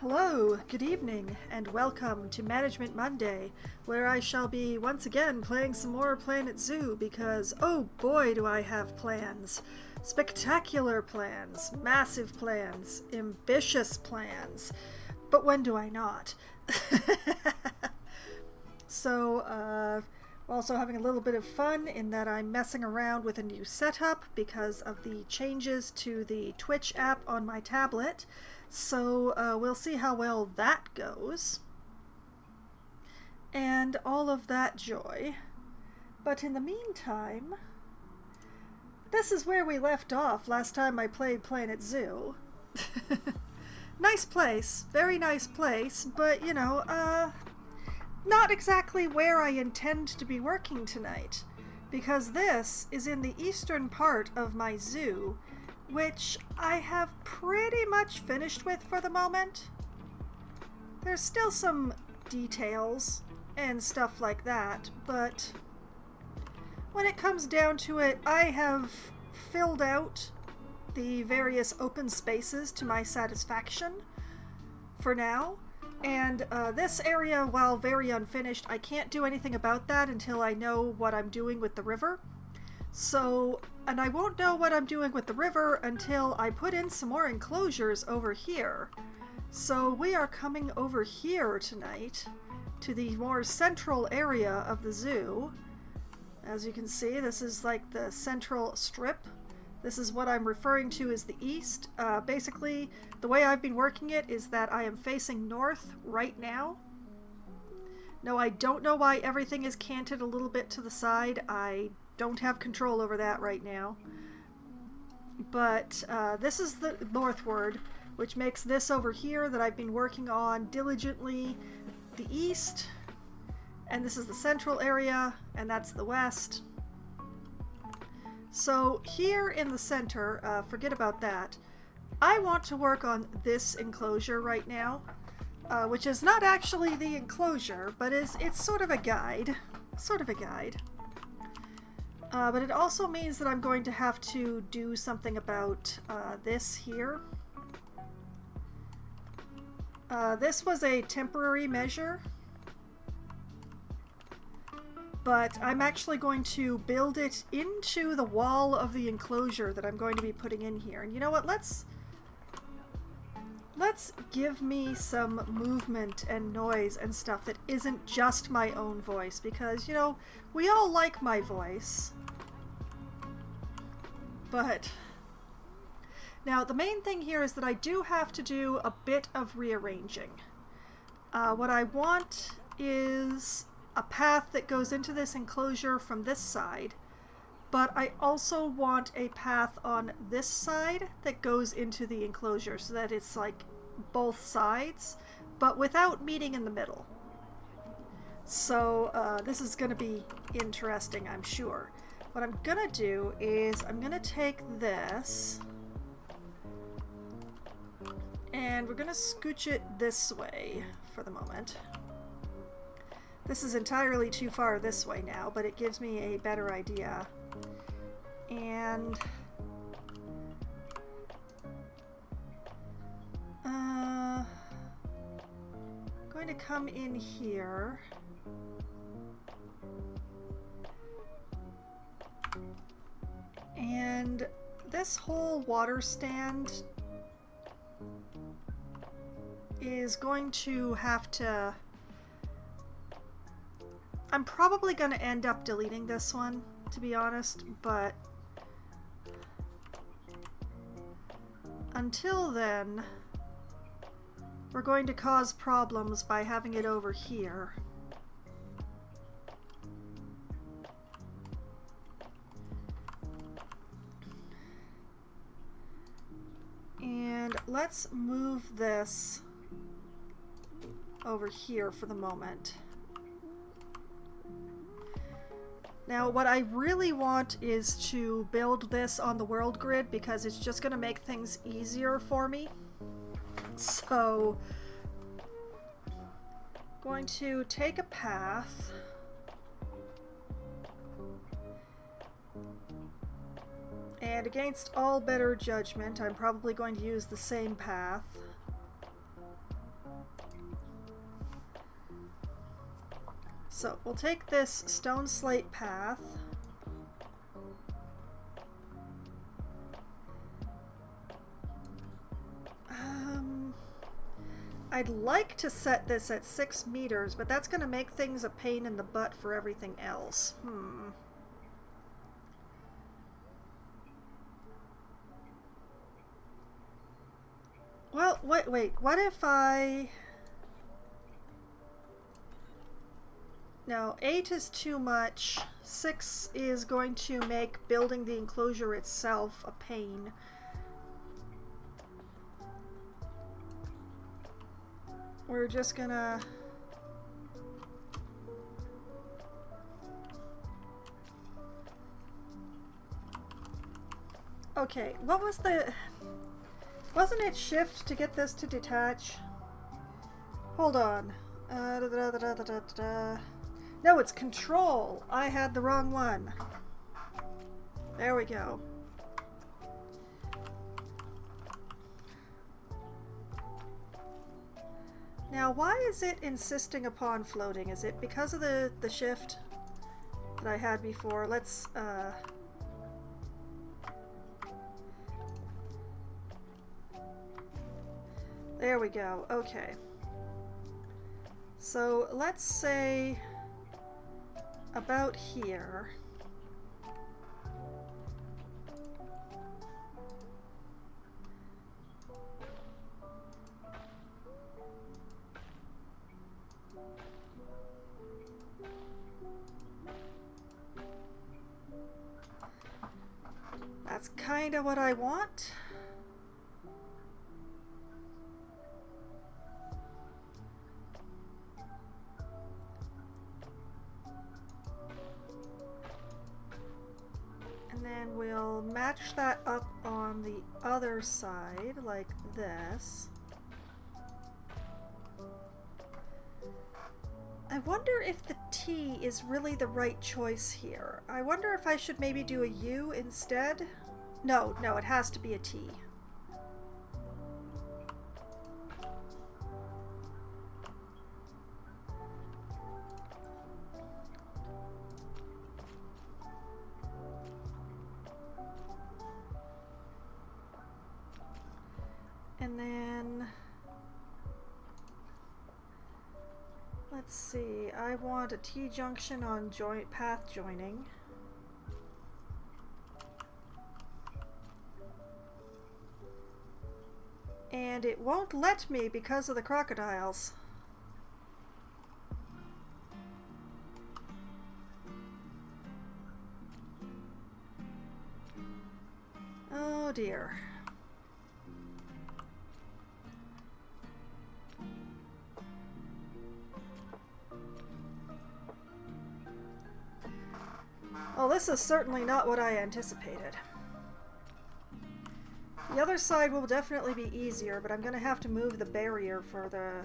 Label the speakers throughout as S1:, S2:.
S1: Hello, good evening, and welcome to Management Monday, where I shall be once again playing some more Planet Zoo because, oh boy, do I have plans. Spectacular plans, massive plans, ambitious plans. But when do I not? So, also having a little bit of fun in that I'm messing around with a new setup because of the changes to the Twitch app on my tablet. So we'll see how well that goes. And all of that joy. But in the meantime, this is where we left off last time I played Planet Zoo. Nice place, very nice place, but you know, not exactly where I intend to be working tonight, because this is in the eastern part of my zoo, which I have pretty much finished with for the moment. There's still some details and stuff like that, but when it comes down to it, I have filled out the various open spaces to my satisfaction for now. And this area, while very unfinished, I can't do anything about that until I know what I'm doing with the river. So, and I won't know what I'm doing with the river until I put in some more enclosures over here. So we are coming over here tonight to the more central area of the zoo. As you can see, this is like the central strip. This is what I'm referring to as the east. Basically, the way I've been working it is that I am facing north right now. No, I don't know why everything is canted a little bit to the side. I don't have control over that right now. But this is the northward, which makes this over here that I've been working on diligently the east. And this is the central area, and that's the west. So here in the center, forget about that. I want to work on this enclosure right now, which is not actually the enclosure, but it's sort of a guide. Sort of a guide. But it also means that I'm going to have to do something about this here. This was a temporary measure, but I'm actually going to build it into the wall of the enclosure that I'm going to be putting in here. And you know what? Let's give me some movement and noise and stuff that isn't just my own voice, because, you know, we all like my voice. But now the main thing here is that I do have to do a bit of rearranging. What I want is a path that goes into this enclosure from this side, but I also want a path on this side that goes into the enclosure so that it's like both sides, but without meeting in the middle. So this is going to be interesting, I'm sure. What I'm going to do is I'm going to take this and we're going to scooch it this way for the moment. This is entirely too far this way now, but it gives me a better idea. And I'm going to come in here. And this whole water stand is going to have to... I'm probably going to end up deleting this one, to be honest, but until then, we're going to cause problems by having it over here. And let's move this over here for the moment. Now, what I really want is to build this on the world grid because it's just going to make things easier for me. So, going to take a path. And against all better judgment, I'm probably going to use the same path. So we'll take this stone slate path. I'd like to set this at 6 meters, but that's going to make things a pain in the butt for everything else. Well, wait. What if I... No, 8 is too much. 6 is going to make building the enclosure itself a pain. We're just gonna... Okay, what was the... Wasn't it shift to get this to detach? Hold on. No, it's control. I had the wrong one. There we go. Now, why is it insisting upon floating? Is it because of the shift that I had before? Let's, there we go. Okay. So, let's say about here. That's kind of what I want. And then we'll match that up on the other side like this. I wonder if the T is really the right choice here. I wonder if I should maybe do a U instead. No, it has to be a T. And then... let's see, I want a T-junction on path joining. And it won't let me because of the crocodiles. Oh dear. Well, this is certainly not what I anticipated. The other side will definitely be easier, but I'm going to have to move the barrier for the...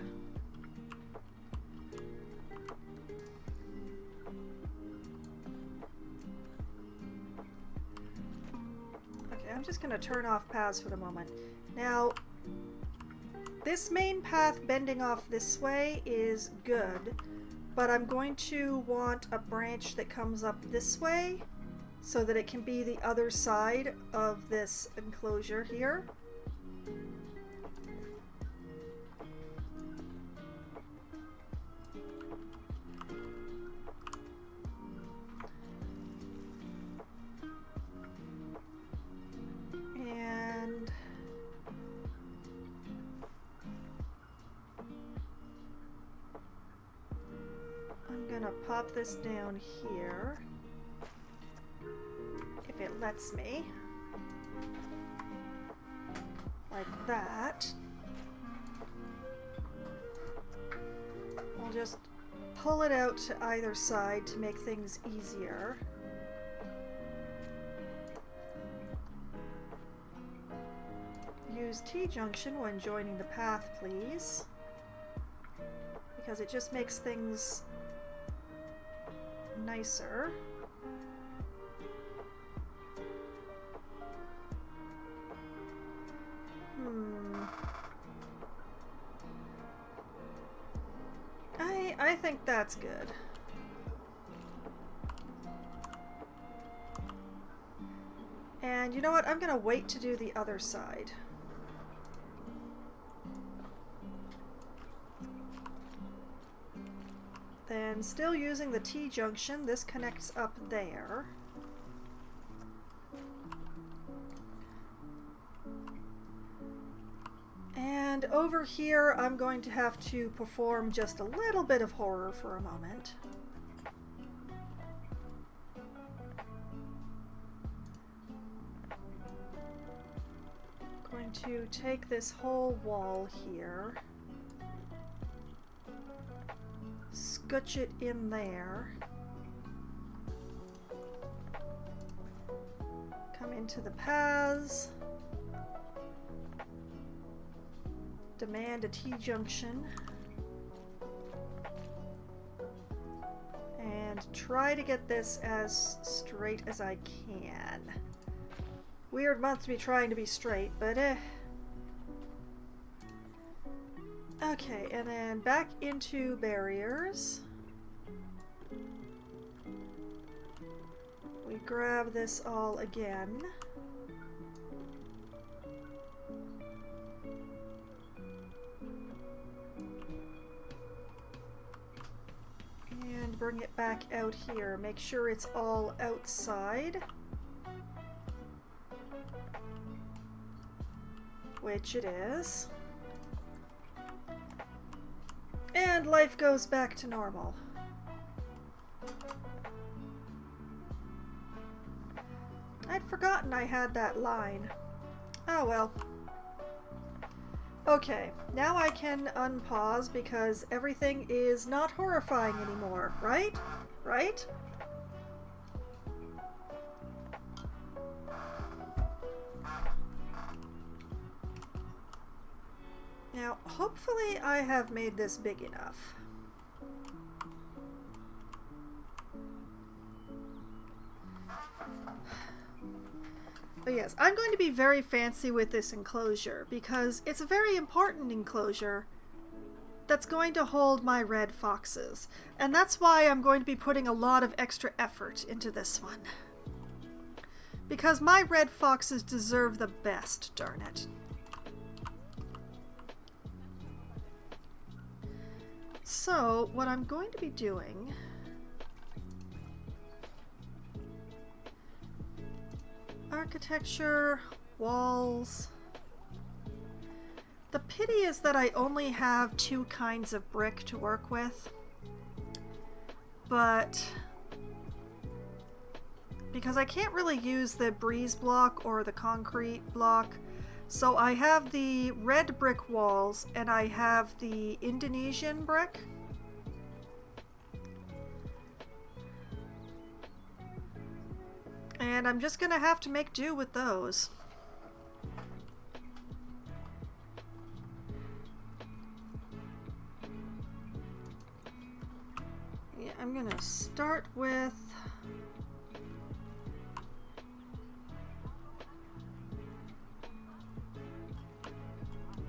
S1: Okay, I'm just going to turn off paths for the moment. Now, this main path bending off this way is good, but I'm going to want a branch that comes up this way, so that it can be the other side of this enclosure here. And I'm gonna pop this down here. If it lets me. Like that. I'll just pull it out to either side to make things easier. Use T-junction when joining the path, please. Because it just makes things nicer. I think that's good. And you know what? I'm gonna wait to do the other side. Then, still using the T-junction, this connects up there. And over here, I'm going to have to perform just a little bit of horror for a moment. Going to take this whole wall here, scooch it in there, come into the paths, demand a T-junction, and try to get this as straight as I can. Weird month to be trying to be straight, but Okay, and then back into barriers. We grab this all again. And bring it back out here. Make sure it's all outside. Which it is. And life goes back to normal. I'd forgotten I had that line. Oh well. Okay, now I can unpause because everything is not horrifying anymore, right? Right? Now, hopefully I have made this big enough. But yes, I'm going to be very fancy with this enclosure because it's a very important enclosure that's going to hold my red foxes. And that's why I'm going to be putting a lot of extra effort into this one. Because my red foxes deserve the best, darn it. So, what I'm going to be doing architecture, walls. The pity is that I only have 2 kinds of brick to work with, but because I can't really use the breeze block or the concrete block, so I have the red brick walls and I have the Indonesian brick. And I'm just gonna have to make do with those. Yeah, I'm gonna start with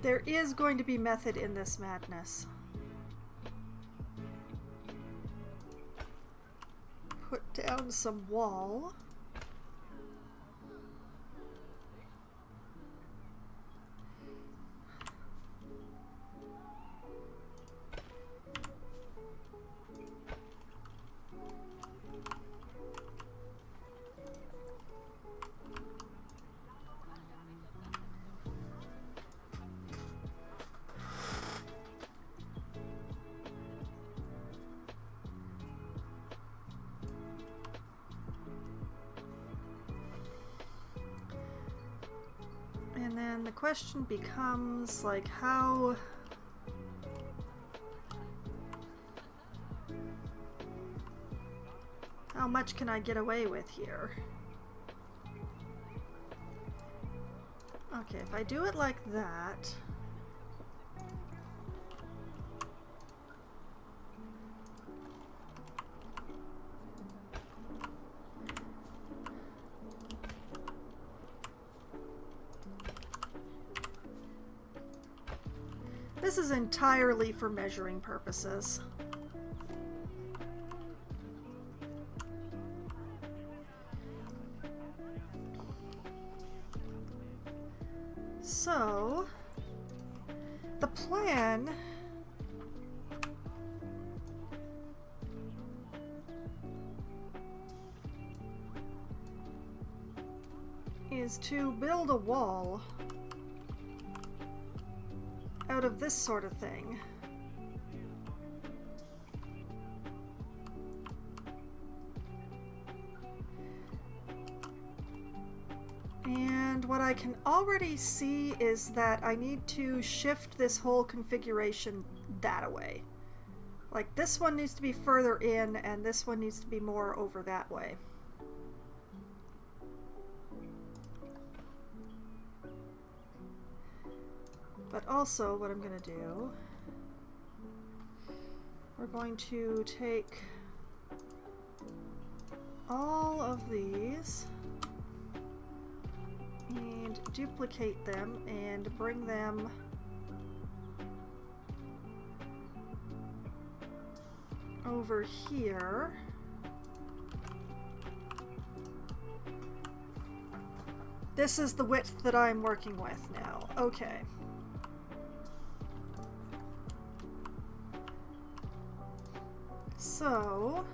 S1: there is going to be method in this madness. Put down some wall. And then the question becomes, like, how much can I get away with here? Okay, if I do it like that, this is entirely for measuring purposes. So, the plan is to build a wall out of this sort of thing. And what I can already see is that I need to shift this whole configuration that way. Like this one needs to be further in and this one needs to be more over that way. But also what I'm going to do, we're going to take all of these and duplicate them and bring them over here. This is the width that I'm working with now. Okay. So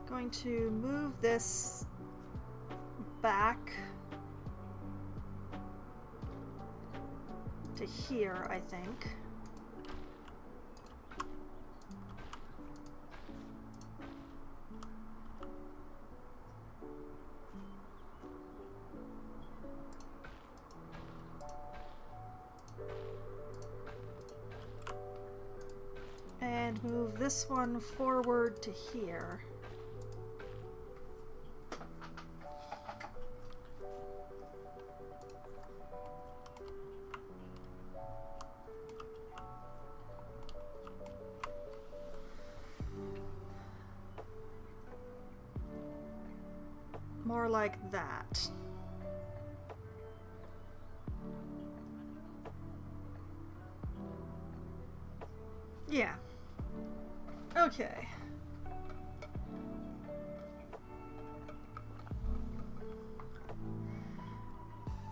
S1: going to move this back to here, I think. And move this one forward to here. More like that. Yeah. Okay.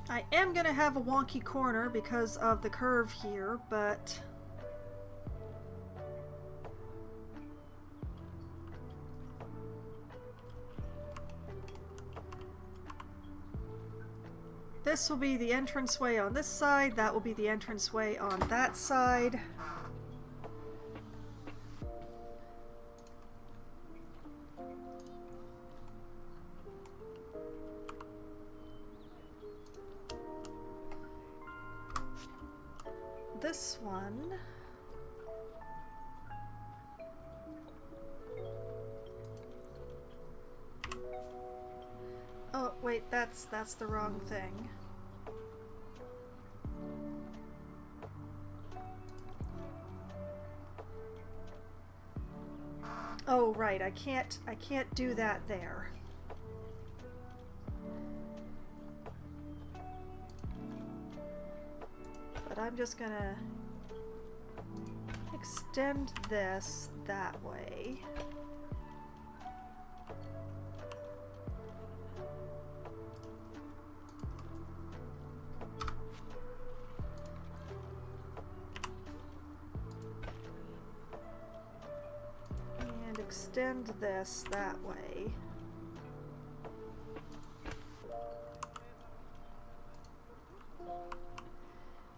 S1: I am gonna have a wonky corner because of the curve here, but this will be the entranceway on this side, that will be the entranceway on that side. This one oh wait, that's the wrong thing. Oh right, I can't do that there. But I'm just gonna extend this that way. And extend this that way.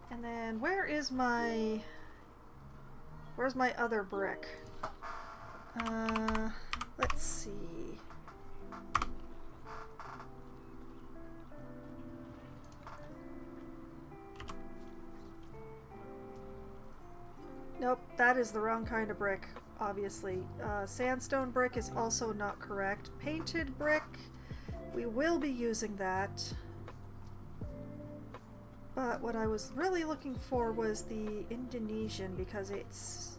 S1: And then where's my other brick? Let's see. Nope, that is the wrong kind of brick, obviously. Sandstone brick is also not correct. Painted brick, we will be using that. But what I was really looking for was the Indonesian because it's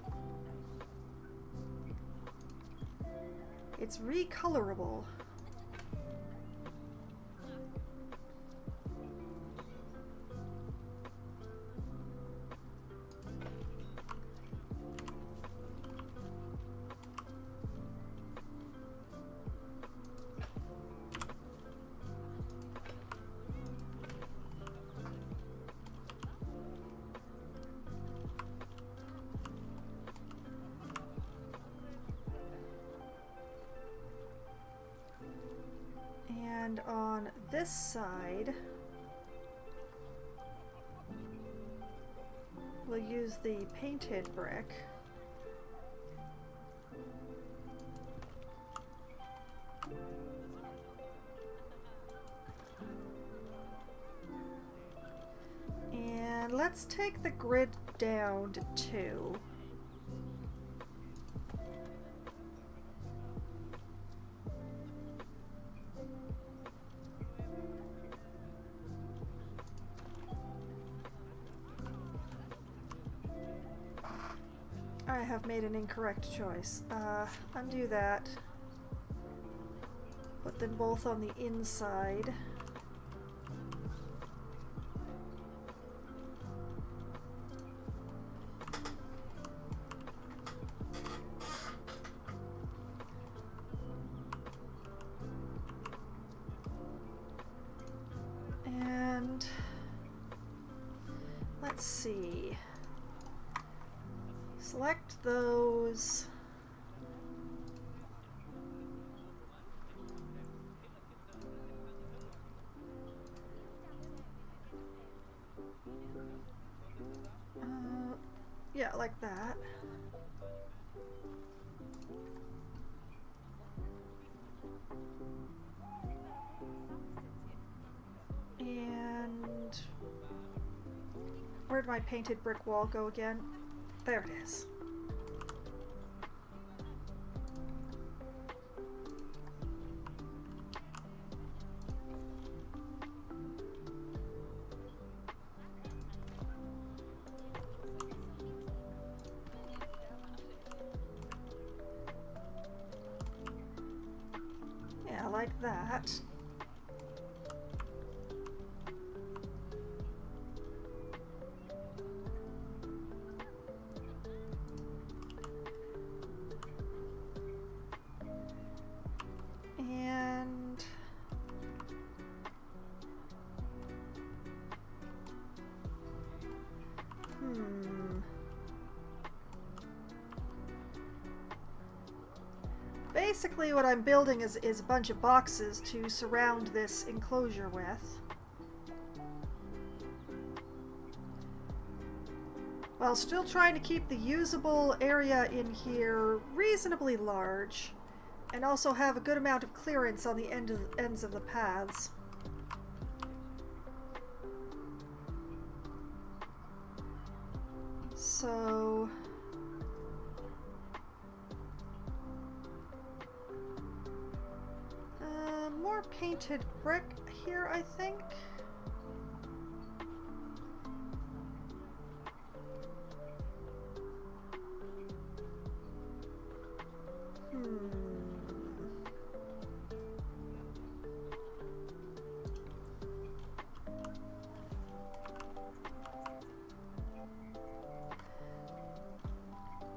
S1: recolorable. And on this side, we'll use the painted brick. And let's take the grid down to 2. I have made an incorrect choice. Undo that. Put them both on the inside. And let's see. Select those. Yeah, like that. And where'd my painted brick wall go again? There it is. Yeah, like that. And basically what I'm building is a bunch of boxes to surround this enclosure with. While still trying to keep the usable area in here reasonably large, and also have a good amount of clearance on the ends of the paths. So more painted brick here, I think.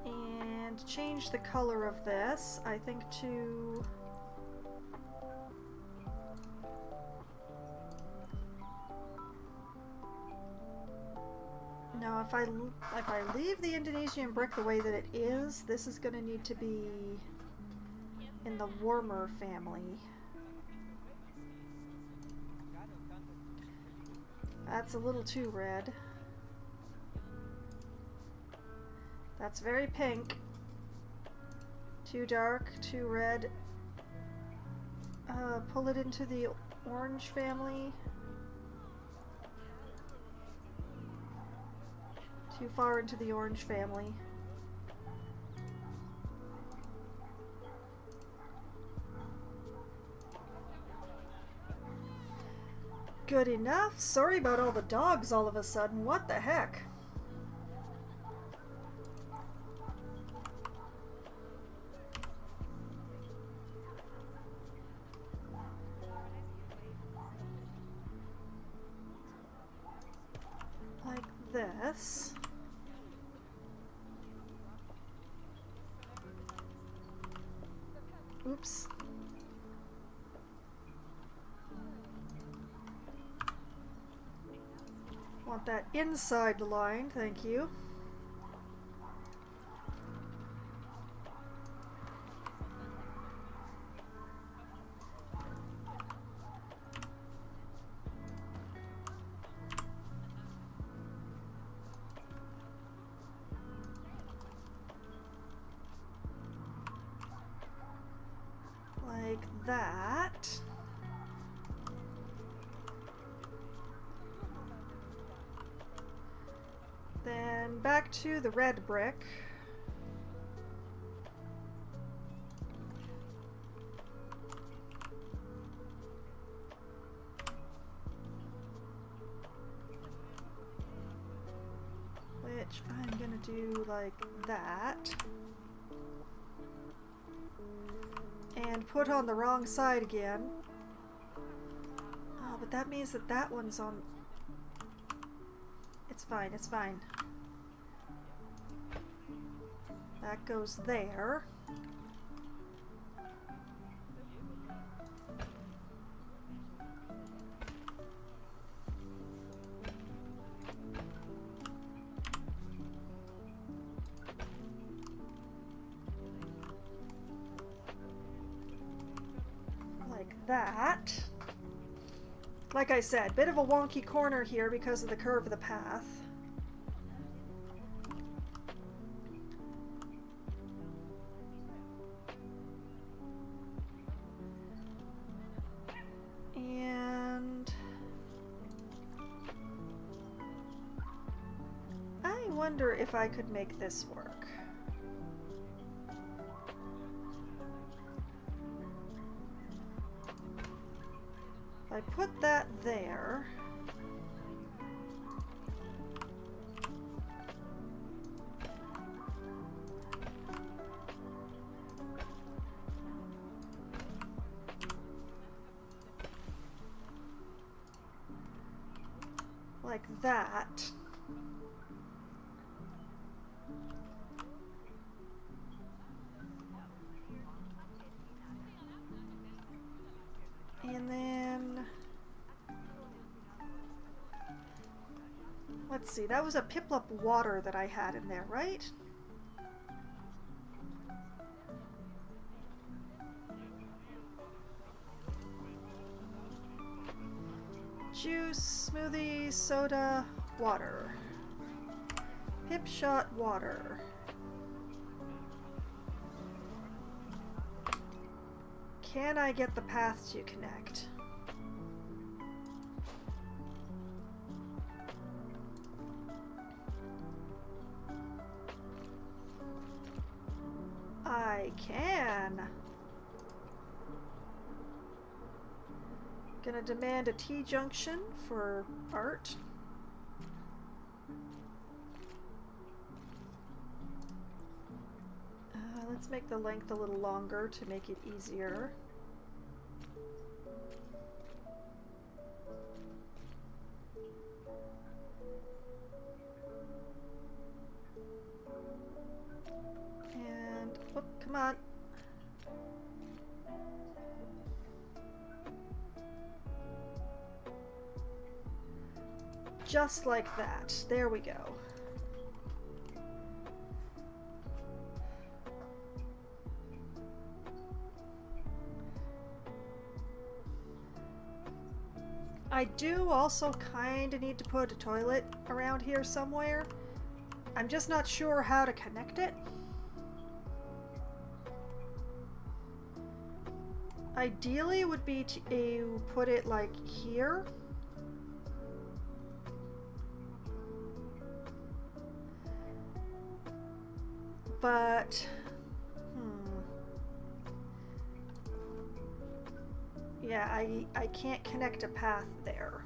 S1: And change the color of this, I think, to now if I leave the Indonesian brick the way that it is, this is going to need to be in the warmer family. That's a little too red. That's very pink. Too dark, too red. Pull it into the orange family. Too far into the orange family. Good enough. Sorry about all the dogs all of a sudden. What the heck? Like this. Oops. Want that inside line, thank you. that. Then back to the red brick. Which I'm gonna do like that. And put on the wrong side again. Oh, but that means that that one's on... It's fine, it's fine. That goes there. That. Like I said, bit of a wonky corner here because of the curve of the path. And I wonder if I could make this work. I put that there. Like that. And then, let's see, that was a Piplup water that I had in there, right? Juice, smoothie, soda, water. Pip shot water. Can I get the path to connect? I can. Gonna demand a T-junction for art. Let's make the length a little longer to make it easier. And, oh, come on. Just like that. There we go. I do also kind of need to put a toilet around here somewhere. I'm just not sure how to connect it. Ideally would be to put it like here. But, yeah, I can't connect a path there.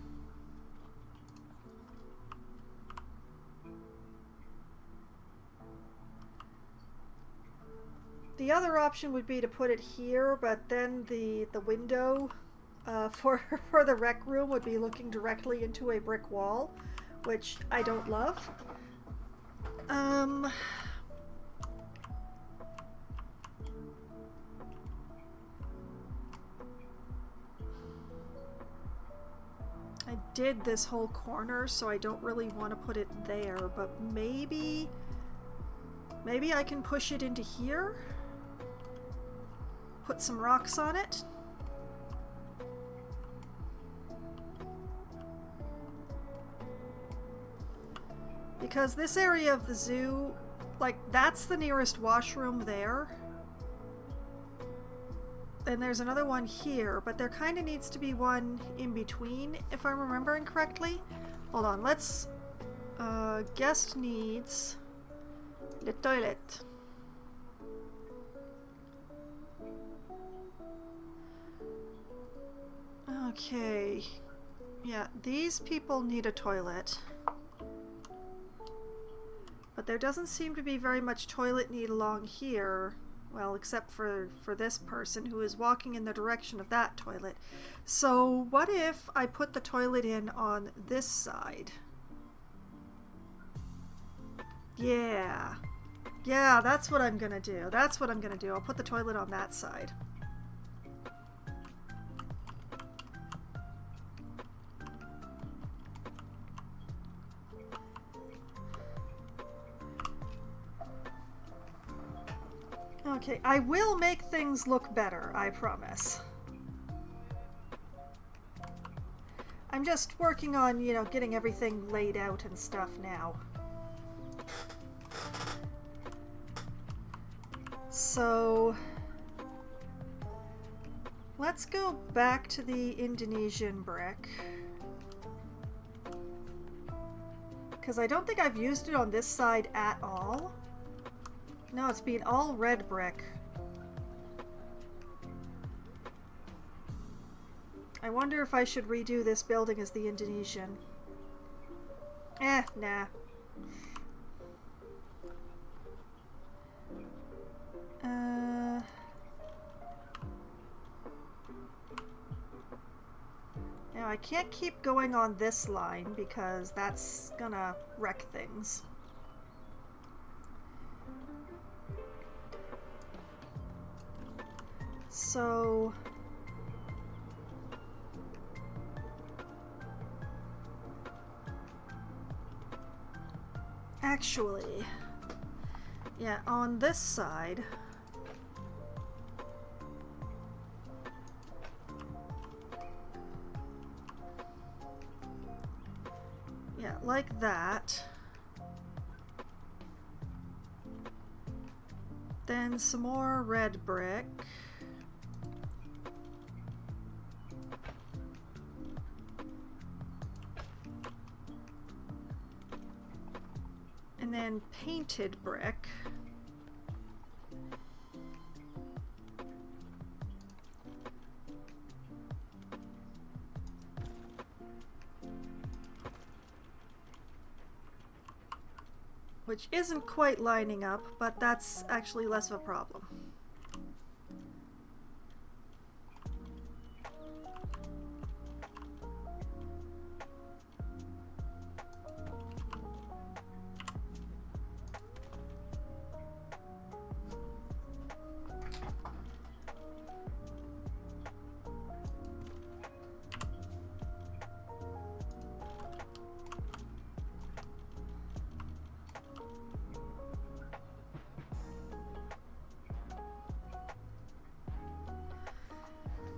S1: The other option would be to put it here, but then the window for the rec room would be looking directly into a brick wall, which I don't love. I did this whole corner, so I don't really want to put it there, but maybe I can push it into here. Put some rocks on it. Because this area of the zoo, like, that's the nearest washroom there. and there's another one here, but there kind of needs to be one in between, if I'm remembering correctly. Hold on, let's... guest needs the toilet. Okay. Yeah, these people need a toilet. But there doesn't seem to be very much toilet need along here. Well, except for this person who is walking in the direction of that toilet. So what if I put the toilet in on this side? Yeah. Yeah, that's what I'm gonna do. That's what I'm gonna do. I'll put the toilet on that side. Okay, I will make things look better, I promise. I'm just working on, you know, getting everything laid out and stuff now. So, let's go back to the Indonesian brick. Because I don't think I've used it on this side at all. No, it's been all red brick. I wonder if I should redo this building as the Indonesian. Nah. Now I can't keep going on this line because that's gonna wreck things. So actually, yeah, on this side, yeah, like that. Then some more red brick. And then painted brick. Which isn't quite lining up, but that's actually less of a problem.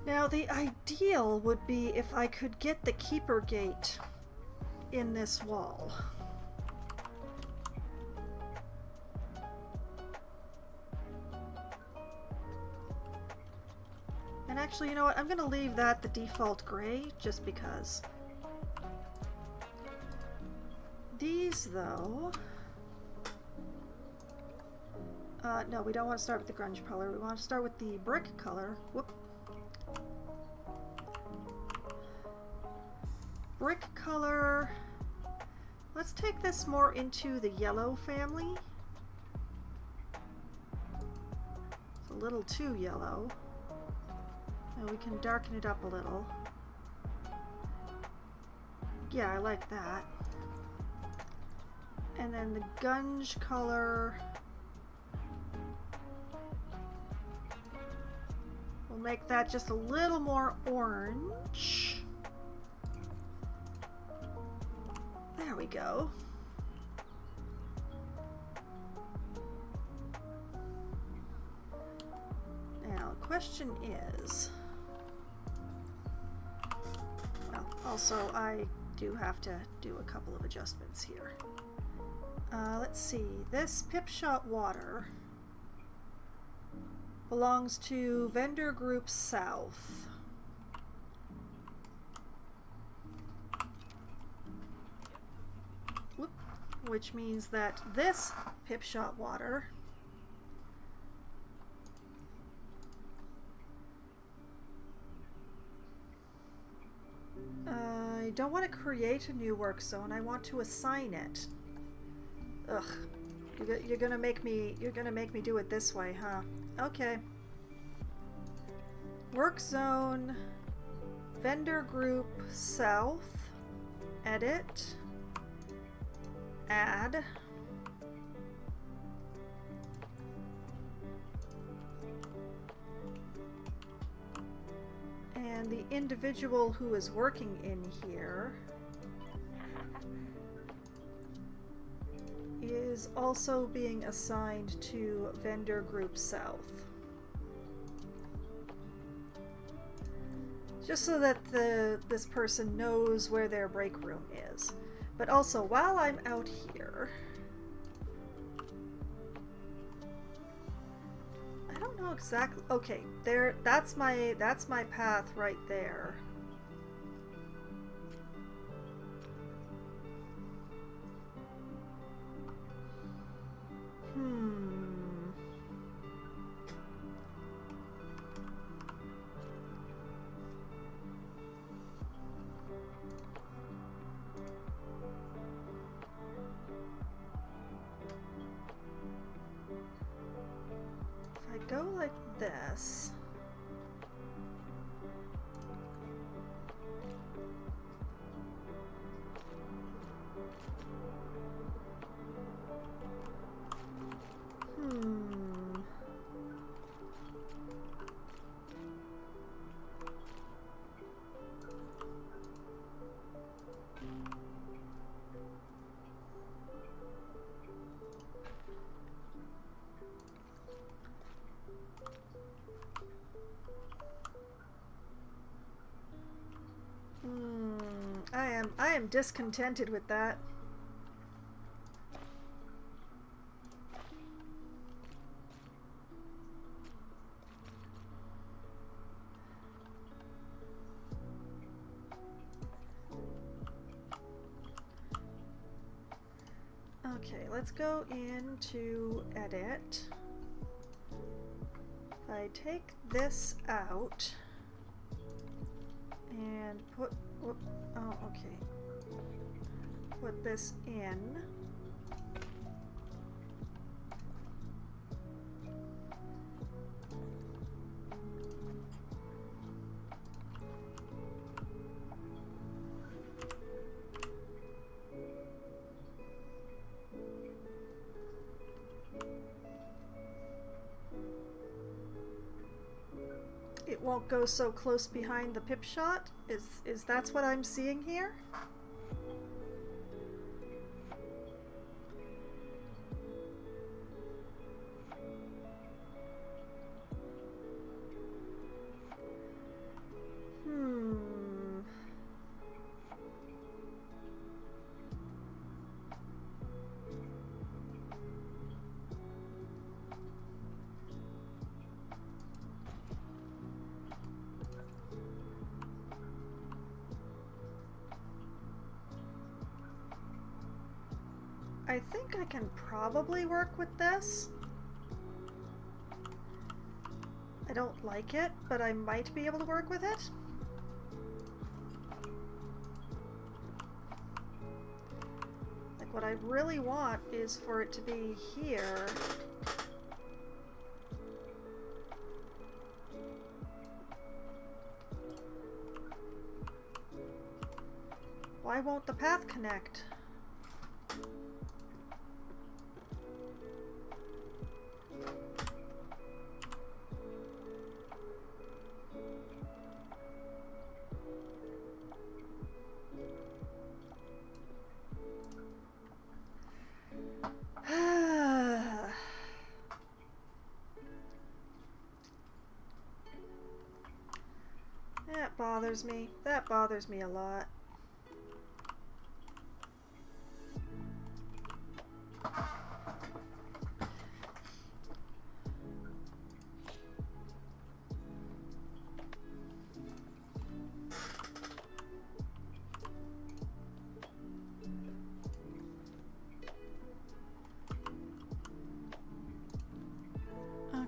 S1: Now, the ideal would be if I could get the keeper gate in this wall. And actually, you know what? I'm going to leave that the default gray, just because. These, though... no, we don't want to start with the grunge color. We want to start with the brick color. Whoop. Brick color. Let's take this more into the yellow family. It's a little too yellow. And we can darken it up a little. Yeah, I like that. And then the gunge color. We'll make that just a little more orange. There we go. Now, the question is... Well, also, I do have to do a couple of adjustments here. Let's see. This Pip Shot Water... belongs to vendor group south. Whoop. Which means that this Pipshot water I don't want to create a new work zone. I want to assign it. Ugh. You're gonna make me do it this way, huh? Okay. Work zone, vendor group south, edit, add. And the individual who is working in here is also being assigned to vendor group south. Just so that this person knows where their break room is. But also, while I'm out here, I don't know exactly. Okay, there. That's my path right there. If I go like this. I am discontented with that. Okay, let's go into edit. If I take this out and put, oh, okay. Put this in. It won't go so close behind the pip shot? Is that's what I'm seeing here? I think I can probably work with this. I don't like it, but I might be able to work with it. Like, what I really want is for it to be here. Why won't the path connect? That bothers me. That bothers me a lot.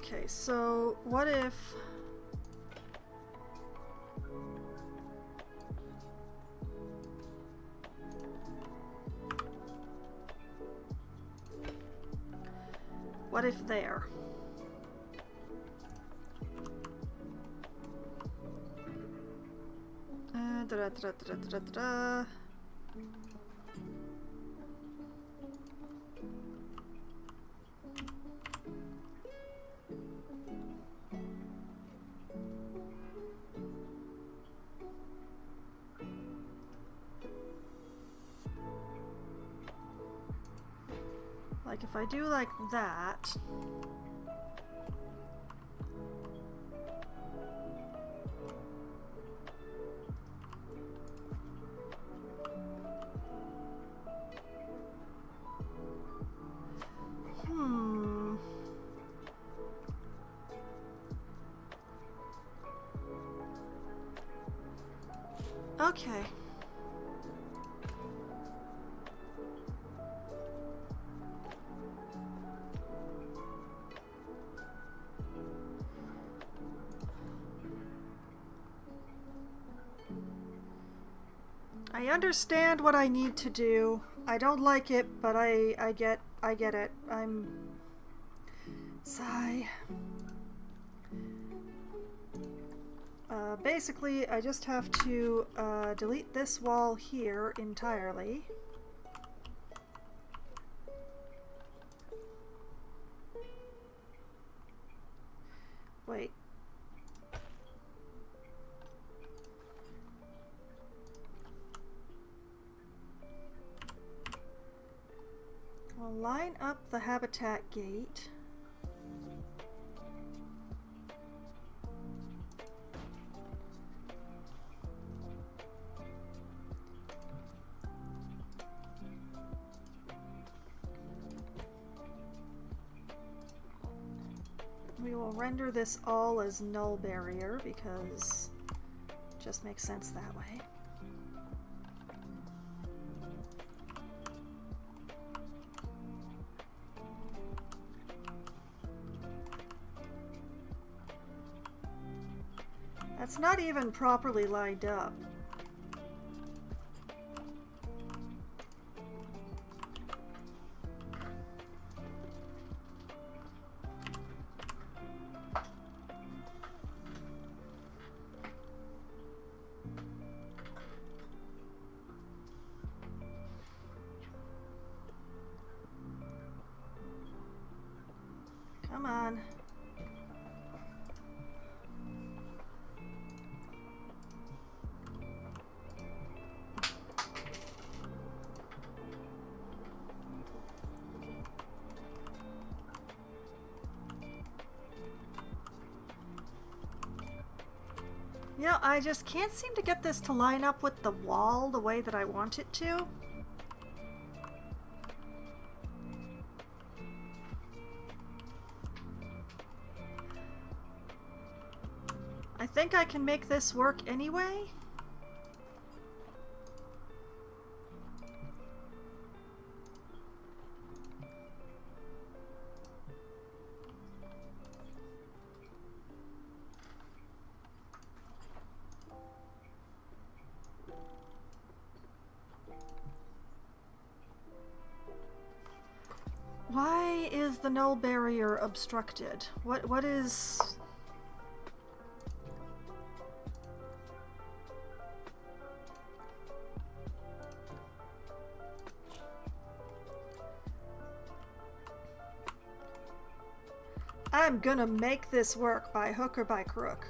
S1: Okay, so what if... What if there? Like if I do like that. Okay. I understand what I need to do. I don't like it, but I get it. I'm... Sigh. Basically, I just have to delete this wall here entirely. Wait. I'll line up the habitat gate. We will render this all as null barrier because it just makes sense that way. That's not even properly lined up. Come on. You know, I just can't seem to get this to line up with the wall the way that I want it to. I think I can make this work anyway. Why is the null barrier obstructed? What is... I'm gonna make this work by hook or by crook.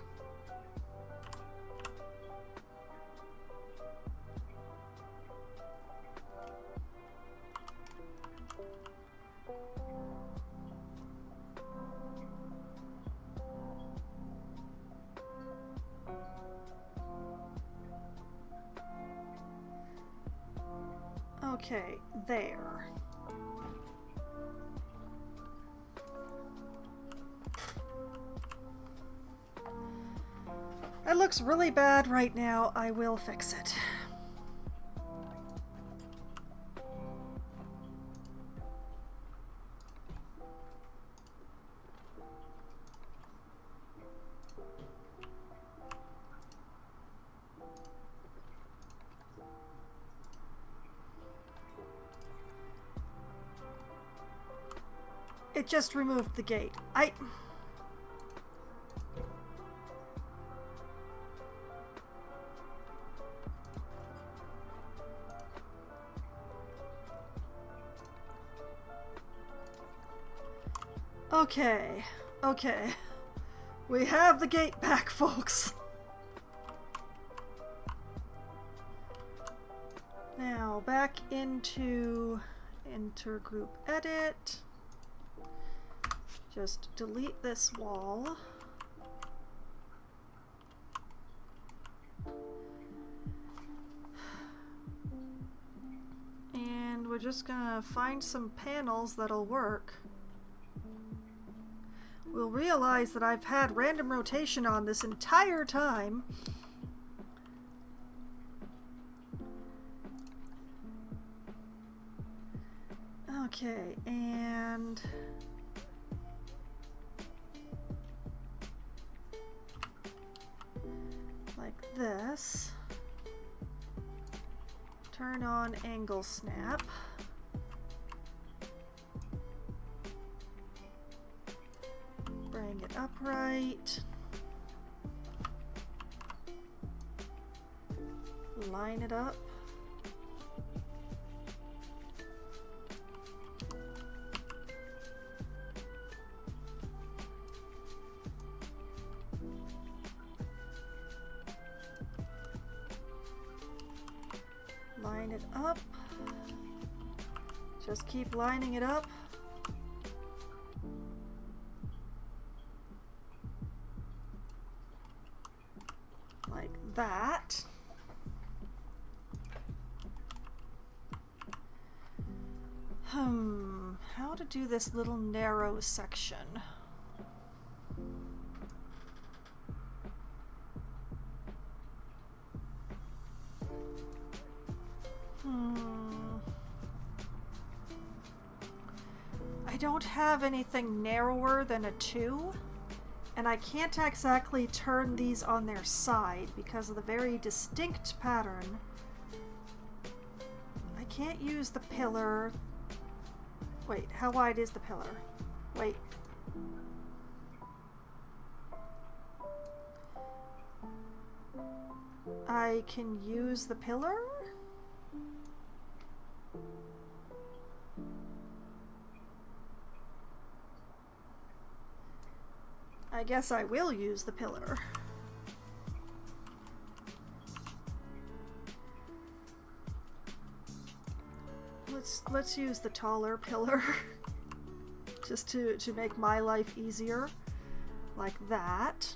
S1: Okay, there. It looks really bad right now. I will fix it. it just removed the gate. Okay, okay. We have the gate back, folks. Now, back into intergroup edit. Just delete this wall. And we're just gonna find some panels that'll work. We'll realize that I've had random rotation on this entire time. Okay, and like this. Turn on angle snap. Bring it upright. Line it up. Line it up. Just keep lining it up. Like that. How to do this little narrow section? I don't have anything narrower than a 2, and I can't exactly turn these on their side because of the very distinct pattern. I can't use the pillar. Wait, how wide is the pillar? Wait. I can use the pillar? I guess I will use the pillar. Let's use the taller pillar just to make my life easier, like that.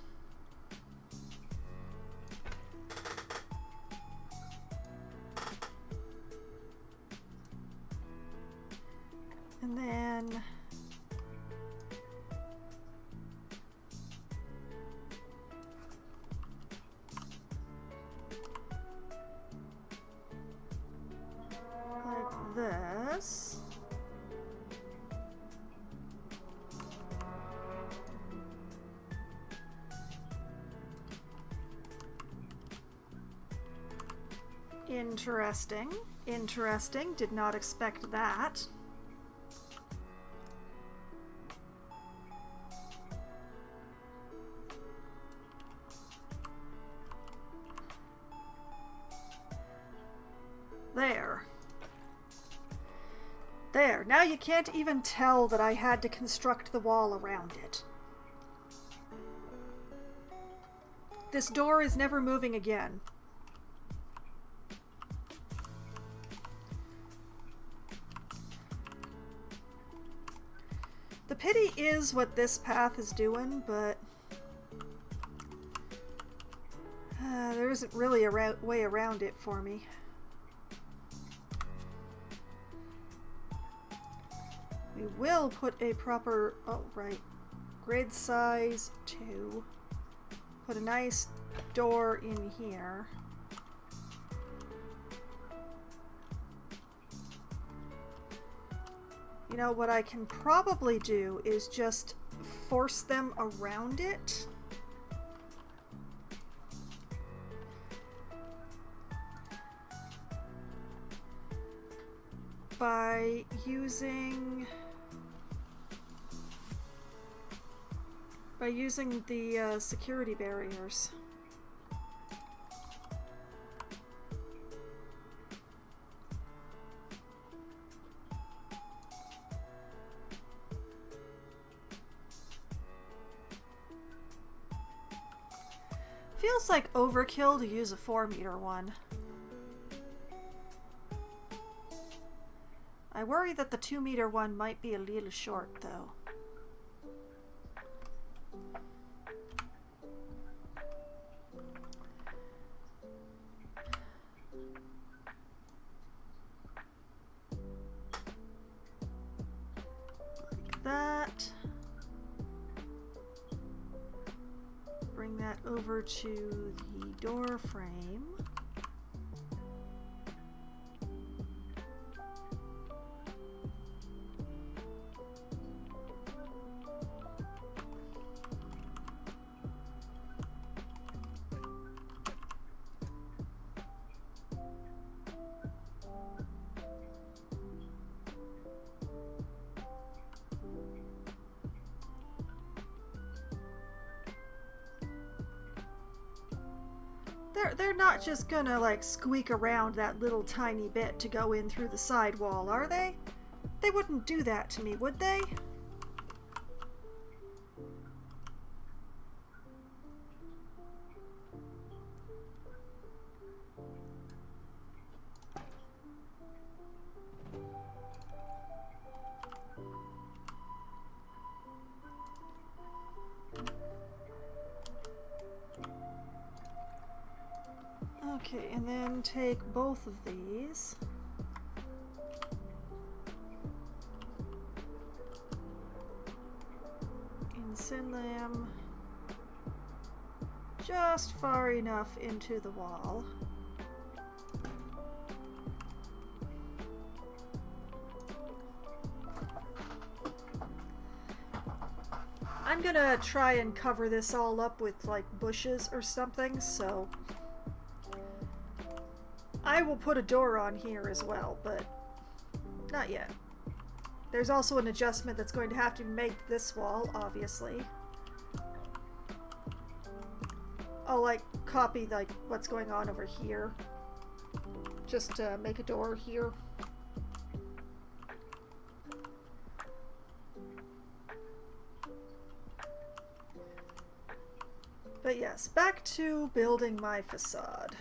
S1: And then like this. Interesting. Interesting. Did not expect that. There. There. Now you can't even tell that I had to construct the wall around it. This door is never moving again. The pity is what this path is doing, but there isn't really a way around it for me. We will put a proper, oh right, grid size 2. Put a nice door in here. You know, what I can probably do is just force them around it. By using by using the security barriers. Feels like overkill to use a 4-meter one. I worry that the 2-meter one might be a little short, though. Like that. Bring that over to the door frame. They're not just gonna like squeak around that little tiny bit to go in through the side wall, are they? They wouldn't do that to me, would they? Okay, and then take both of these. And send them just far enough into the wall. I'm gonna try and cover this all up with like bushes or something, so I will put a door on here as well, but not yet. There's also an adjustment that's going to have to make this wall, obviously. I'll like copy like what's going on over here. Just to make a door here. But yes, back to building my facade.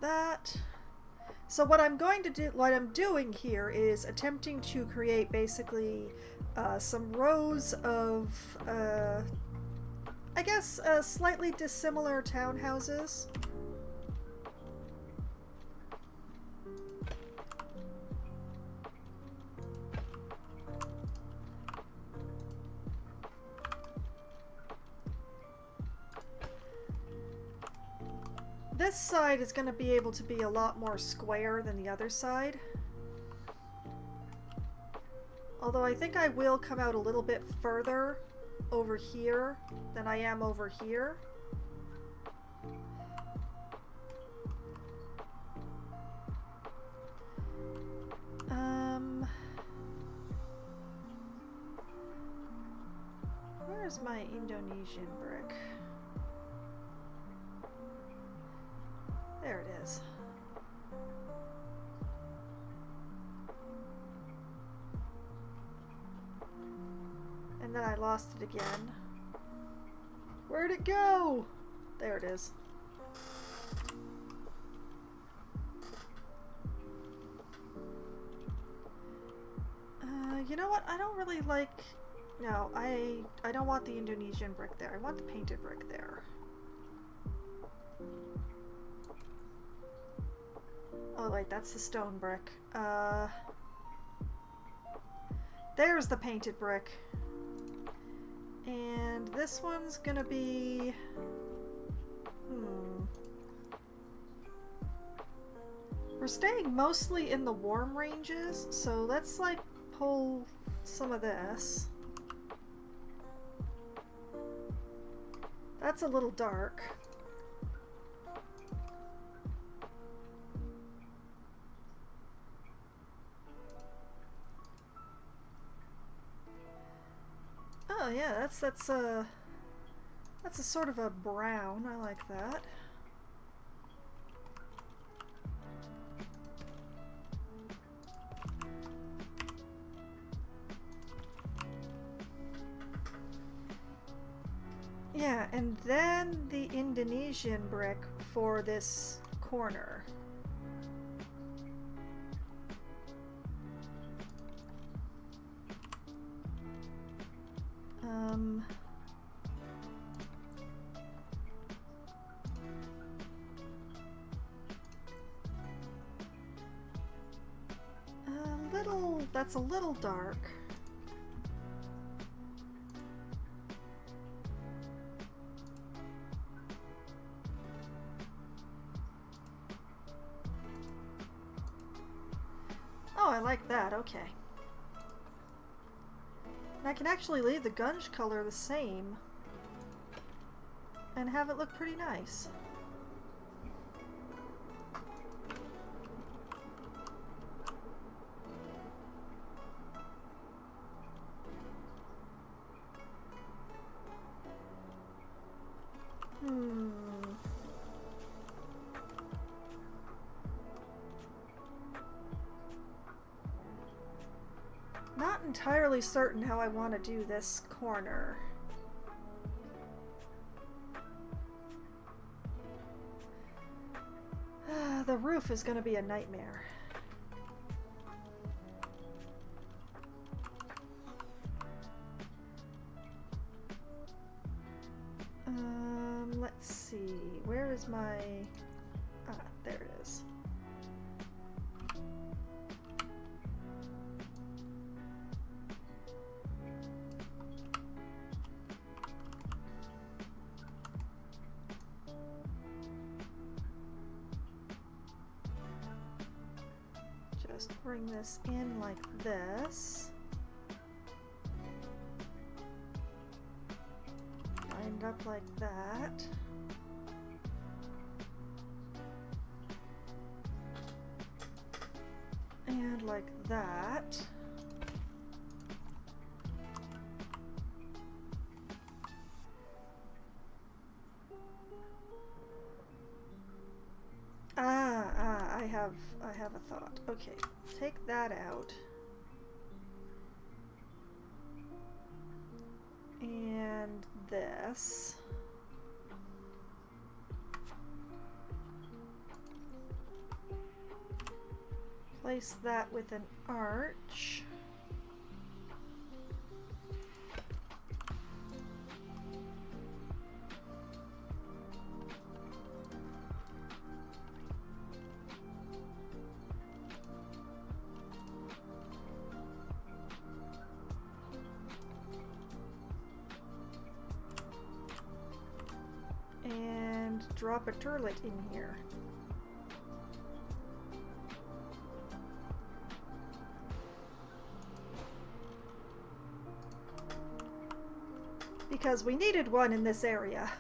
S1: That. So what I'm going to do, what I'm doing here is attempting to create basically some rows of, I guess, slightly dissimilar townhouses. This side is going to be able to be a lot more square than the other side. Although I think I will come out a little bit further over here than I am over here. Where's my Indonesian brick? There it is. And then I lost it again. Where'd it go? There it is. You know what? I don't really like... No, I don't want the Indonesian brick there. I want the painted brick there. Oh wait, that's the stone brick. There's the painted brick. And this one's gonna be... We're staying mostly in the warm ranges, so let's like pull some of this. That's a little dark. Oh yeah, that's a sort of a brown. I like that. Yeah, and then the Indonesian brick for this corner. That's a little dark. Oh, I like that, okay. And I can actually leave the gunge color the same and have it look pretty nice. Not entirely certain how I want to do this corner. The roof is going to be a nightmare. Let's see. Where is my... Ah, there it is. Just bring this in like this. Lined up like that. And like that. I have a thought. Okay, take that out. And this. Place that with an arch. And drop a turlet in here. Because we needed one in this area.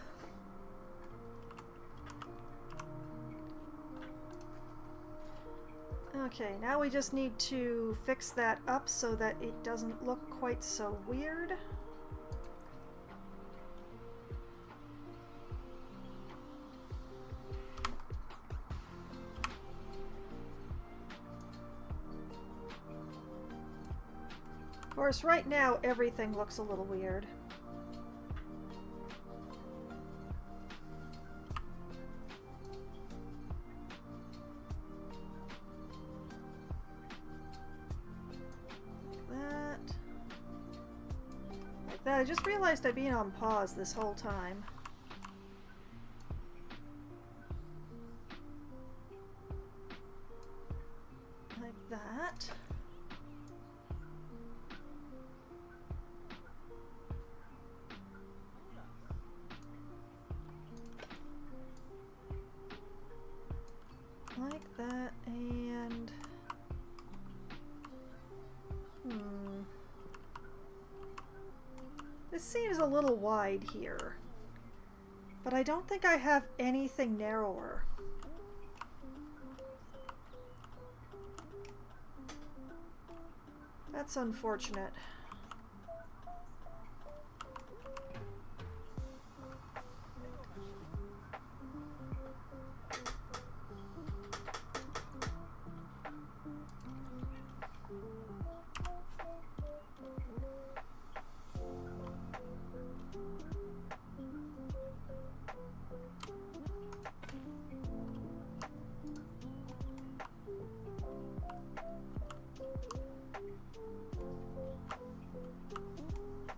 S1: Okay, now we just need to fix that up so that it doesn't look quite so weird. Of course, right now everything looks a little weird. I just realized I'd been on pause this whole time. Like that. Like that, and seems a little wide here, but I don't think I have anything narrower. That's unfortunate.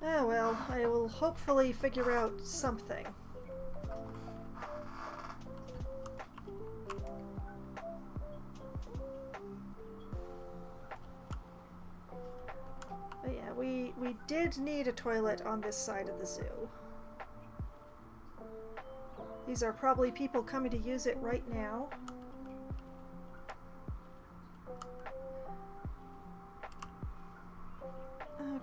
S1: Oh well, I will hopefully figure out something. But yeah, we did need a toilet on this side of the zoo. These are probably people coming to use it right now.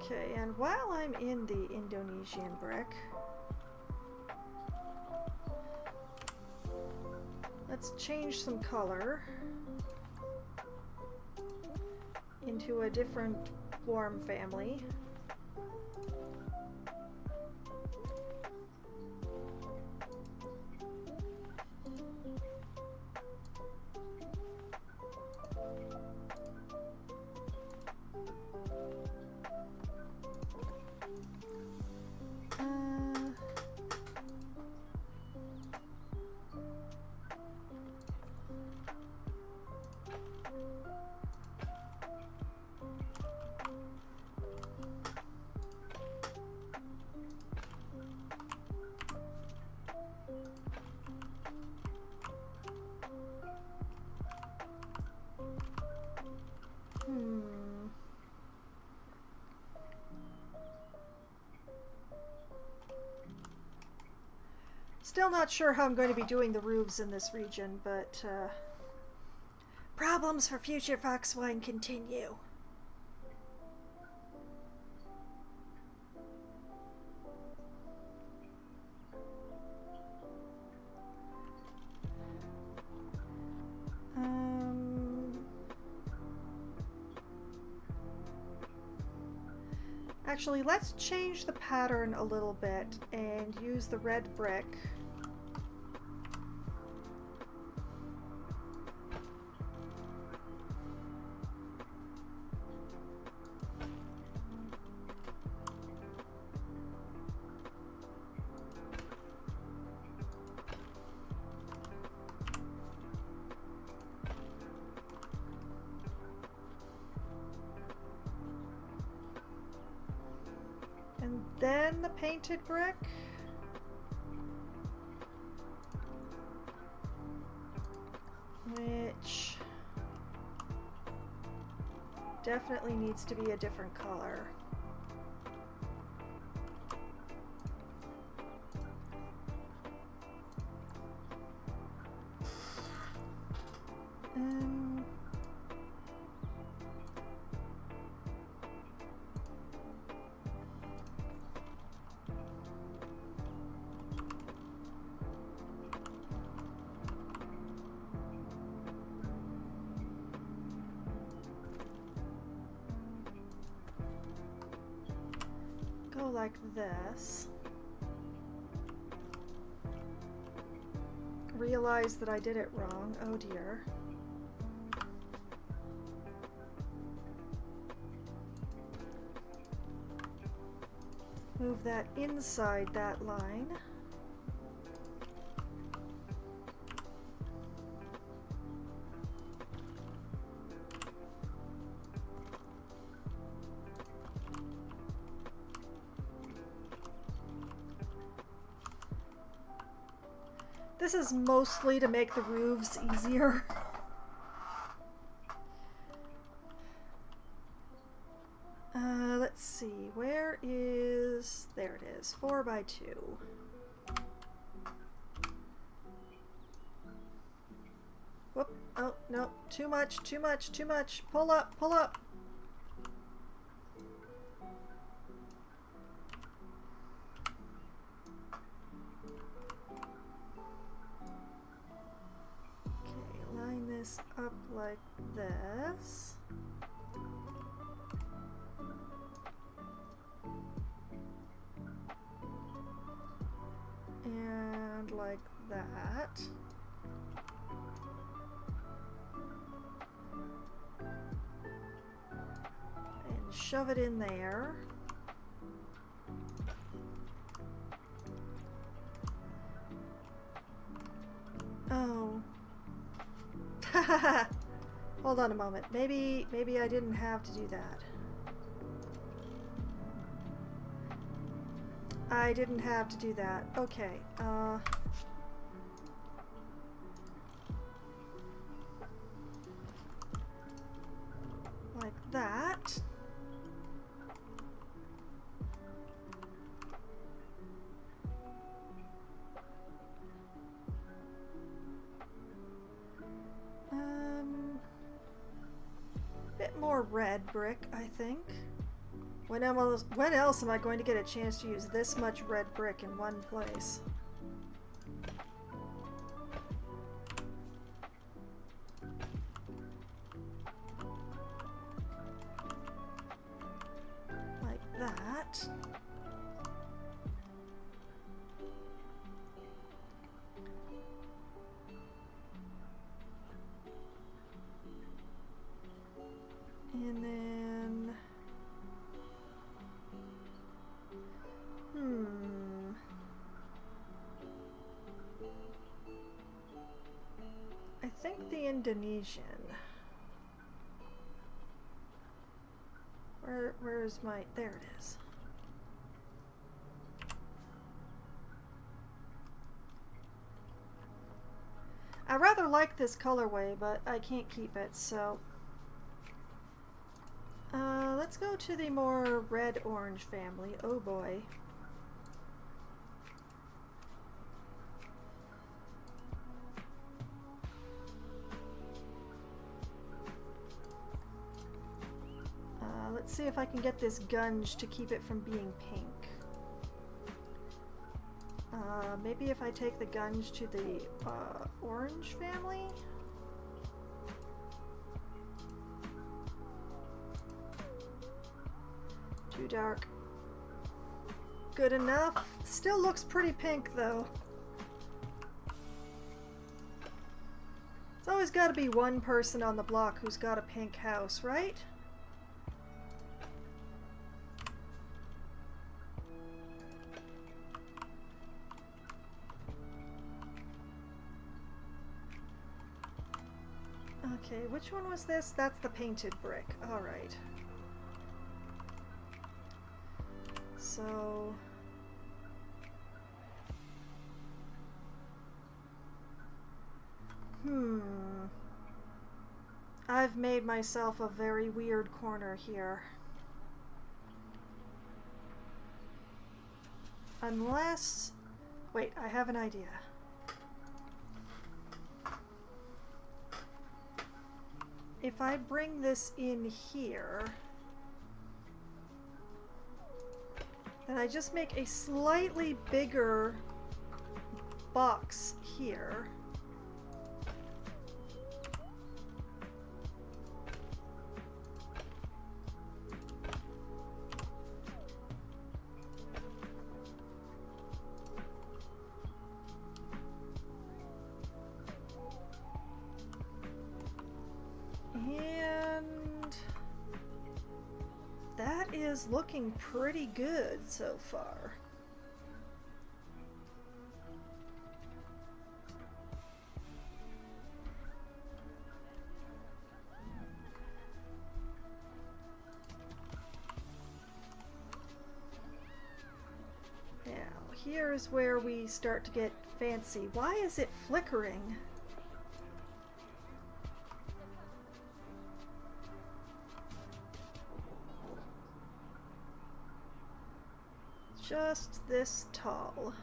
S1: Okay, and while I'm in the Indonesian brick, let's change some color into a different warm family. Still not sure how I'm going to be doing the roofs in this region, but problems for future Foxwine continue. Actually, let's change the pattern a little bit and use the red brick. And then the painted brick. Which definitely needs to be a different color. Go like this. Realize that I did it wrong. Oh dear. Move that inside that line. This is mostly to make the roofs easier. Let's see, where is... there it is, 4x2. Whoop, oh, no, too much, too much, too much. Pull up, pull up. . up like this. And like that. And shove it in there. Oh. Hold on a moment. Maybe I didn't have to do that. I didn't have to do that. Okay. Like that. Bit more red brick, I think. When else am I going to get a chance to use this much red brick in one place? Like that. And then... I think the Indonesian. Where's my... There it is. I rather like this colorway, but I can't keep it, so... let's go to the more red-orange family. Oh boy. Let's see if I can get this gunge to keep it from being pink. Maybe if I take the gunge to the orange family? Too dark. Good enough. Still looks pretty pink though. It's always got to be one person on the block who's got a pink house, right? Okay, which one was this? That's the painted brick. All right. So... I've made myself a very weird corner here. Unless... Wait, I have an idea. If I bring this in here, then I just make a slightly bigger box here. And that is looking pretty good so far. Now, here's where we start to get fancy. Why is it flickering? Just this tall.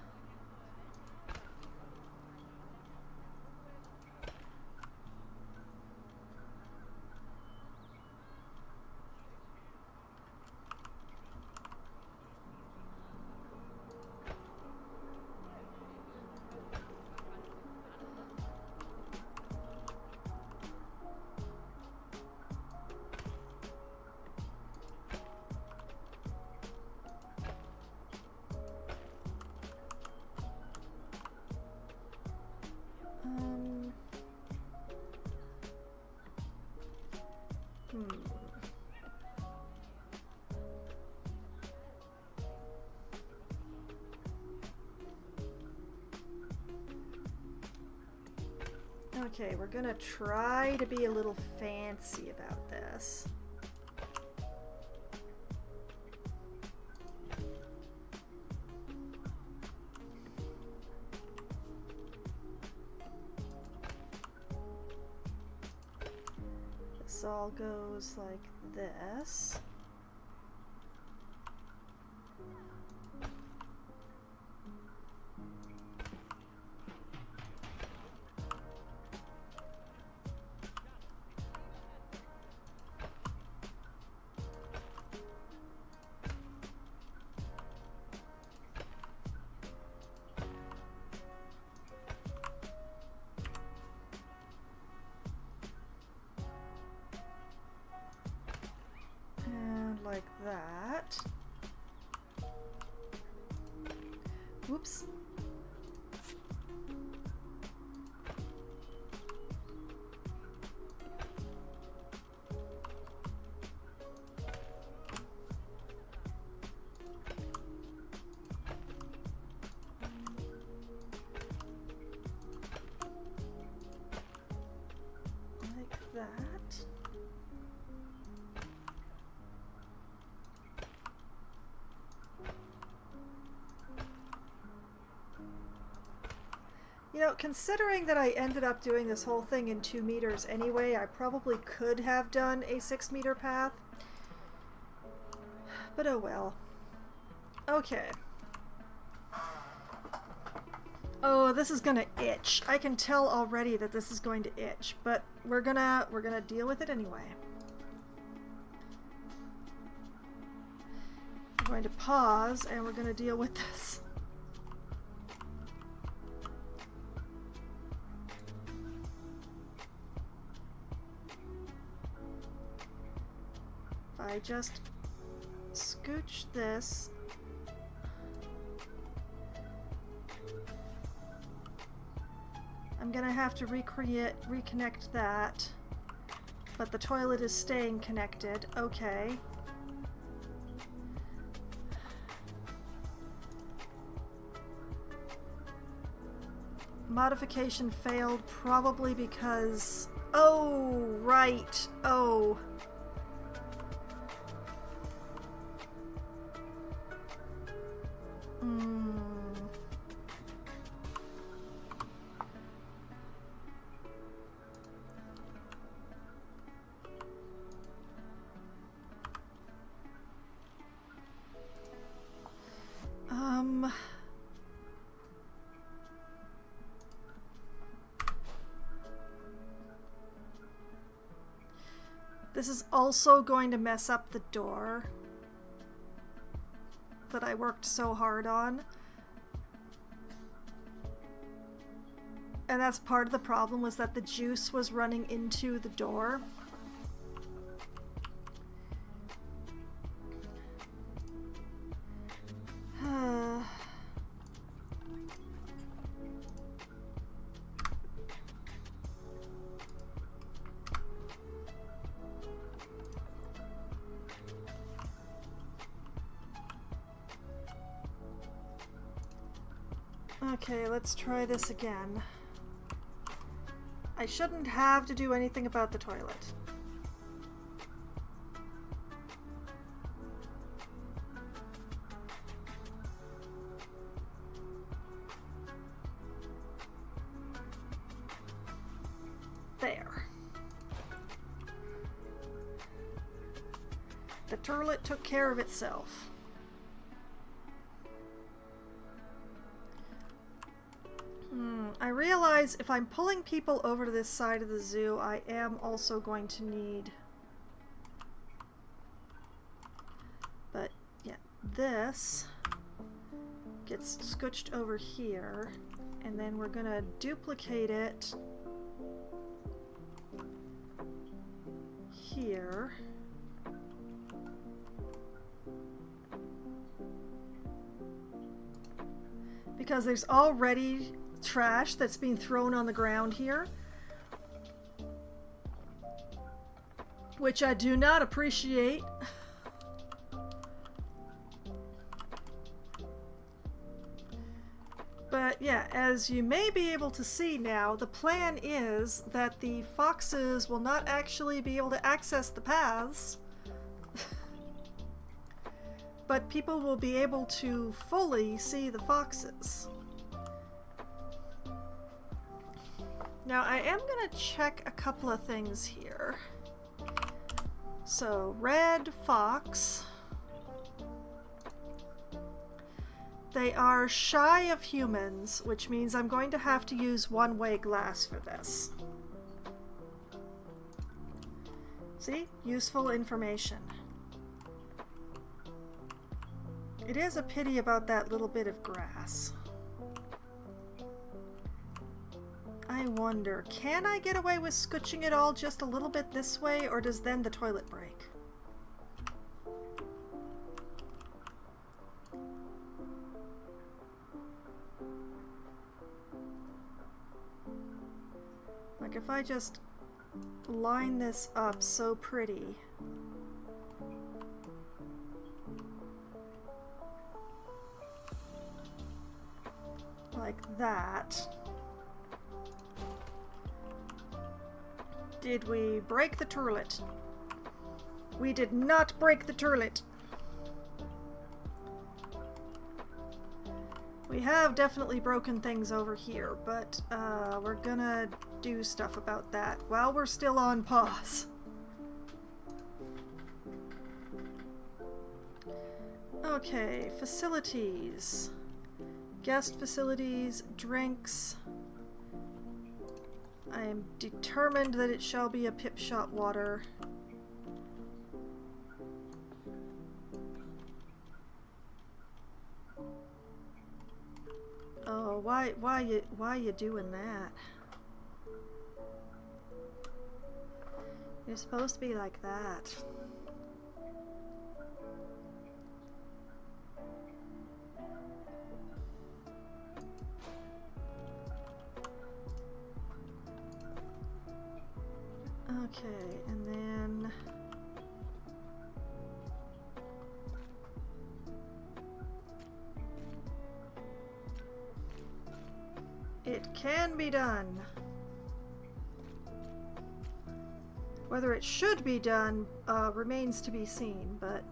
S1: Okay, we're gonna try to be a little fancy about this. This all goes like this. Like that. Whoops. Like that. You know, considering that I ended up doing this whole thing in 2 meters anyway, I probably could have done a 6-meter path. But oh well. Okay. Oh, this is gonna itch. I can tell already that this is going to itch, but we're gonna deal with it anyway. I'm going to pause and we're gonna deal with this. I just scooch this. I'm gonna have to reconnect that, but the toilet is staying connected. Okay. Modification failed probably because... Oh, right. Oh. This is also going to mess up the door that I worked so hard on. And that's part of the problem, was that the juice was running into the door. Okay, let's try this again. I shouldn't have to do anything about the toilet. There. The toilet took care of itself. I realize if I'm pulling people over to this side of the zoo, I am also going to need... But, yeah, this gets scooched over here, and then we're gonna duplicate it here. Because there's already trash that's being thrown on the ground here, which I do not appreciate. But yeah, as you may be able to see now, the plan is that the foxes will not actually be able to access the paths, but people will be able to fully see the foxes. Now I am going to check a couple of things here. So, red fox. They are shy of humans, which means I'm going to have to use one-way glass for this. See? Useful information. It is a pity about that little bit of grass. I wonder, can I get away with scooching it all just a little bit this way, or does then the toilet break? Like if I just line this up so pretty. Like that. Did we break the toilet? We did not break the toilet. We have definitely broken things over here, but we're gonna do stuff about that while we're still on pause. Okay, facilities. Guest facilities, drinks. I am determined that it shall be a pip shot water. Oh, why you doing that? You're supposed to be like that. Okay, and then it can be done. Whether it should be done remains to be seen, but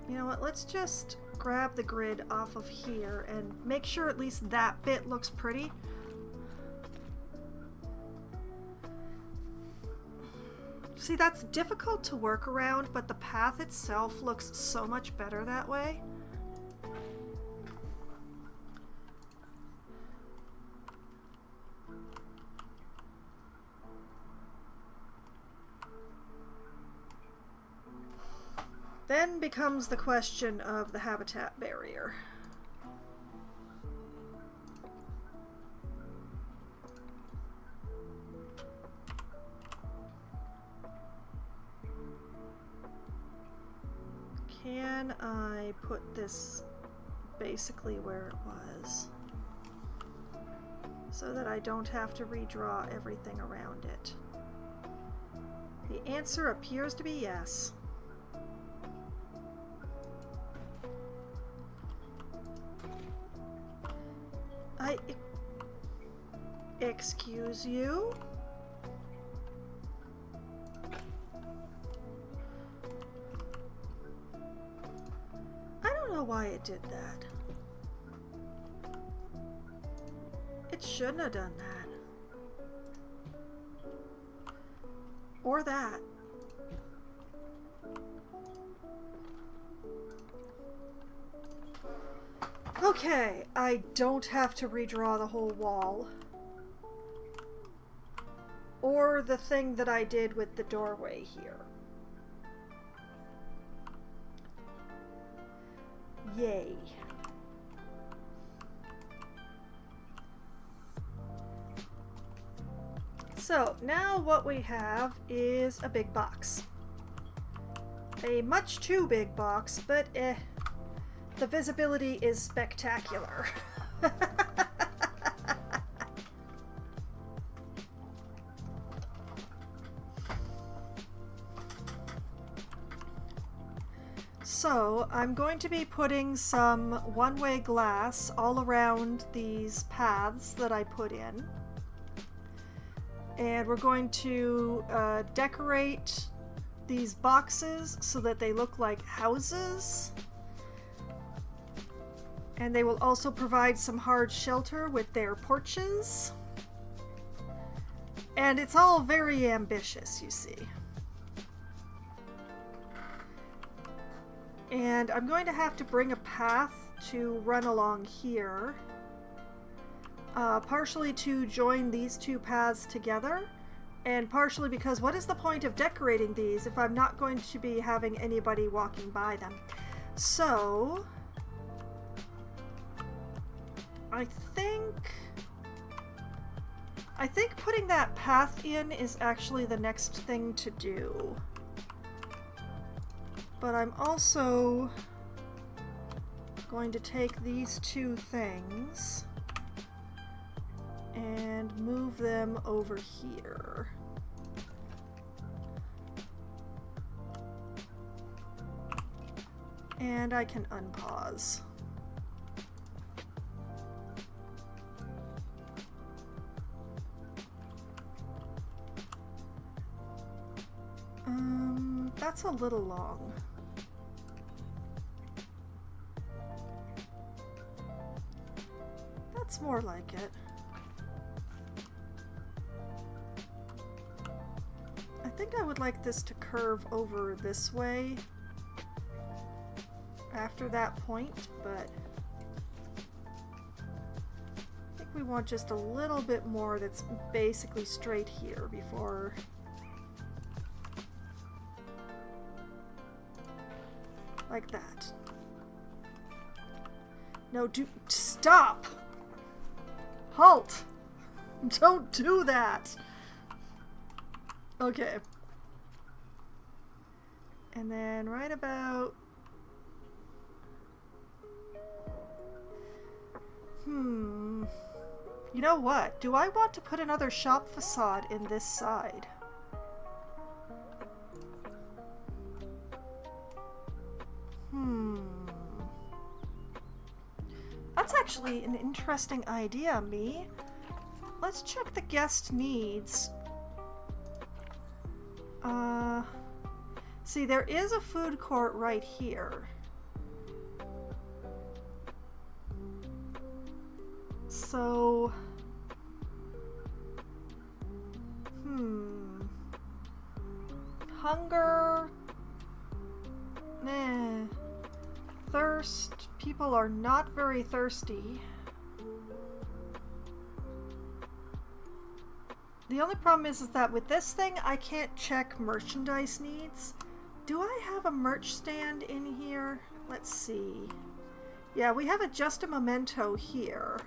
S1: you know what, let's just grab the grid off of here and make sure at least that bit looks pretty. See, that's difficult to work around, but the path itself looks so much better that way. Then becomes the question of the habitat barrier. Can I put this basically where it was so that I don't have to redraw everything around it? The answer appears to be yes. Excuse you? I don't know why it did that. It shouldn't have done that. Or that. Okay, I don't have to redraw the whole wall. Or the thing that I did with the doorway here. Yay. So, now what we have is a big box. A much too big box, but the visibility is spectacular. So I'm going to be putting some one-way glass all around these paths that I put in. And we're going to decorate these boxes so that they look like houses. And they will also provide some hard shelter with their porches. And it's all very ambitious, you see. And I'm going to have to bring a path to run along here. Partially to join these two paths together, and partially because what is the point of decorating these if I'm not going to be having anybody walking by them? So I think putting that path in is actually the next thing to do. But I'm also going to take these two things and move them over here. And I can unpause. That's a little long. That's more like it. I think I would like this to curve over this way after that point, but I think we want just a little bit more that's basically straight here before. Like that. No, stop! Halt! Don't do that! Okay. And then right about... You know what? Do I want to put another shop facade in this side? That's actually an interesting idea, me. Let's check the guest needs. See, there is a food court right here. So, hunger, meh. Thirst, people are not very thirsty. The only problem is that with this thing, I can't check merchandise needs. Do I have a merch stand in here? Let's see. Yeah, we have just a memento here.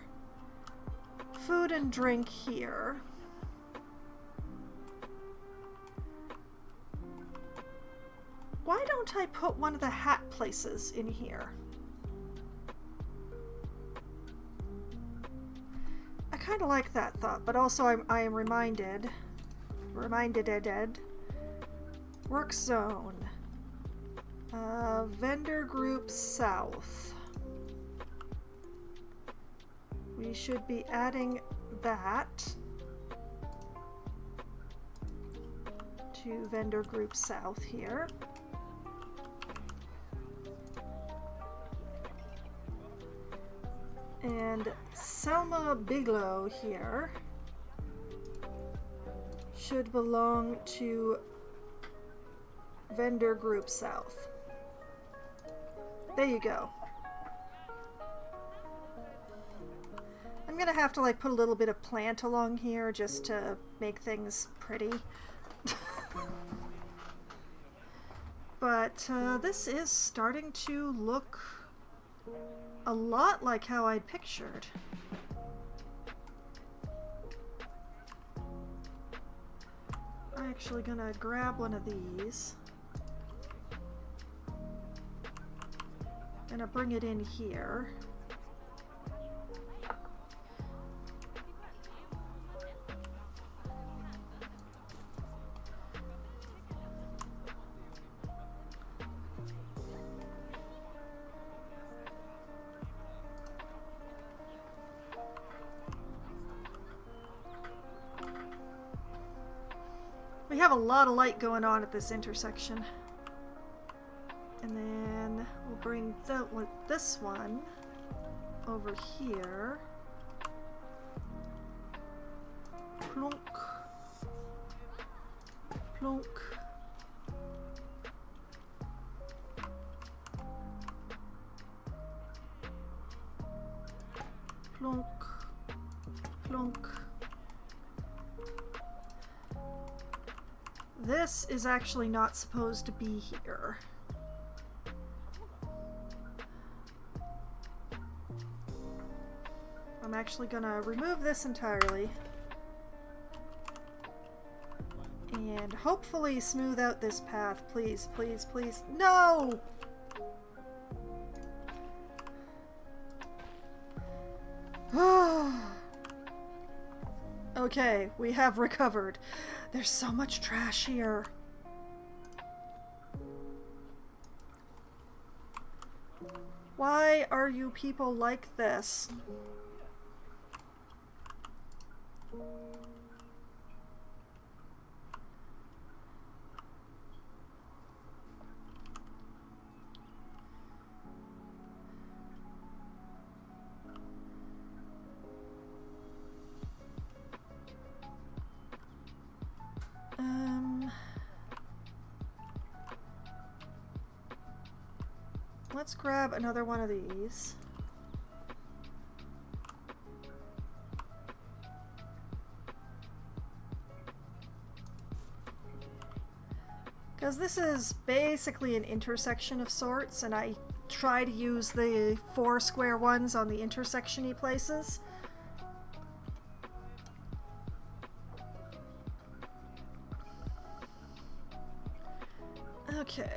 S1: Food and drink here. Why don't I put one of the hat places in here? I kind of like that thought, but also I am reminded. Work zone. Vendor group south. We should be adding that to vendor group south here. And Selma Bigelow here should belong to vendor group south. There you go. I'm gonna have to like put a little bit of plant along here just to make things pretty. But this is starting to look a lot like how I'd pictured. I'm actually gonna grab one of these. Gonna bring it in here. We have a lot of light going on at this intersection. And then we'll bring this one over here. Plonk. Plonk. Plonk. Plonk. This is actually not supposed to be here. I'm actually gonna remove this entirely. And hopefully smooth out this path. Please, please, please. No! Okay, we have recovered. There's so much trash here. Why are you people like this? Let's grab another one of these. Because this is basically an intersection of sorts, and I try to use the 4 square ones on the intersection-y places. Okay.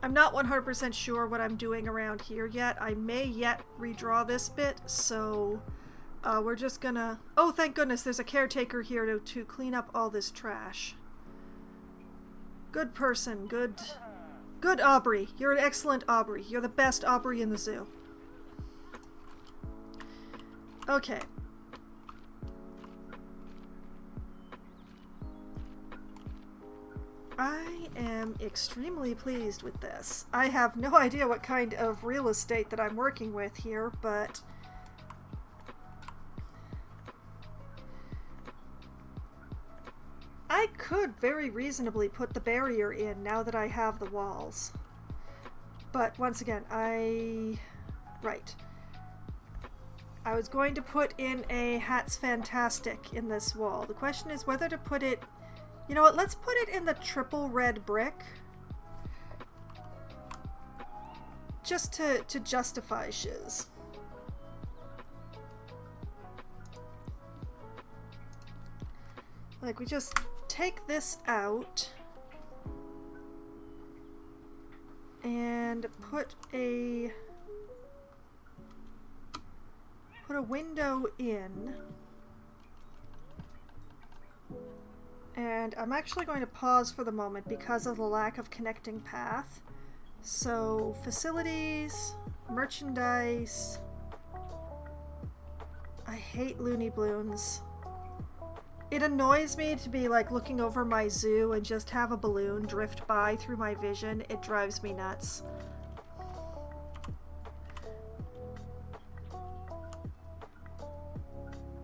S1: I'm not 100% sure what I'm doing around here yet. I may yet redraw this bit, so we're just gonna... Oh, thank goodness, there's a caretaker here to clean up all this trash. Good person, good Aubrey. You're an excellent Aubrey. You're the best Aubrey in the zoo. Okay. I am extremely pleased with this. I have no idea what kind of real estate that I'm working with here, but I could very reasonably put the barrier in now that I have the walls. But once again, right. I was going to put in a Hats Fantastic in this wall. The question is whether to put it... You know what, let's put it in the triple red brick. Just to justify shiz. Like, we just take this out and put a window in. And I'm actually going to pause for the moment because of the lack of connecting path. So, facilities, merchandise. I hate Looney Balloons. It annoys me to be like looking over my zoo and just have a balloon drift by through my vision. It drives me nuts.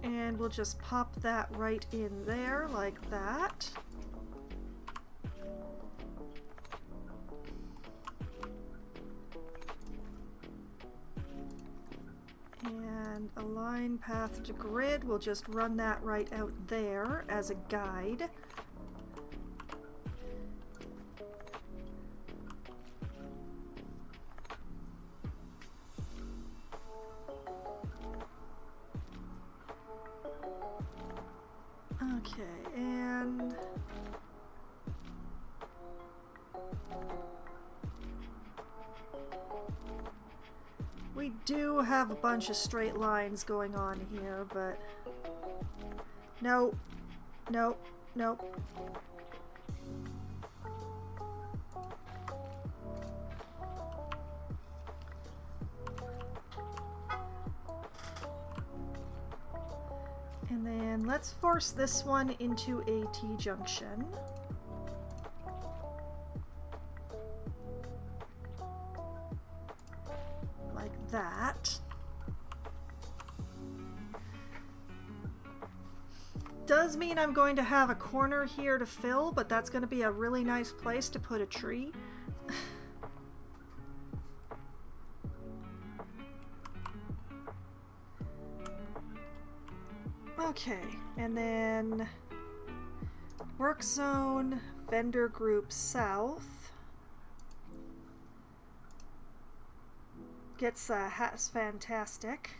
S1: And we'll just pop that right in there like that. And align path to grid, we'll just run that right out there as a guide. Okay, and we do have a bunch of straight lines going on here, but no, no, no. And then let's force this one into a T-junction. Like that. Does mean I'm going to have a corner here to fill, but that's going to be a really nice place to put a tree. Okay, and then work zone, vendor group south. Gets hats fantastic.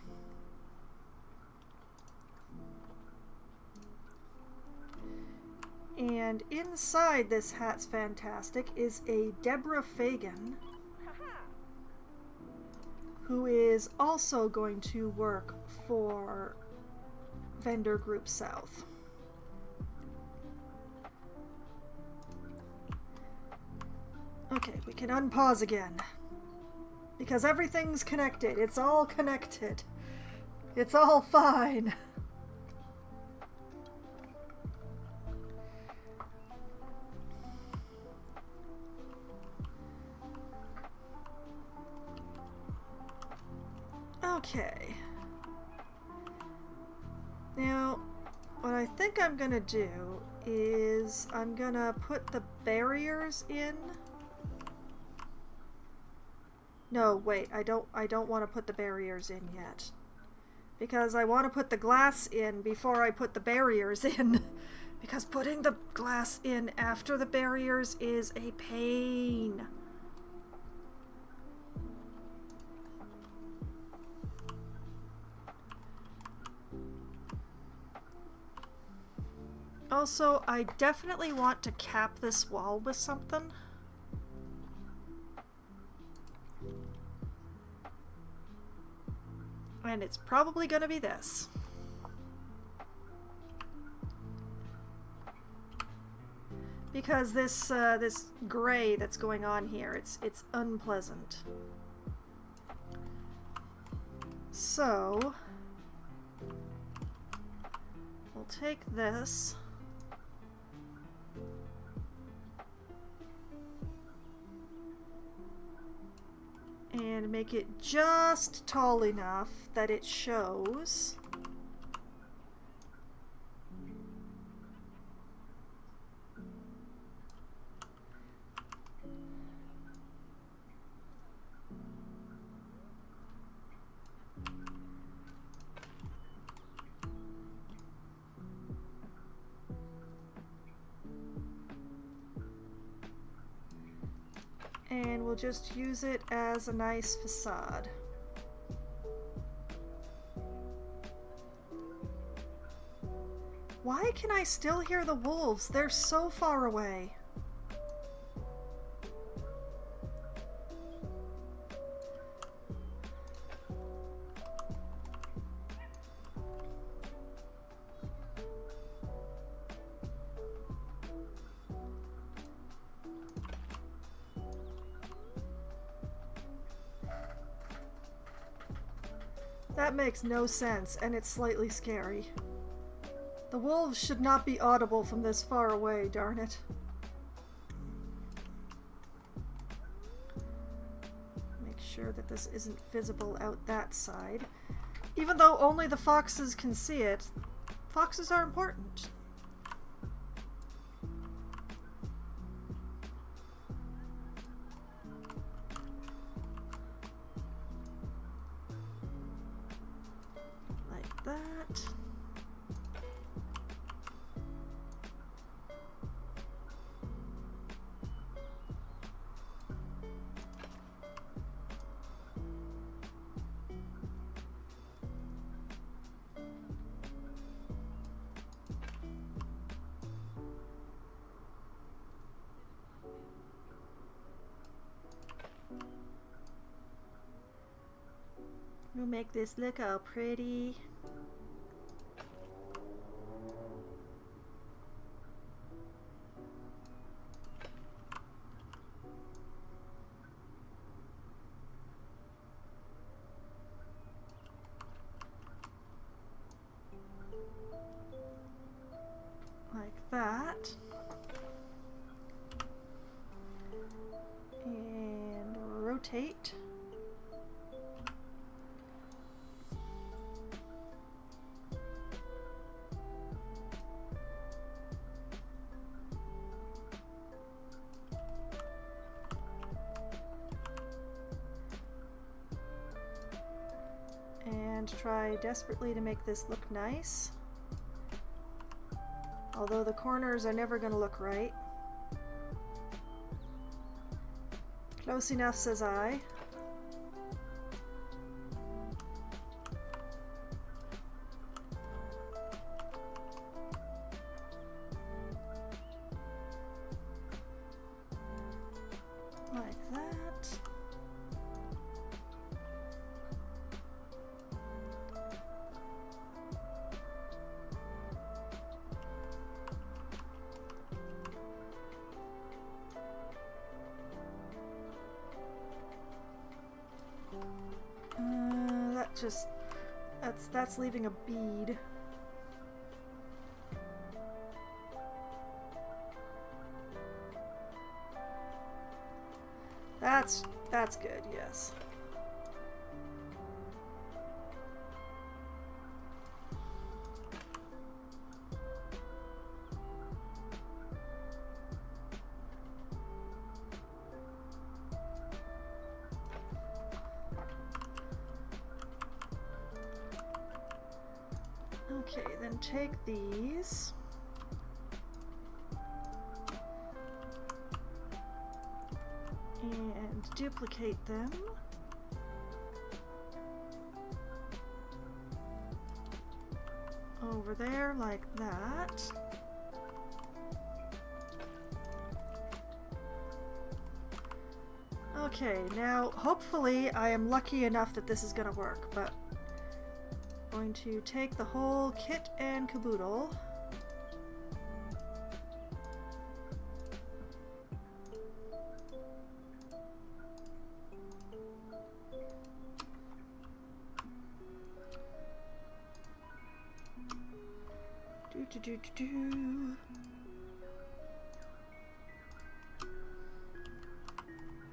S1: And inside this Hat's Fantastic is a Deborah Fagan, who is also going to work for Vendor Group South. Okay, we can unpause again. Because everything's connected. It's all connected. It's all fine. Okay. Now, what I think I'm gonna do is I'm gonna put the barriers in. No, wait, I don't want to put the barriers in yet. Because I want to put the glass in before I put the barriers in. Because putting the glass in after the barriers is a pain. Also, I definitely want to cap this wall with something. And it's probably gonna be this. Because this this gray that's going on here, it's unpleasant. So we'll take this. And make it just tall enough that it shows. And we'll just use it as a nice facade. Why can I still hear the wolves? They're so far away. That makes no sense, and it's slightly scary. The wolves should not be audible from this far away, darn it. Make sure that this isn't visible out that side. Even though only the foxes can see it, foxes are important. That. We'll make this look all pretty. rotate. And try desperately to make this look nice. Although the corners are never going to look right. Close enough, says I. Like that. That's leaving a bead. That's good, yes. Okay, then take these. And duplicate them. Over there like that. Okay, now hopefully I am lucky enough that this is going to work, but I'm going to take the whole kit and caboodle.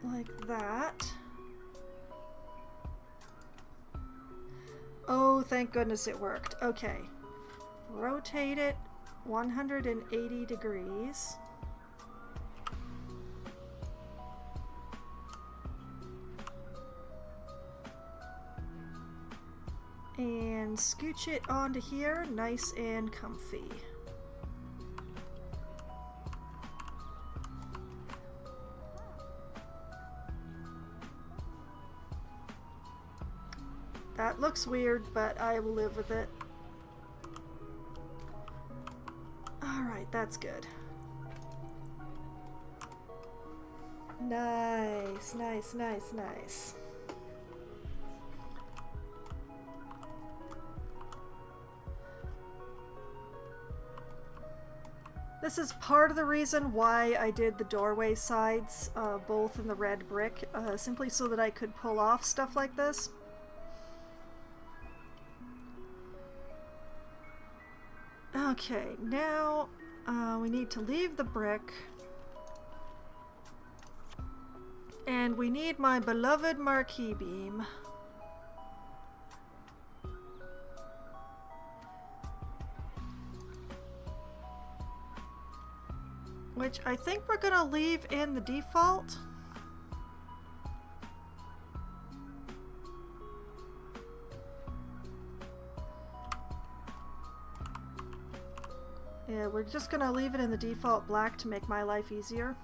S1: Like that. Oh, thank goodness it worked. Okay. Rotate it 180 degrees. And scooch it onto here, nice and comfy. That looks weird, but I will live with it. Alright, that's good. Nice, nice, nice, nice. This is part of the reason why I did the doorway sides, both in the red brick, simply so that I could pull off stuff like this. Okay, now we need to leave the brick. And we need my beloved marquee beam. Which I think we're gonna leave in the default. Yeah, we're just gonna leave it in the default black to make my life easier.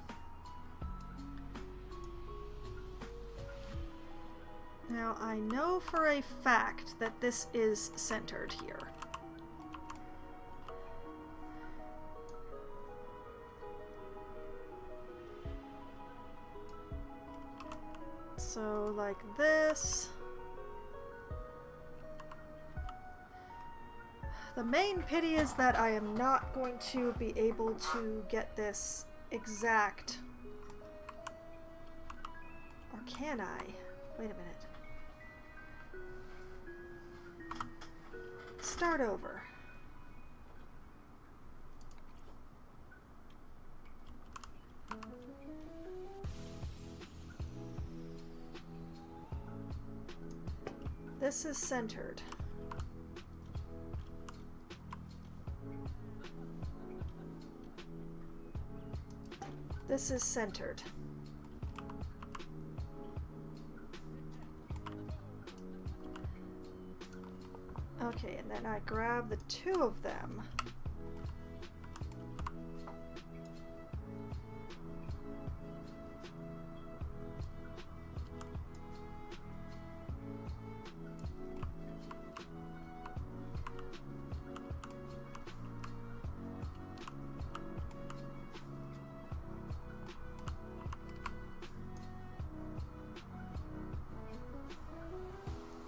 S1: Now I know for a fact that this is centered here. So like this. The main pity is that I am not going to be able to get this exact. Or can I? Wait a minute. Start over. This is centered. This is centered. Okay, and then I grab the two of them.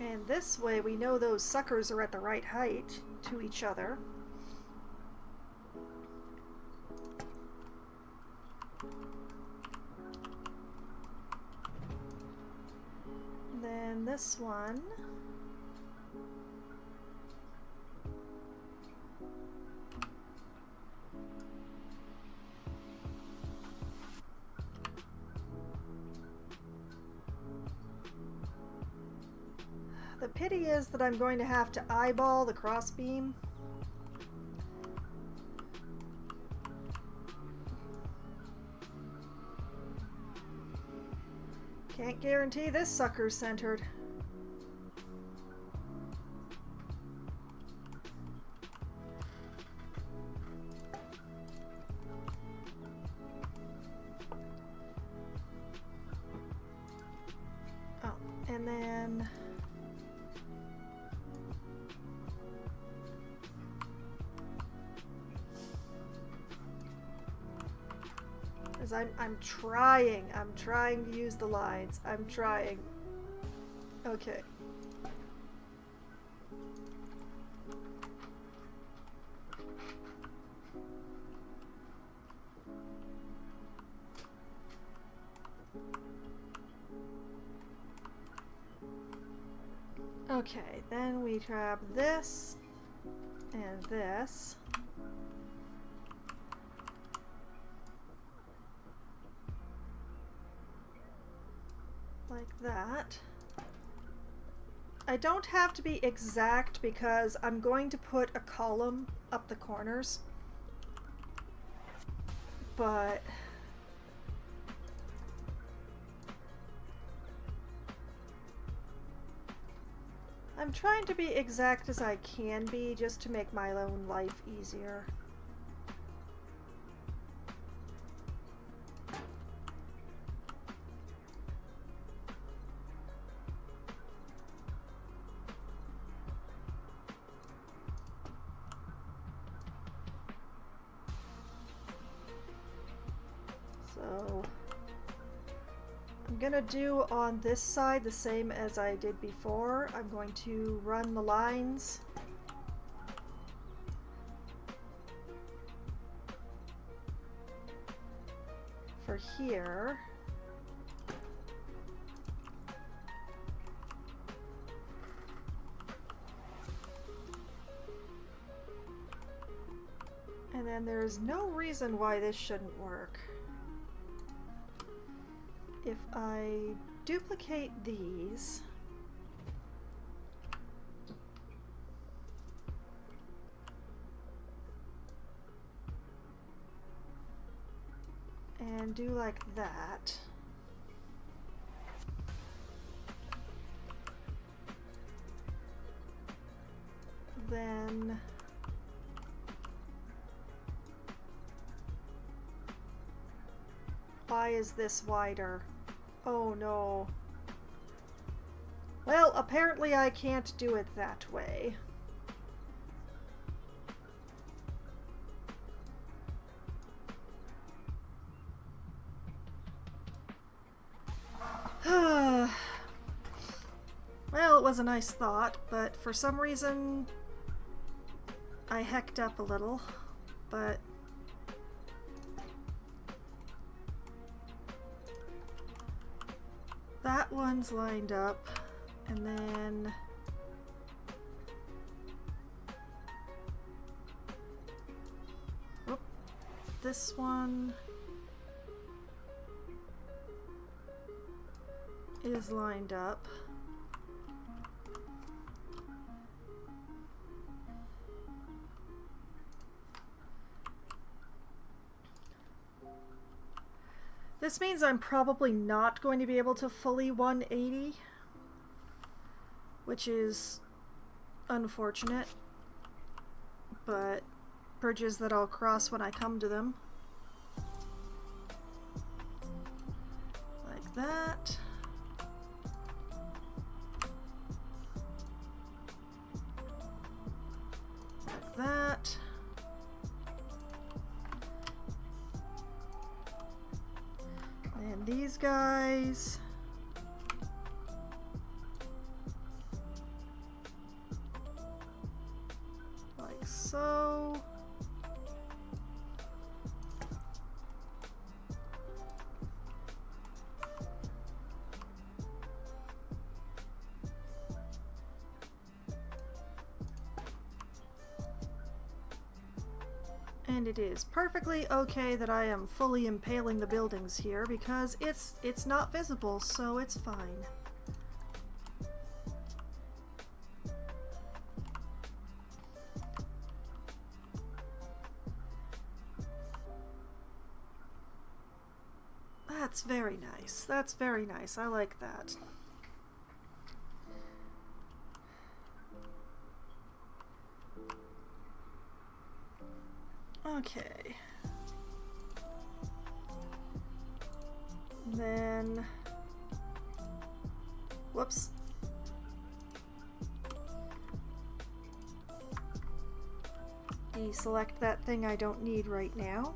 S1: And this way we know those suckers are at the right height to each other. And then this one. The pity is that I'm going to have to eyeball the crossbeam. Can't guarantee this sucker's centered. Oh, and then I'm trying to use the lines. I'm trying. Okay. Okay, then we grab this and this. Like that. I don't have to be exact because I'm going to put a column up the corners, but I'm trying to be exact as I can be just to make my own life easier. So I'm gonna do on this side the same as I did before. I'm going to run the lines for here. And then there's no reason why this shouldn't work. If I duplicate these, and do like that, then why is this wider? Oh no. Well, apparently I can't do it that way. Well, it was a nice thought, but for some reason I hecked up a little, but that one's lined up, and then this one is lined up. This means I'm probably not going to be able to fully 180, which is unfortunate, but bridges that I'll cross when I come to them. Like that. Like that. And these guys. Like so. And it is perfectly okay that I am fully impaling the buildings here because it's not visible, so it's fine. That's very nice. That's very nice. I like that. Okay. Then, whoops. Deselect that thing I don't need right now.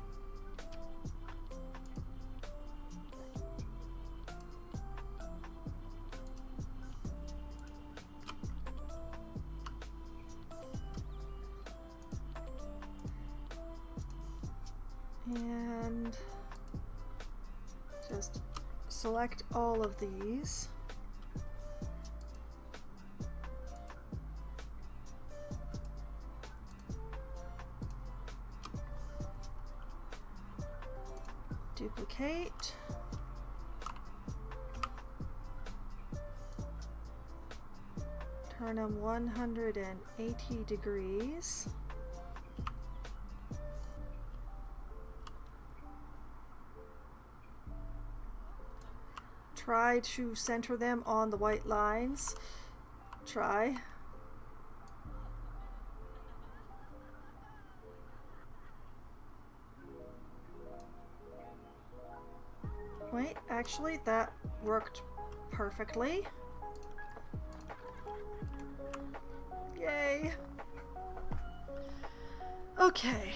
S1: And just select all of these. Duplicate. Turn them 180 degrees. Try to center them on the white lines. Try. Wait, actually, that worked perfectly. Yay. Okay.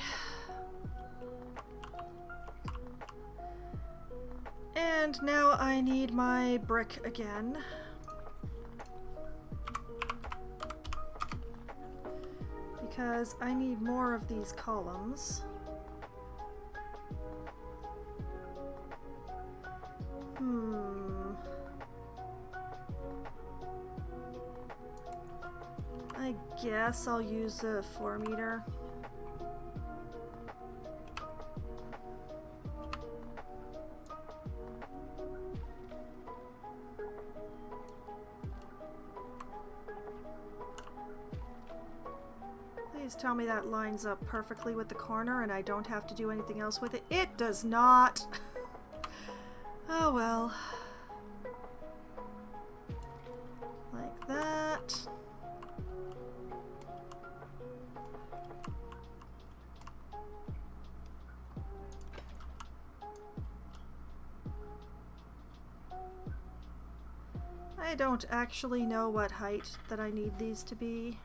S1: And now I need my brick again. Because I need more of these columns. I guess I'll use a 4 meter. Please tell me that lines up perfectly with the corner and I don't have to do anything else with it. It does not! Oh well. Like that. I don't actually know what height that I need these to be.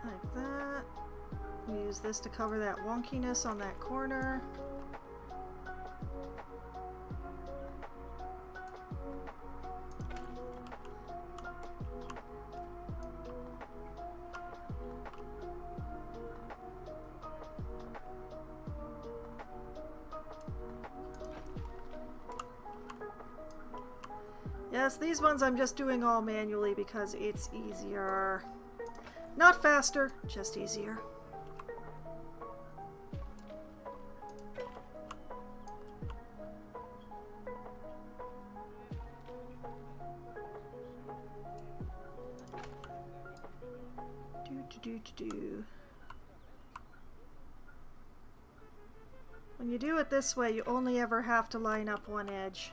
S1: Like that. Use this to cover that wonkiness on that corner. Yes, these ones I'm just doing all manually because it's easier. Not faster, just easier. When you do it this way, you only ever have to line up one edge.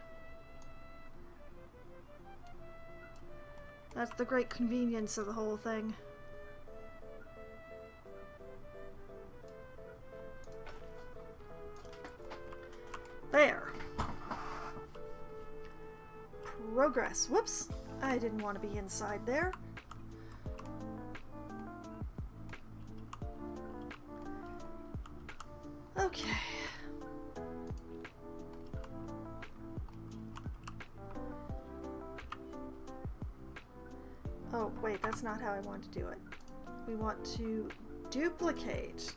S1: That's the great convenience of the whole thing. There. Progress. Whoops. I didn't want to be inside there. Okay. Oh, wait, that's not how I want to do it. We want to duplicate.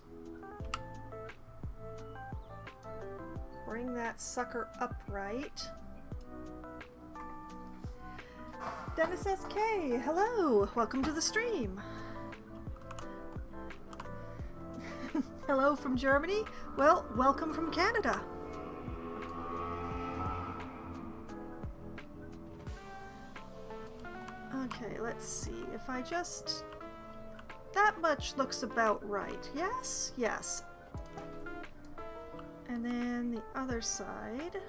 S1: Bring that sucker upright. Dennis SK, hello! Welcome to the stream. Hello from Germany? Well, welcome from Canada. Okay, let's see. If I just... That much looks about right. Yes? Yes. And then the other side...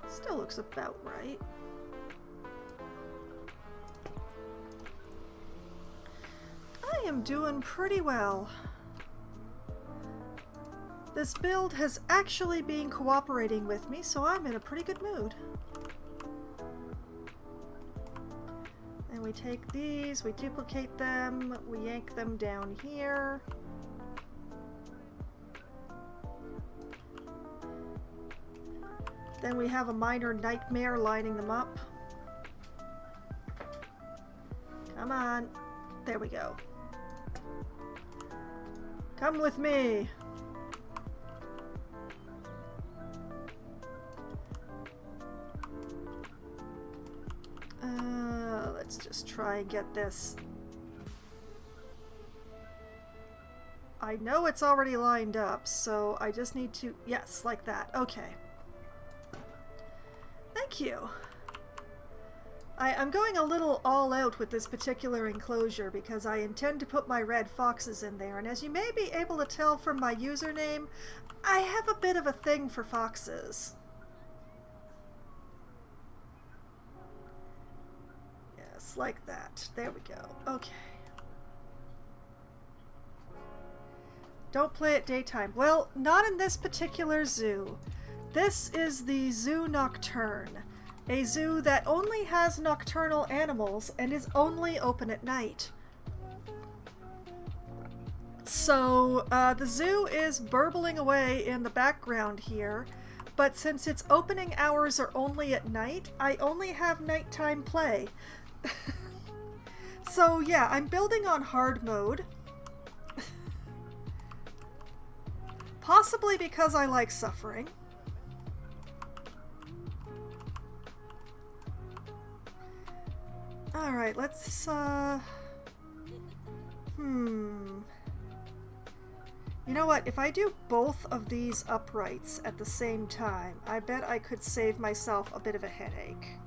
S1: Still looks about right. I am doing pretty well. This build has actually been cooperating with me, so I'm in a pretty good mood. And we take these, we duplicate them, we yank them down here. Then we have a minor nightmare lining them up. Come on. There we go. Come with me. Let's just try and get this. I know it's already lined up, so I just need to... Yes, like that. Okay. Thank you. I'm going a little all out with this particular enclosure because I intend to put my red foxes in there, and as you may be able to tell from my username, I have a bit of a thing for foxes. Yes, like that. There we go. Okay. Don't play at daytime. Well, not in this particular zoo. This is the Zoo Nocturne, a zoo that only has nocturnal animals and is only open at night. So the zoo is burbling away in the background here, but since its opening hours are only at night, I only have nighttime play. So yeah, I'm building on hard mode. Possibly because I like suffering. Alright, let's, You know what? If I do both of these uprights at the same time, I bet I could save myself a bit of a headache.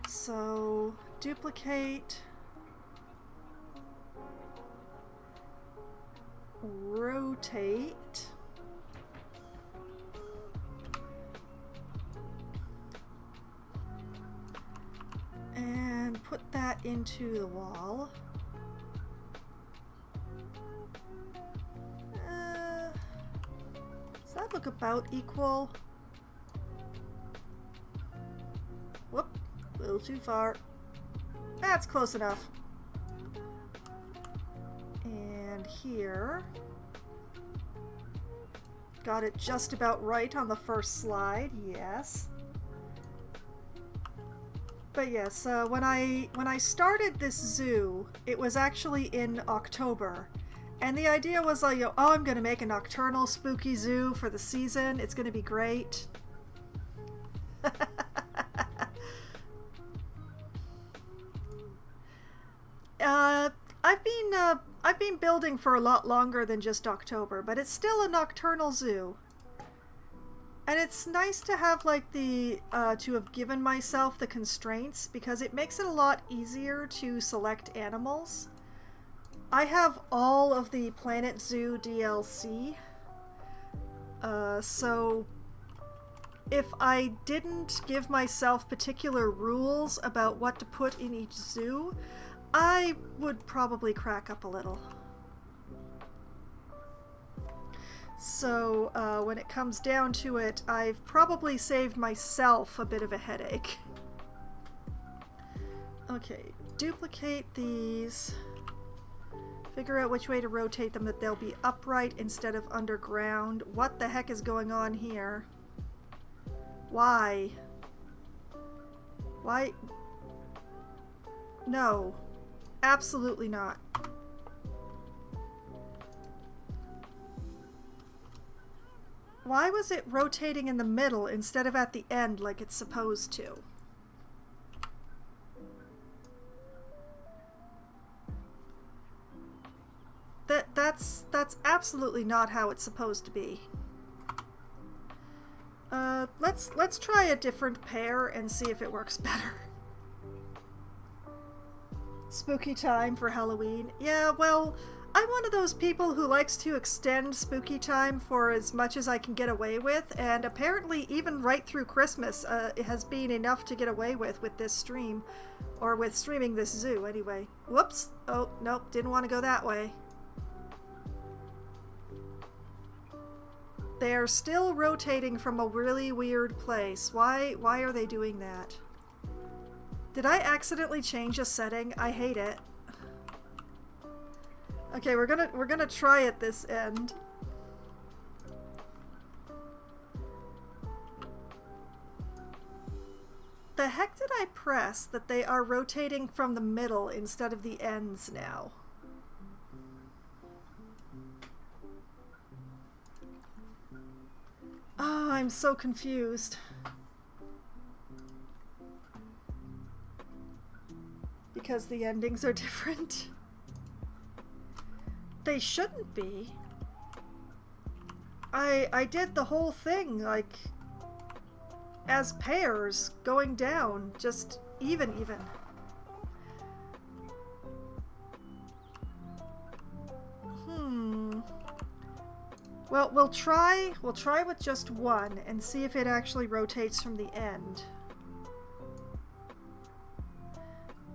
S1: So, duplicate, rotate, and put that into the wall. Does that look about equal? Whoop, a little too far. That's close enough. And here. Got it just about right on the first slide, yes. But yes, when I started this zoo, it was actually in October, And the idea was like, oh, I'm going to make a nocturnal spooky zoo for the season. It's going to be great. I've been building for a lot longer than just October, but it's still a nocturnal zoo. And it's nice to have like to have given myself the constraints, because it makes it a lot easier to select animals. I have all of the Planet Zoo DLC, so if I didn't give myself particular rules about what to put in each zoo, I would probably crack up a little. So when it comes down to it, I've probably saved myself a bit of a headache. Okay, duplicate these. Figure out which way to rotate them that they'll be upright instead of underground. What the heck is going on here? Why? Why? No. Absolutely not. Why was it rotating in the middle instead of at the end like it's supposed to? That's absolutely not how it's supposed to be. Let's try a different pair and see if it works better. Spooky time for Halloween. Yeah, well, I'm one of those people who likes to extend spooky time for as much as I can get away with, and apparently even right through Christmas it has been enough to get away with this stream, or with streaming this zoo anyway. Whoops! Oh, nope, didn't want to go that way. They're still rotating from a really weird place. Why are they doing that? Did I accidentally change a setting? I hate it. Okay, we're gonna try at this end. The heck did I press that they are rotating from the middle instead of the ends now? Oh, I'm so confused. Because the endings are different. They shouldn't be. I did the whole thing, like, as pairs, going down, just even. Well, we'll try with just one and see if it actually rotates from the end.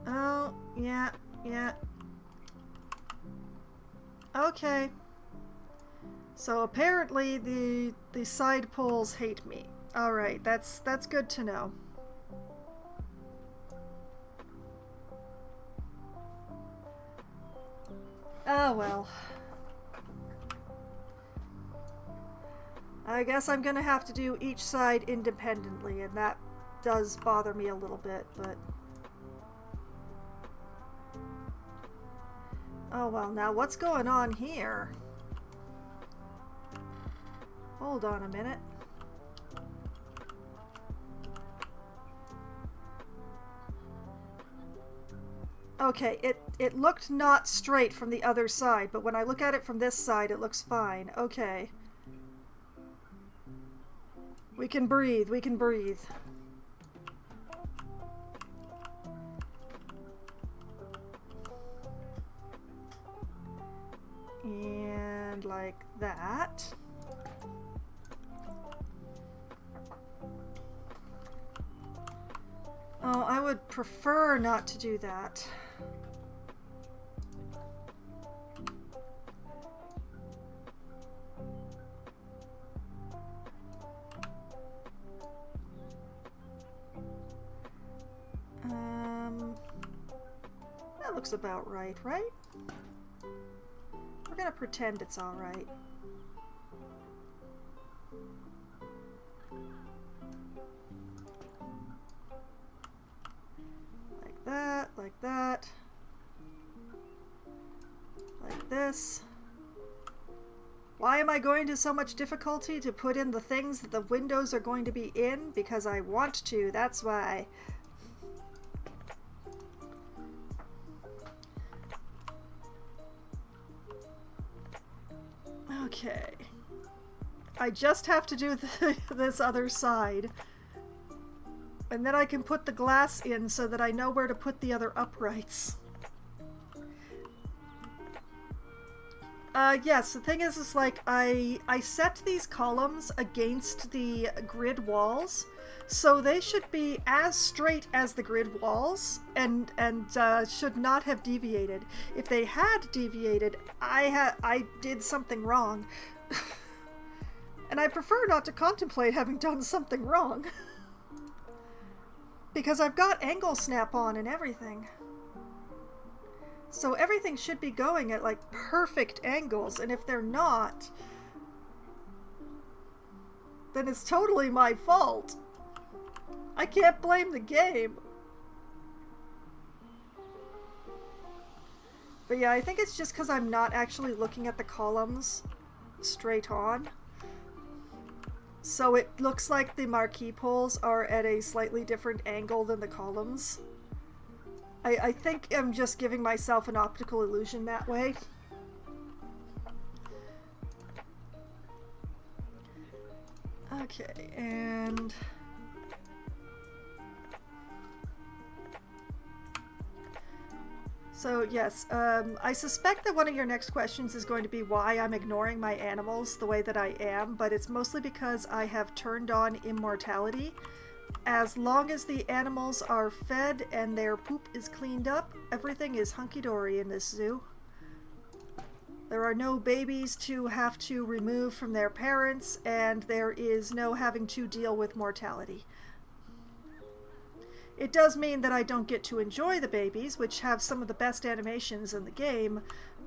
S1: Oh, yeah. Okay. So apparently the side poles hate me. All right, that's good to know. Oh well. I guess I'm gonna have to do each side independently, and that does bother me a little bit, but... Oh well, now what's going on here? Hold on a minute. Okay, it looked not straight from the other side, but when I look at it from this side, it looks fine. Okay. We can breathe, we can breathe. And like that. Oh, I would prefer not to do that. That looks about right, right? We're gonna pretend it's all right. Like that, like that. Like this. Why am I going to so much difficulty to put in the things that the windows are going to be in? Because I want to, that's why. Okay. I just have to do this other side. And then I can put the glass in so that I know where to put the other uprights. Yes, the thing is like I set these columns against the grid walls, so they should be as straight as the grid walls and should not have deviated. If they had deviated, I did something wrong. And I prefer not to contemplate having done something wrong. Because I've got angle snap on and everything. So everything should be going at like perfect angles, and if they're not, then it's totally my fault. I can't blame the game. But yeah, I think it's just because I'm not actually looking at the columns straight on. So it looks like the marquee poles are at a slightly different angle than the columns. I think I'm just giving myself an optical illusion that way. Okay, and... So yes, I suspect that one of your next questions is going to be why I'm ignoring my animals the way that I am, but it's mostly because I have turned on immortality. As long as the animals are fed and their poop is cleaned up, everything is hunky-dory in this zoo. There are no babies to have to remove from their parents, and there is no having to deal with mortality. It does mean that I don't get to enjoy the babies, which have some of the best animations in the game,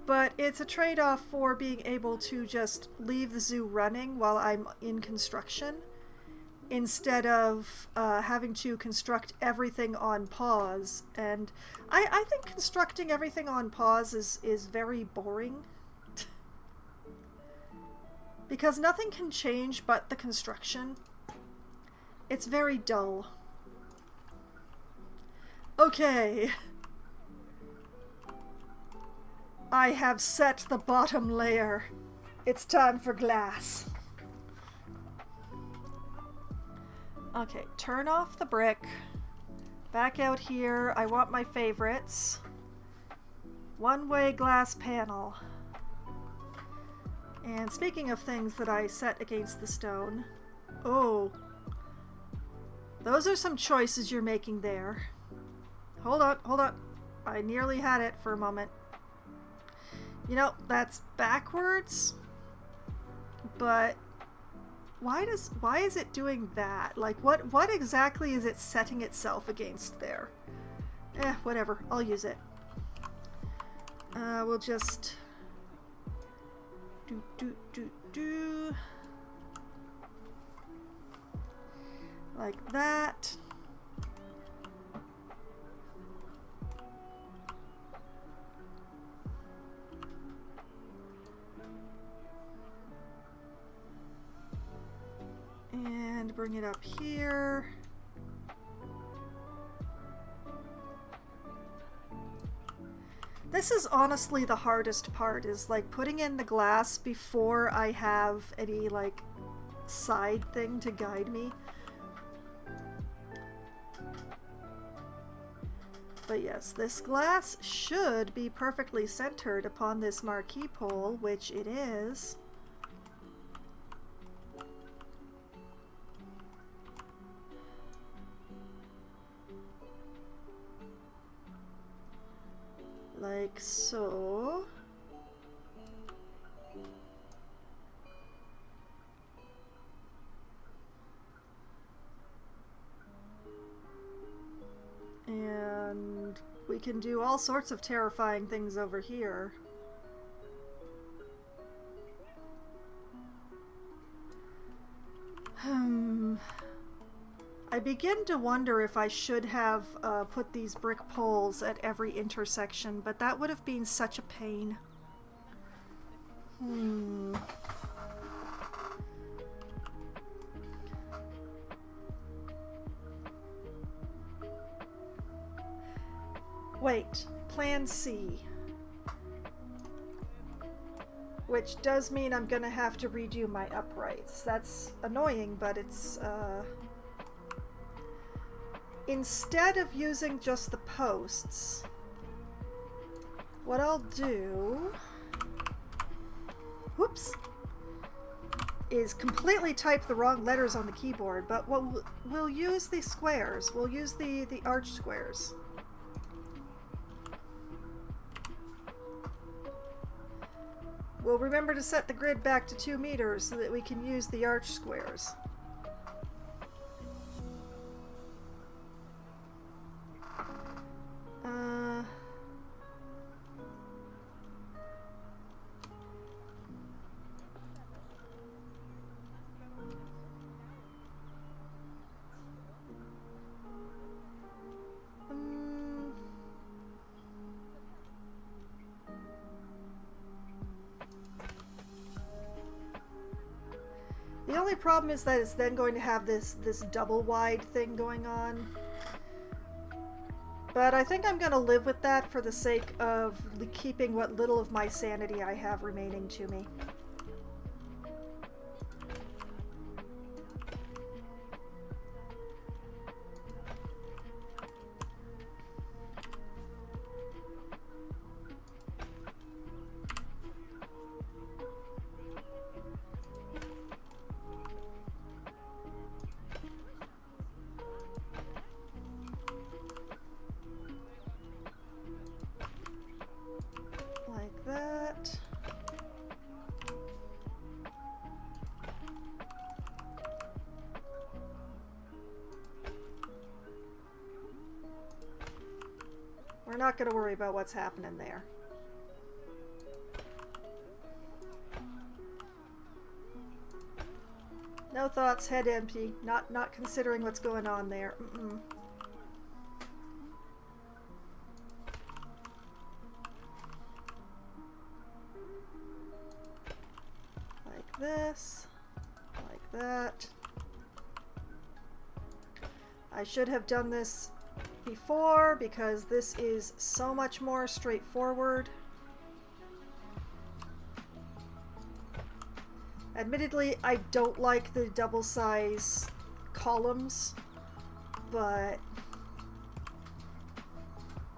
S1: but it's a trade-off for being able to just leave the zoo running while I'm in construction, instead of having to construct everything on pause. And I think constructing everything on pause is very boring. Because nothing can change but the construction. It's very dull. Okay. I have set the bottom layer. It's time for glass. Okay, turn off the brick. Back out here, I want my favorites. One-way glass panel. And speaking of things that I set against the stone, oh, those are some choices you're making there. Hold on, hold on. I nearly had it for a moment. You know, that's backwards, but why is it doing that? Like, what exactly is it setting itself against there? Whatever. I'll use it. We'll just do like that. And bring it up here. This is honestly the hardest part, is like putting in the glass before I have any like side thing to guide me. But yes, this glass should be perfectly centered upon this marquee pole, which it is. Like so. And we can do all sorts of terrifying things over here. I begin to wonder if I should have put these brick poles at every intersection, but that would have been such a pain. wait. Plan C. Which does mean I'm gonna have to redo my uprights. That's annoying, but it's, instead of using just the posts, what I'll do, whoops, is completely type the wrong letters on the keyboard, but we'll use the squares. We'll use the arch squares. We'll remember to set the grid back to 2 meters so that we can use the arch squares. The only problem is that it's then going to have this double wide thing going on. But I think I'm going to live with that for the sake of keeping what little of my sanity I have remaining to me. Like that. We're not going to worry about what's happening there. No thoughts, head empty. Not considering what's going on there. Like this. Like that. I should have done this before because this is so much more straightforward. Admittedly, I don't like the double size columns, but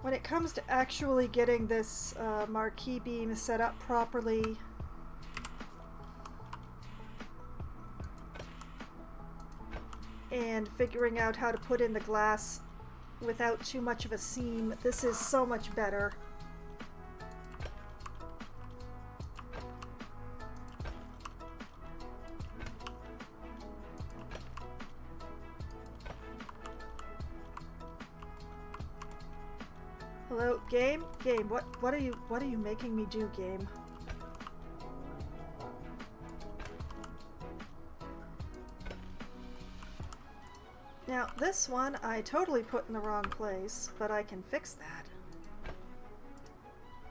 S1: when it comes to actually getting this marquee beam set up properly, and figuring out how to put in the glass without too much of a seam, this is so much better. Hello, game? Game, what are you making me do, game? Now, this one I totally put in the wrong place, but I can fix that.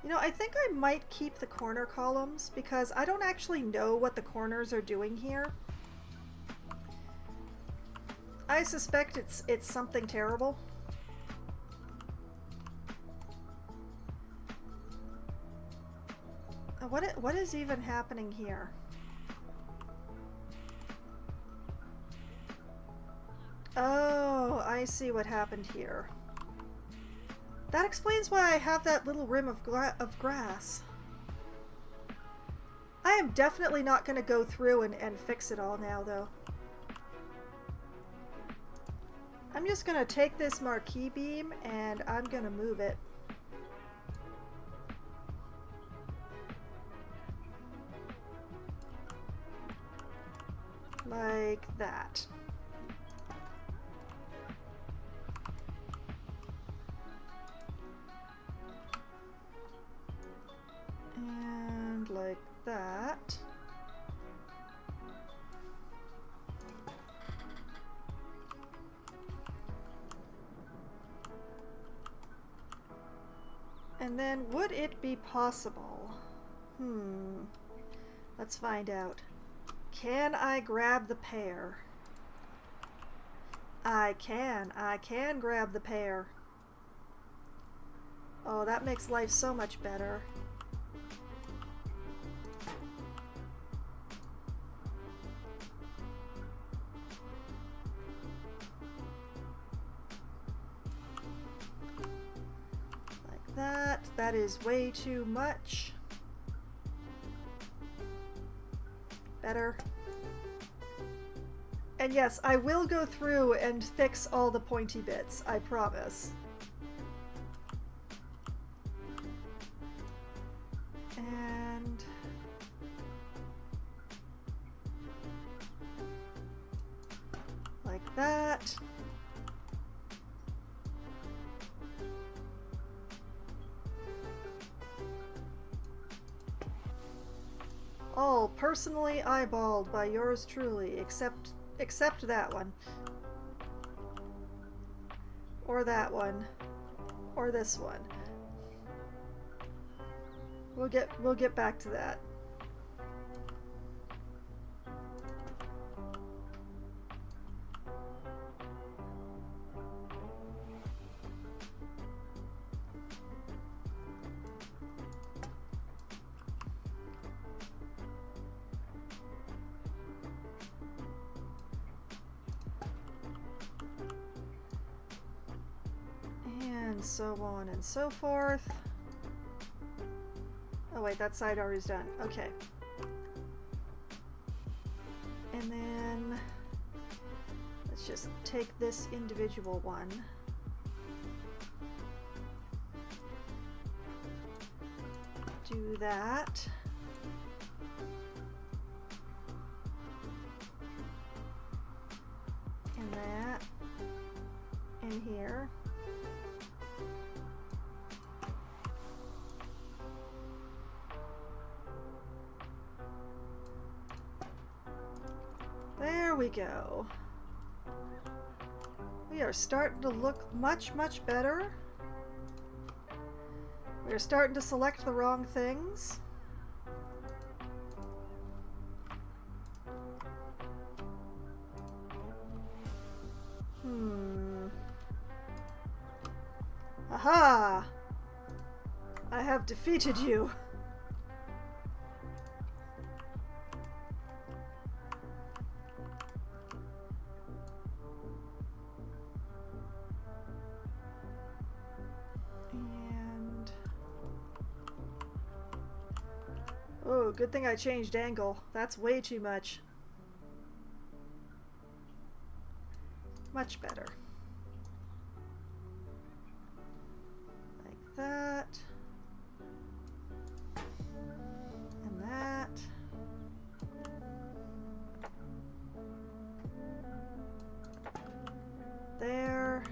S1: You know, I think I might keep the corner columns because I don't actually know what the corners are doing here. I suspect it's something terrible. What is even happening here? Oh, I see what happened here. That explains why I have that little rim of grass. I am definitely not going to go through and fix it all now, though. I'm just going to take this marquee beam and I'm going to move it. Like that. And like that. And then would it be possible? Let's find out. Can I grab the pear? I can grab the pear. Oh, that makes life so much better. Like that. That is way too much. Better. And yes, I will go through and fix all the pointy bits, I promise. And like that. All personally eyeballed by yours truly, except that one. Or that one. Or this one. We'll get back to that. And so on and so forth. Oh wait, that side already's done. Okay. And then let's just take this individual one. Do that. And that. In here. There we go. We are starting to look much, much better. We're starting to select the wrong things. Aha! I have defeated you. Oh, good thing I changed angle. That's way too much. Much better. Like that. And that. There.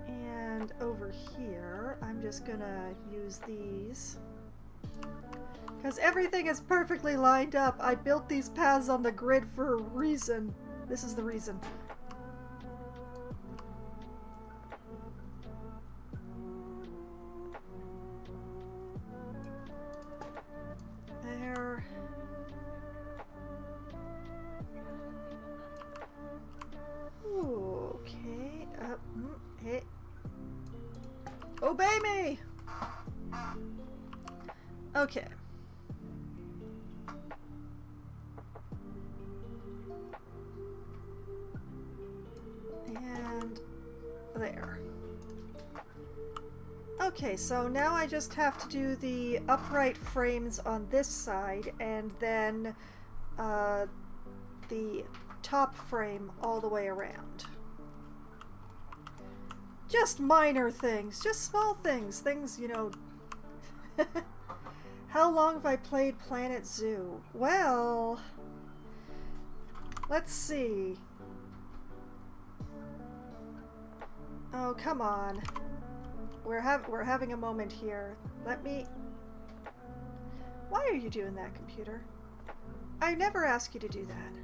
S1: And over here, I'm just gonna use these. Because everything is perfectly lined up. I built these paths on the grid for a reason. This is the reason. There. Ooh, okay. Hey. Obey me! Okay. And there. Okay, so now I just have to do the upright frames on this side and then the top frame all the way around. Just minor things, just small things, you know. How long have I played Planet Zoo? Well, let's see. Oh, come on. We're having a moment here. Let me... Why are you doing that, computer? I never ask you to do that.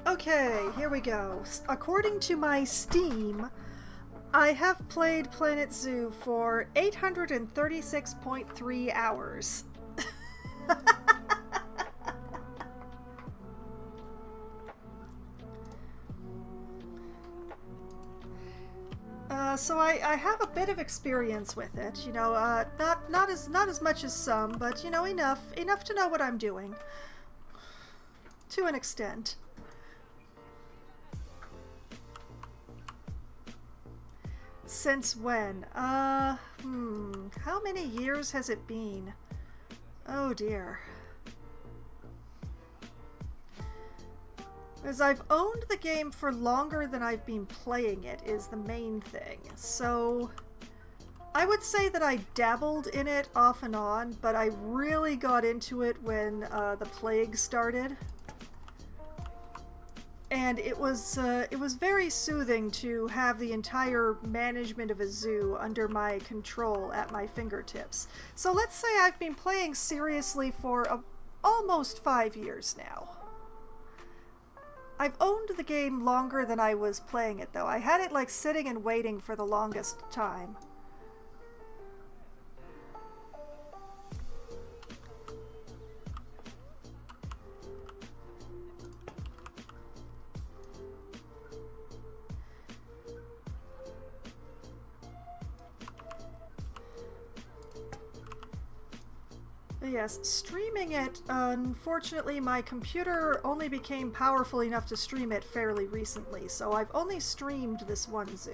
S1: Okay, here we go. According to my Steam, I have played Planet Zoo for 836.3 hours. So I have a bit of experience with it, you know, not as much as some, but you know, enough to know what I'm doing, to an extent. Since when? How many years has it been? Oh dear. As I've owned the game for longer than I've been playing it is the main thing. So I would say that I dabbled in it off and on, but I really got into it when the plague started. And it was very soothing to have the entire management of a zoo under my control at my fingertips. So let's say I've been playing seriously for almost 5 years now. I've owned the game longer than I was playing it, though. I had it like sitting and waiting for the longest time. Yes, streaming it, unfortunately my computer only became powerful enough to stream it fairly recently, so I've only streamed this one zoo.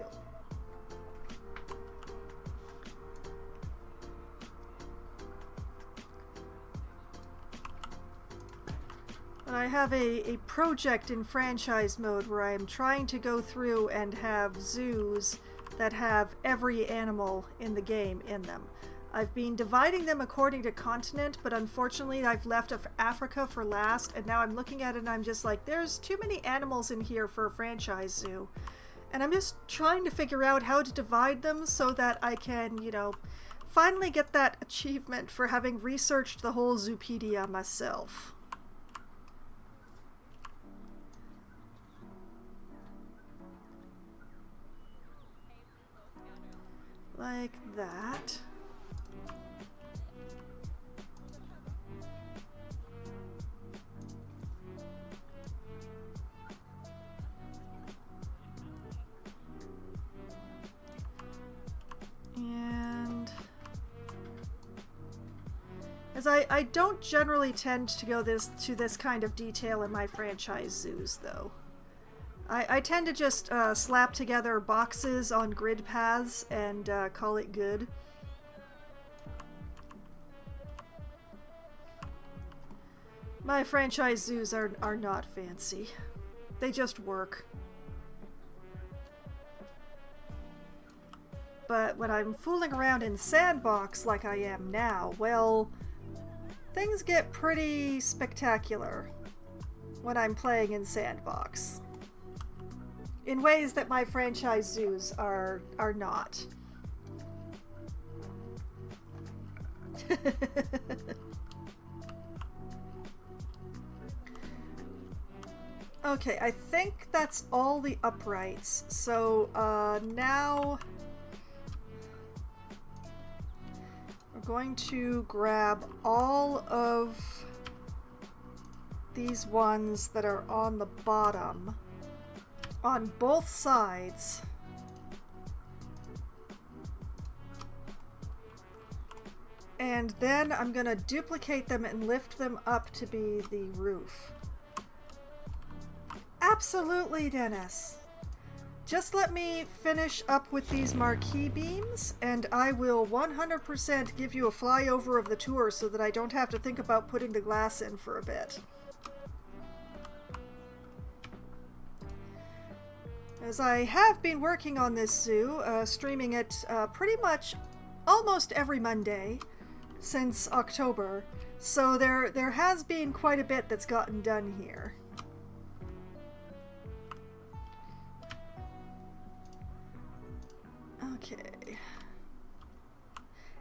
S1: And I have a project in franchise mode where I am trying to go through and have zoos that have every animal in the game in them. I've been dividing them according to continent, but unfortunately I've left Africa for last, and now I'm looking at it and I'm just like, there's too many animals in here for a franchise zoo. And I'm just trying to figure out how to divide them so that I can, you know, finally get that achievement for having researched the whole Zoopedia myself. Like that. And as I don't generally tend to go to this kind of detail in my franchise zoos, though. I tend to just slap together boxes on grid paths and call it good. My franchise zoos are not fancy. They just work. But when I'm fooling around in sandbox like I am now, well, things get pretty spectacular when I'm playing in sandbox. In ways that my franchise zoos are not. Okay, I think that's all the uprights. So now we're going to grab all of these ones that are on the bottom on both sides. And then I'm going to duplicate them and lift them up to be the roof. Absolutely, Dennis. Just let me finish up with these marquee beams, and I will 100% give you a flyover of the tour so that I don't have to think about putting the glass in for a bit. As I have been working on this zoo, streaming it pretty much almost every Monday since October, so there has been quite a bit that's gotten done here. Okay.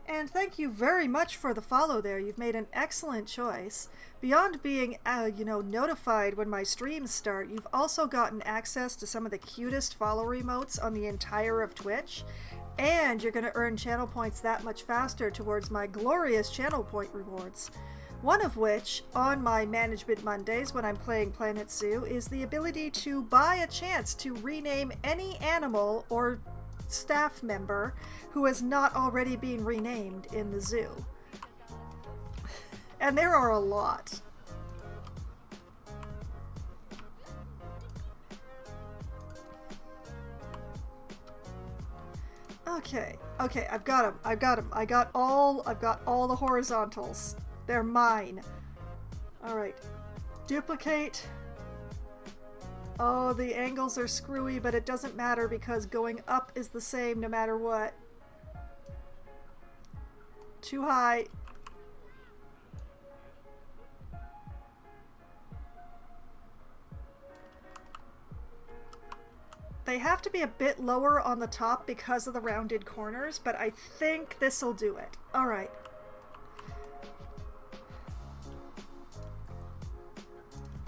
S1: And thank you very much for the follow there. You've made an excellent choice. Beyond being, notified when my streams start, you've also gotten access to some of the cutest follow emotes on the entire of Twitch. And you're going to earn channel points that much faster towards my glorious channel point rewards. One of which, on my Management Mondays when I'm playing Planet Zoo, is the ability to buy a chance to rename any animal or staff member who has not already been renamed in the zoo. And there are a lot. Okay, I've got them. I've got all the horizontals. They're mine. All right. Duplicate. Oh, the angles are screwy, but it doesn't matter because going up is the same no matter what. Too high. They have to be a bit lower on the top because of the rounded corners, but I think this'll do it. All right.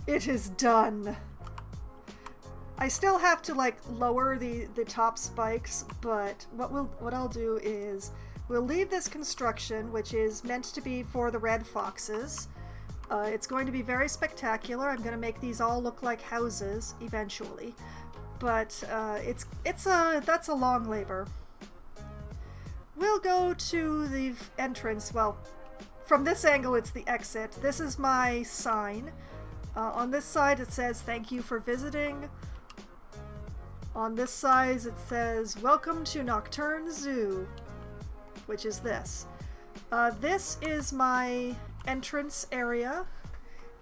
S1: It is done. I still have to like lower the top spikes, but what I'll do is we'll leave this construction, which is meant to be for the red foxes. It's going to be very spectacular. I'm going to make these all look like houses eventually, but that's a long labor. We'll go to the entrance. Well, from this angle, it's the exit. This is my sign. On this side, it says, "Thank you for visiting." On this side, it says, "Welcome to Nocturne Zoo," which is this. This is my entrance area.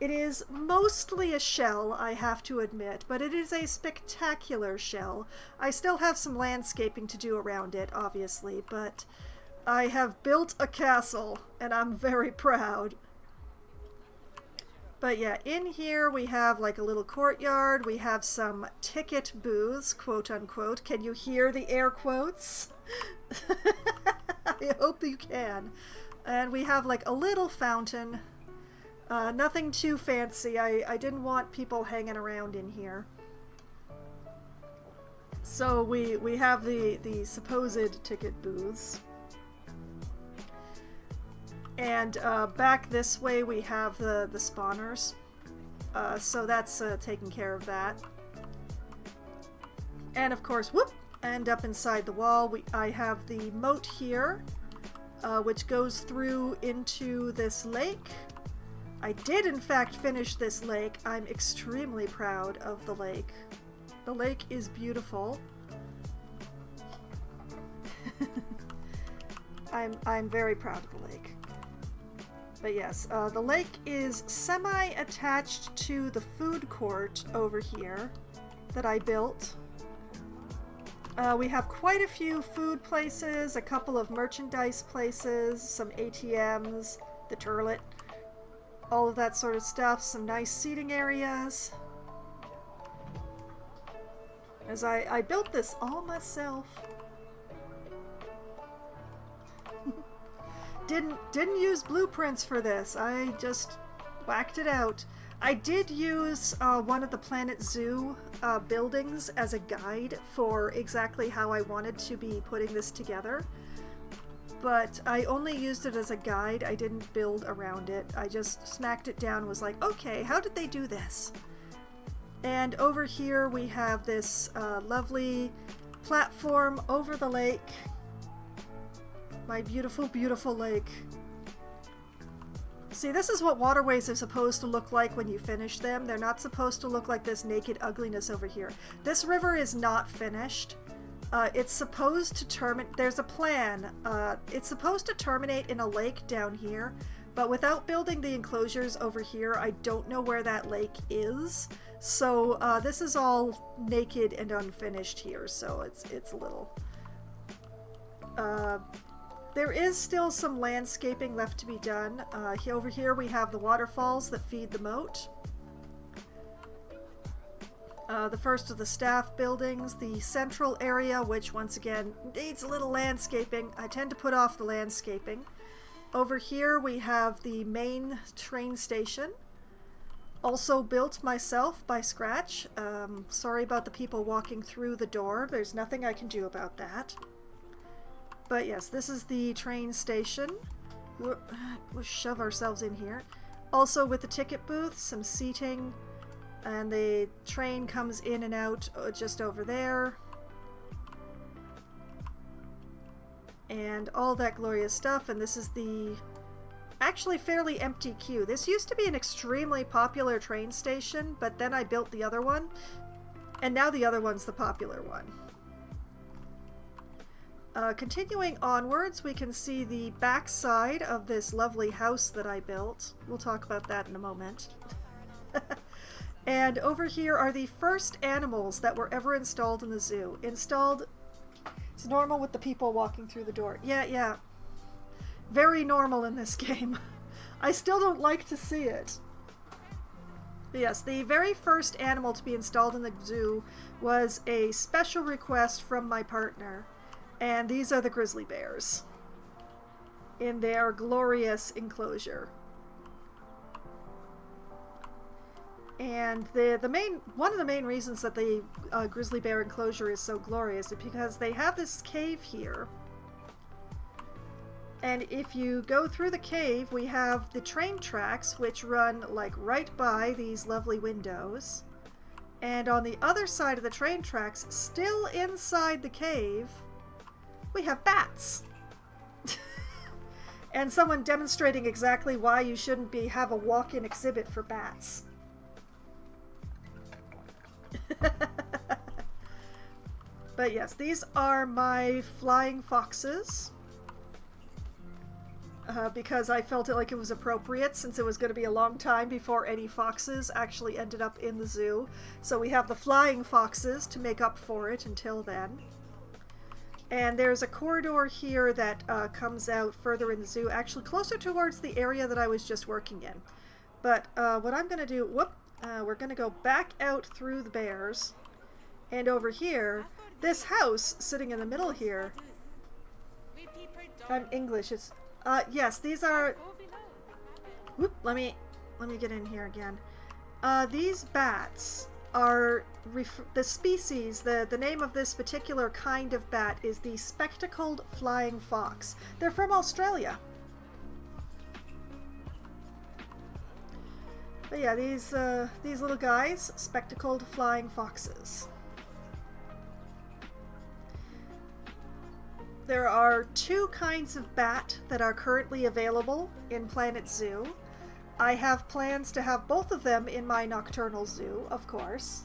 S1: It is mostly a shell, I have to admit, but it is a spectacular shell. I still have some landscaping to do around it, obviously, but I have built a castle, and I'm very proud. But yeah, in here we have like a little courtyard. We have some ticket booths, quote unquote. Can you hear the air quotes? I hope you can. And we have like a little fountain. Nothing too fancy. I didn't want people hanging around in here. So we have the supposed ticket booths. And back this way we have the spawners. So that's taking care of that. And of course, whoop! And up inside the wall I have the moat here, which goes through into this lake. I did in fact finish this lake. I'm extremely proud of the lake. The lake is beautiful. I'm very proud of the lake. But yes, the lake is semi-attached to the food court over here that I built. We have quite a few food places, a couple of merchandise places, some ATMs, the turlet, all of that sort of stuff, some nice seating areas. As I built this all myself. Didn't use blueprints for this. I just whacked it out. I did use one of the Planet Zoo buildings as a guide for exactly how I wanted to be putting this together. But I only used it as a guide. I didn't build around it. I just smacked it down and was like, okay, how did they do this? And over here we have this lovely platform over the lake. My beautiful, beautiful lake. See, this is what waterways are supposed to look like when you finish them. They're not supposed to look like this naked ugliness over here. This river is not finished. It's supposed to terminate... There's a plan. It's supposed to terminate in a lake down here, but without building the enclosures over here, I don't know where that lake is. So this is all naked and unfinished here, so it's a little... There is still some landscaping left to be done. Over here we have the waterfalls that feed the moat. The first of the staff buildings, the central area, which once again needs a little landscaping. I tend to put off the landscaping. Over here we have the main train station, also built myself by scratch. Sorry about the people walking through the door. There's nothing I can do about that. But yes, this is the train station. We'll shove ourselves in here. Also with the ticket booth, some seating. And the train comes in and out just over there. And all that glorious stuff. And this is the actually fairly empty queue. This used to be an extremely popular train station, but then I built the other one. And now the other one's the popular one. Continuing onwards, we can see the back side of this lovely house that I built. We'll talk about that in a moment. And over here are the first animals that were ever installed in the zoo. Installed... It's normal with the people walking through the door. Yeah. Very normal in this game. I still don't like to see it. But yes, the very first animal to be installed in the zoo was a special request from my partner. And these are the grizzly bears. In their glorious enclosure. And one of the main reasons that the grizzly bear enclosure is so glorious is because they have this cave here. And if you go through the cave, we have the train tracks, which run like right by these lovely windows. And on the other side of the train tracks, still inside the cave, we have bats. And someone demonstrating exactly why you shouldn't have a walk-in exhibit for bats. But yes, these are my flying foxes. Because I felt it like it was appropriate, since it was going to be a long time before any foxes actually ended up in the zoo. So we have the flying foxes to make up for it until then. And there's a corridor here that comes out further in the zoo, actually closer towards the area that I was just working in. But what I'm going to do, we're going to go back out through the bears. And over here, this house sitting in the middle here, I'm English, it's, yes, these are, whoop, let me get in here again. These bats are, the species, the name of this particular kind of bat is the spectacled flying fox. They're from Australia. But yeah, these little guys, spectacled flying foxes. There are two kinds of bat that are currently available in Planet Zoo. I have plans to have both of them in my nocturnal zoo, of course.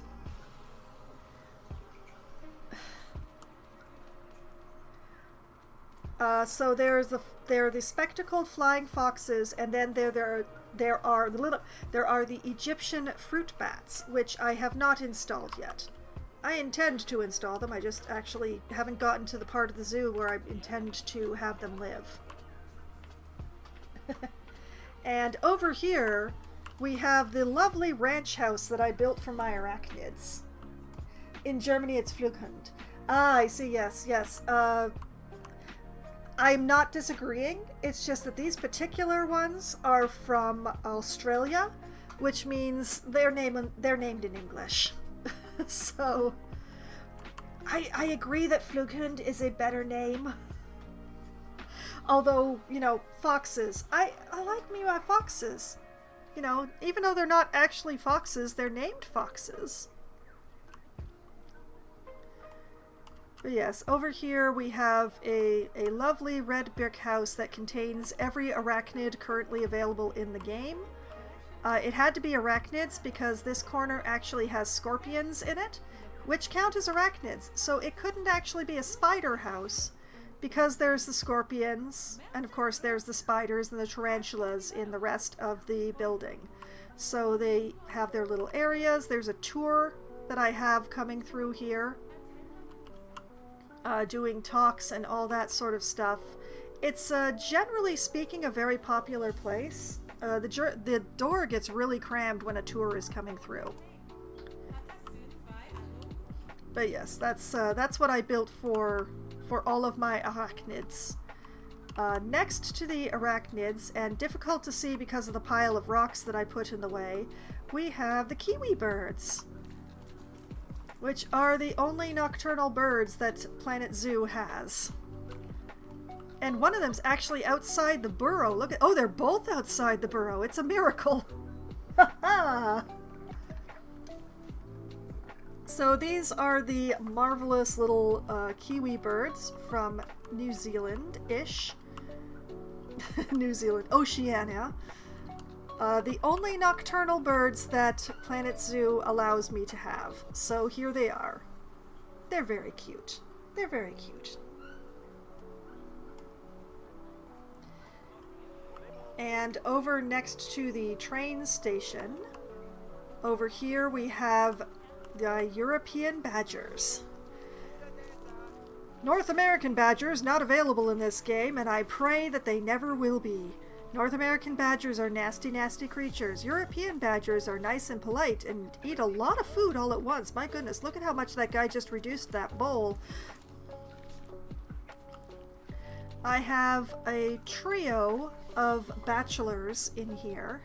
S1: So there are the spectacled flying foxes, and then there are the Egyptian fruit bats, which I have not installed yet. I intend to install them, I just actually haven't gotten to the part of the zoo where I intend to have them live. And over here, we have the lovely ranch house that I built for my arachnids. In Germany, it's Flughund. Ah, I see, yes. I'm not disagreeing, it's just that these particular ones are from Australia, which means they're named in English. So, I agree that Flughund is a better name. Although, you know, foxes. I like me my foxes. You know, even though they're not actually foxes, they're named foxes. But yes, over here we have a lovely red brick house that contains every arachnid currently available in the game. It had to be arachnids because this corner actually has scorpions in it, which count as arachnids, so it couldn't actually be a spider house because there's the scorpions, and of course there's the spiders and the tarantulas in the rest of the building. So they have their little areas. There's a tour that I have coming through here, doing talks and all that sort of stuff. It's generally speaking a very popular place. The door gets really crammed when a tour is coming through. But yes, that's what I built for all of my arachnids. Next to the arachnids, and difficult to see because of the pile of rocks that I put in the way, we have the kiwi birds, which are the only nocturnal birds that Planet Zoo has. And one of them's actually outside the burrow. Look at, oh, they're both outside the burrow. It's a miracle. Ha. So these are the marvelous little kiwi birds from New Zealand-ish. New Zealand, Oceania. The only nocturnal birds that Planet Zoo allows me to have. So here they are. They're very cute. They're very cute. And over next to the train station, over here we have the European badgers. North American badgers not available in this game, and I pray that they never will be. North American badgers are nasty, nasty creatures. European badgers are nice and polite and eat a lot of food all at once. My goodness, look at how much that guy just reduced that bowl. I have a trio of bachelors in here.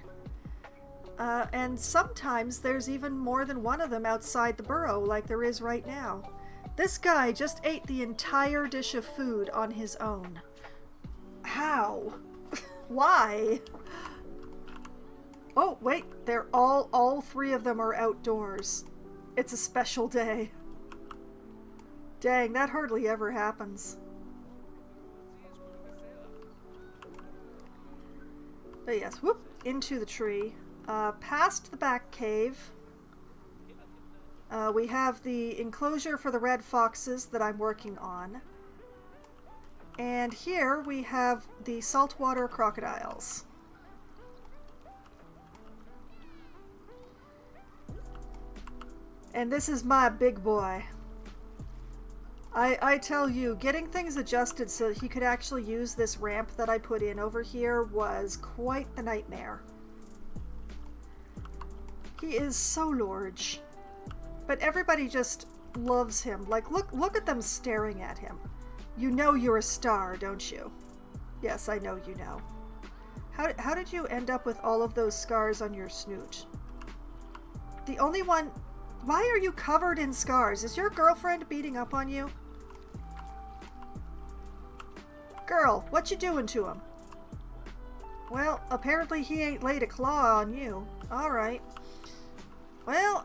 S1: And sometimes there's even more than one of them outside the burrow, like there is right now. This guy just ate the entire dish of food on his own. How? Why? Oh, wait, they're all three of them are outdoors. It's a special day. Dang, that hardly ever happens. But yes, whoop, into the tree. Past the back cave, we have the enclosure for the red foxes that I'm working on. And here we have the saltwater crocodiles. And this is my big boy. I tell you, getting things adjusted so that he could actually use this ramp that I put in over here was quite the nightmare. He is so large. But everybody just loves him. Like, look at them staring at him. You know you're a star, don't you? Yes, I know you know. How did you end up with all of those scars on your snoot? The only one... Why are you covered in scars? Is your girlfriend beating up on you? Girl, what you doing to him? Well, apparently he ain't laid a claw on you. Alright. Well,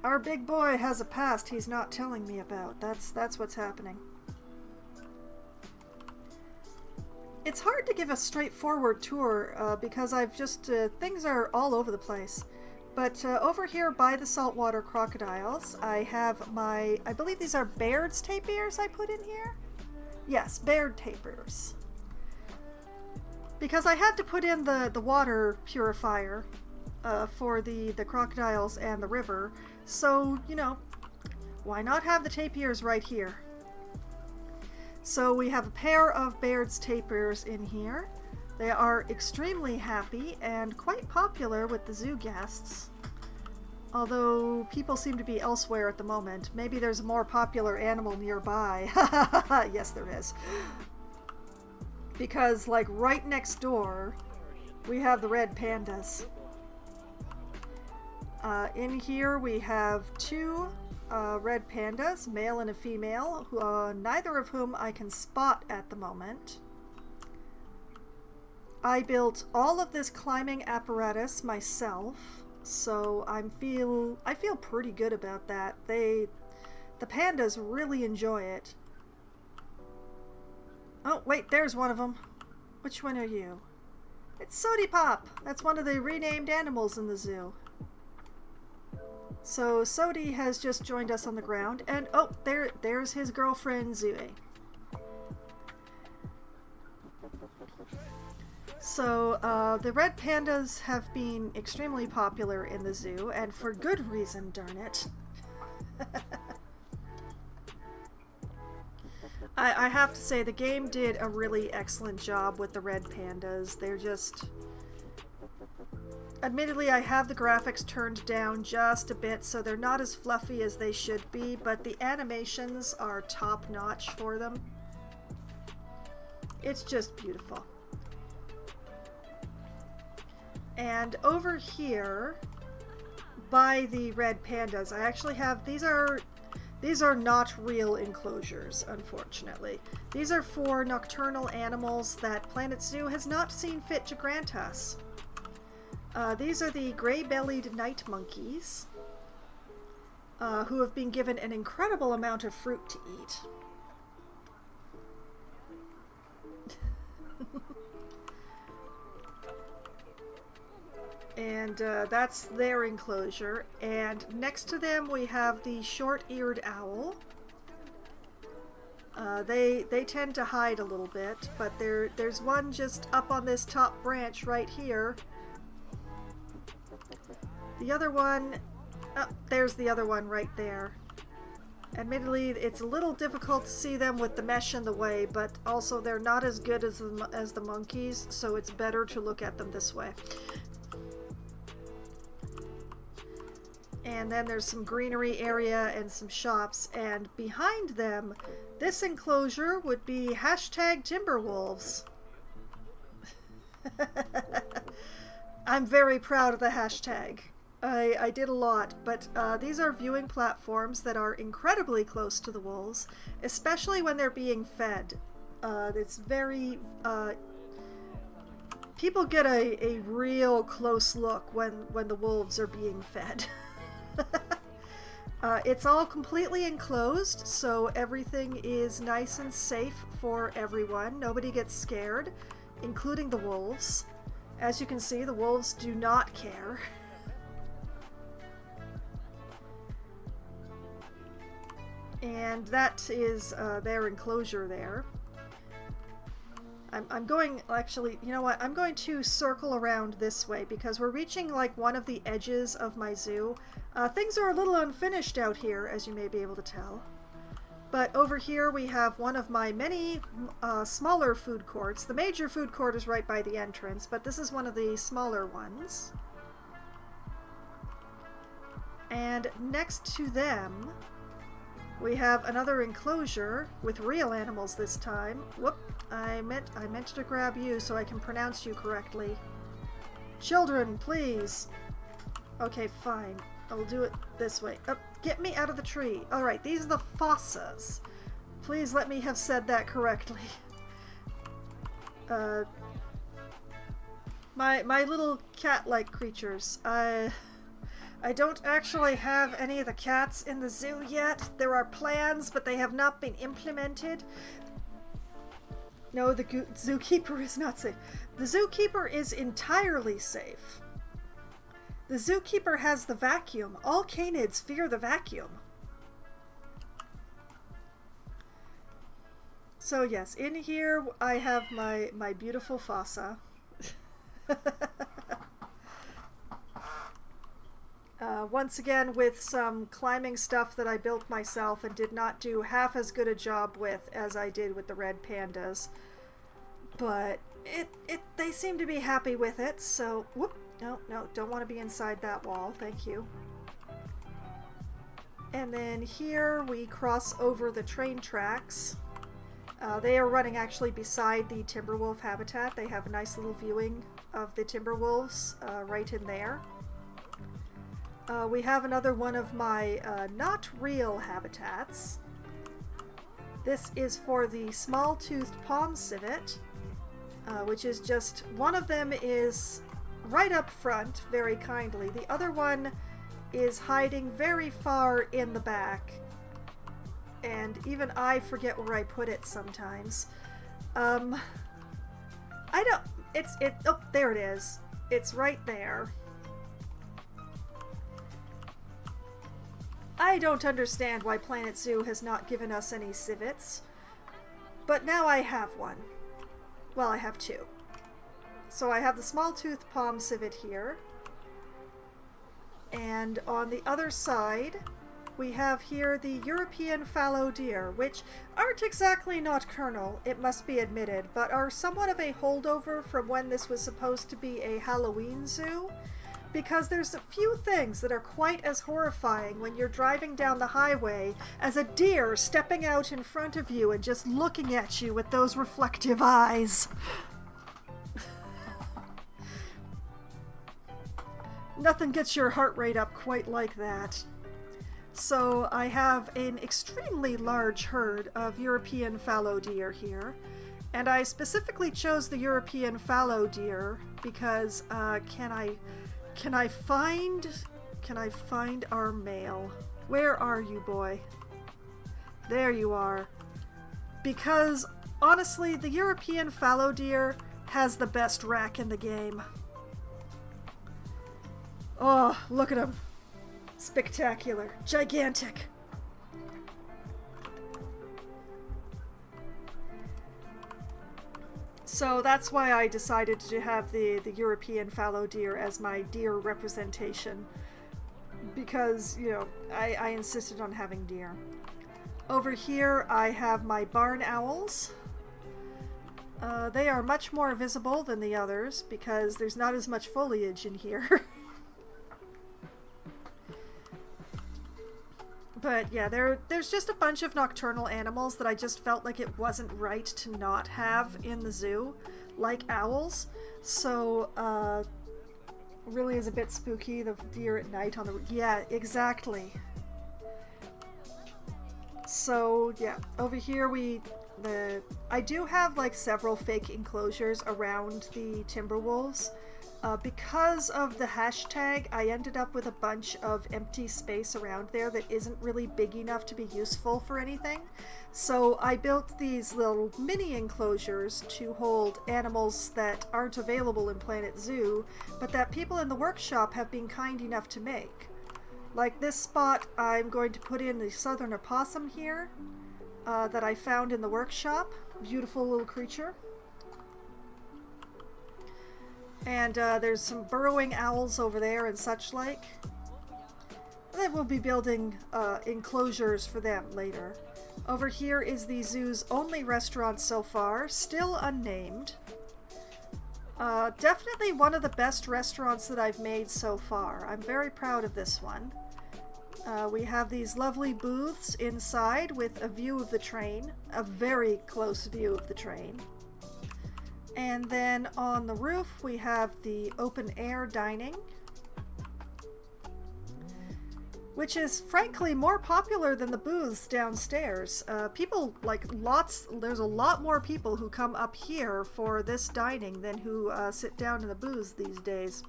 S1: our big boy has a past he's not telling me about. That's what's happening. It's hard to give a straightforward tour because I've just... things are all over the place. But over here by the saltwater crocodiles, I have my... I believe these are Baird's tapirs I put in here? Yes, Baird tapirs. Because I had to put in the water purifier for the crocodiles and the river. So, you know, why not have the tapirs right here? So we have a pair of Baird's tapirs in here. They are extremely happy and quite popular with the zoo guests. Although people seem to be elsewhere at the moment. Maybe there's a more popular animal nearby. Yes, there is. Because, like, right next door, we have the red pandas. In here we have two red pandas, male and a female, neither of whom I can spot at the moment. I built all of this climbing apparatus myself, so I feel pretty good about that. The pandas really enjoy it. Oh, wait, there's one of them. Which one are you? It's Sody Pop! That's one of the renamed animals in the zoo. So Sody has just joined us on the ground, and oh, there's his girlfriend Zue. So the red pandas have been extremely popular in the zoo, and for good reason, darn it. I have to say, the game did a really excellent job with the red pandas. They're just... Admittedly, I have the graphics turned down just a bit, so they're not as fluffy as they should be, but the animations are top-notch for them. It's just beautiful. And over here, by the red pandas, I actually have, these are not real enclosures, unfortunately. These are for nocturnal animals that Planet Zoo has not seen fit to grant us. These are the gray-bellied night monkeys, who have been given an incredible amount of fruit to eat. And that's their enclosure. And next to them we have the short-eared owl. They tend to hide a little bit, but there's one just up on this top branch right here. The other one, oh, there's the other one right there. Admittedly, it's a little difficult to see them with the mesh in the way, but also they're not as good as the monkeys, so it's better to look at them this way. And then there's some greenery area and some shops, and behind them, this enclosure would be hashtag Timberwolves. I'm very proud of the hashtag. I did a lot, but these are viewing platforms that are incredibly close to the wolves, especially when they're being fed. It's very... people get a real close look when the wolves are being fed. It's all completely enclosed, so everything is nice and safe for everyone. Nobody gets scared, including the wolves. As you can see, the wolves do not care. And that is their enclosure there. I'm going, actually, you know what? I'm going to circle around this way because we're reaching like one of the edges of my zoo. Things are a little unfinished out here, as you may be able to tell. But over here we have one of my many smaller food courts. The major food court is right by the entrance, but this is one of the smaller ones. And next to them, we have another enclosure with real animals this time. Whoop, I meant to grab you so I can pronounce you correctly. Children, please. Okay, fine. I'll do it this way. Get me out of the tree. Alright, these are the fossas. Please let me have said that correctly. My little cat-like creatures. I don't actually have any of the cats in the zoo yet. There are plans, but they have not been implemented. No, the zookeeper is not safe. The zookeeper is entirely safe. The zookeeper has the vacuum. All canids fear the vacuum. So yes, in here I have my beautiful fossa. Once again with some climbing stuff that I built myself and did not do half as good a job with as I did with the red pandas. But they seem to be happy with it, so whoop, no, don't want to be inside that wall, thank you. And then here we cross over the train tracks. They are running actually beside the Timberwolf habitat. They have a nice little viewing of the Timberwolves right in there. We have another one of my not real habitats. This is for the small-toothed palm civet, which is just, one of them is right up front, very kindly. The other one is hiding very far in the back, and even I forget where I put it sometimes. Oh, there it is. It's right there. I don't understand why Planet Zoo has not given us any civets, but now I have one. Well, I have two. So I have the small-toothed palm civet here, and on the other side we have here the European fallow deer, which aren't exactly nocturnal, it must be admitted, but are somewhat of a holdover from when this was supposed to be a Halloween zoo. because there's a few things that are quite as horrifying when you're driving down the highway as a deer stepping out in front of you and just looking at you with those reflective eyes. Nothing gets your heart rate up quite like that. So I have an extremely large herd of European fallow deer here, and I specifically chose the European fallow deer because can I find our male? Where are you, boy? There you are. Because honestly, the European fallow deer has the best rack in the game. Oh, look at him. Spectacular. Gigantic. So that's why I decided to have the European fallow deer as my deer representation. Because, you know, I insisted on having deer. Over here I have my barn owls. They are much more visible than the others because there's not as much foliage in here. But yeah, there's just a bunch of nocturnal animals that I just felt like it wasn't right to not have in the zoo, like owls. So, really is a bit spooky, the deer at night on the... Yeah, exactly. So, yeah, over here I do have like several fake enclosures around the timber wolves. Because of the hashtag, I ended up with a bunch of empty space around there that isn't really big enough to be useful for anything. So I built these little mini enclosures to hold animals that aren't available in Planet Zoo, but that people in the workshop have been kind enough to make. Like this spot, I'm going to put in the southern opossum here that I found in the workshop. Beautiful little creature. And there's some burrowing owls over there and such like. And then we'll be building enclosures for them later. Over here is the zoo's only restaurant so far, still unnamed. Definitely one of the best restaurants that I've made so far. I'm very proud of this one. We have these lovely booths inside with a view of the train, a very close view of the train. And then on the roof we have the open air dining, which is frankly more popular than the booths downstairs. People like there's a lot more people who come up here for this dining than who sit down in the booths these days.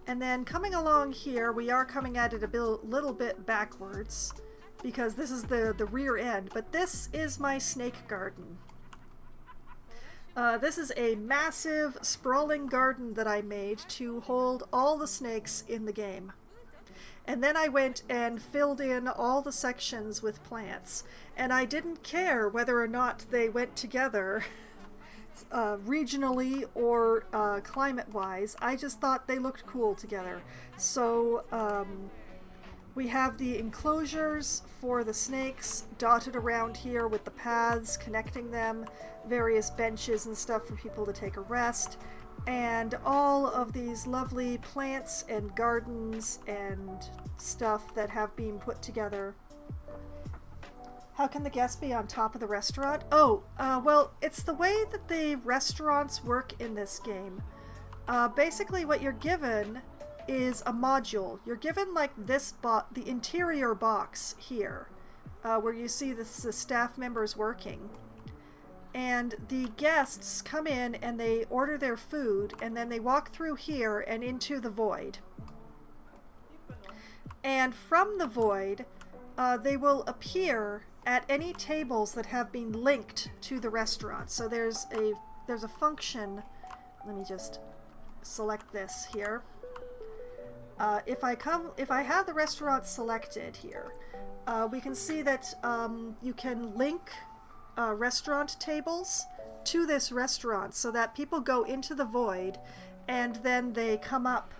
S1: And then coming along here, we are coming at it a little bit backwards because this is the rear end, but this is my snake garden. This is a massive, sprawling garden that I made to hold all the snakes in the game. And then I went and filled in all the sections with plants. And I didn't care whether or not they went together regionally or climate-wise. I just thought they looked cool together. So we have the enclosures for the snakes dotted around here with the paths connecting them, various benches and stuff for people to take a rest, and all of these lovely plants and gardens and stuff that have been put together. How can the guest be on top of the restaurant? Oh, well, it's the way that the restaurants work in this game. Basically what you're given is a module. You're given like this the interior box here, where you see the staff members working. And the guests come in and they order their food, and then they walk through here and into the void. And from the void, they will appear at any tables that have been linked to the restaurant. So there's a function. Let me just select this here. If I have the restaurant selected here, we can see that you can link restaurant tables to this restaurant so that people go into the void and then they come up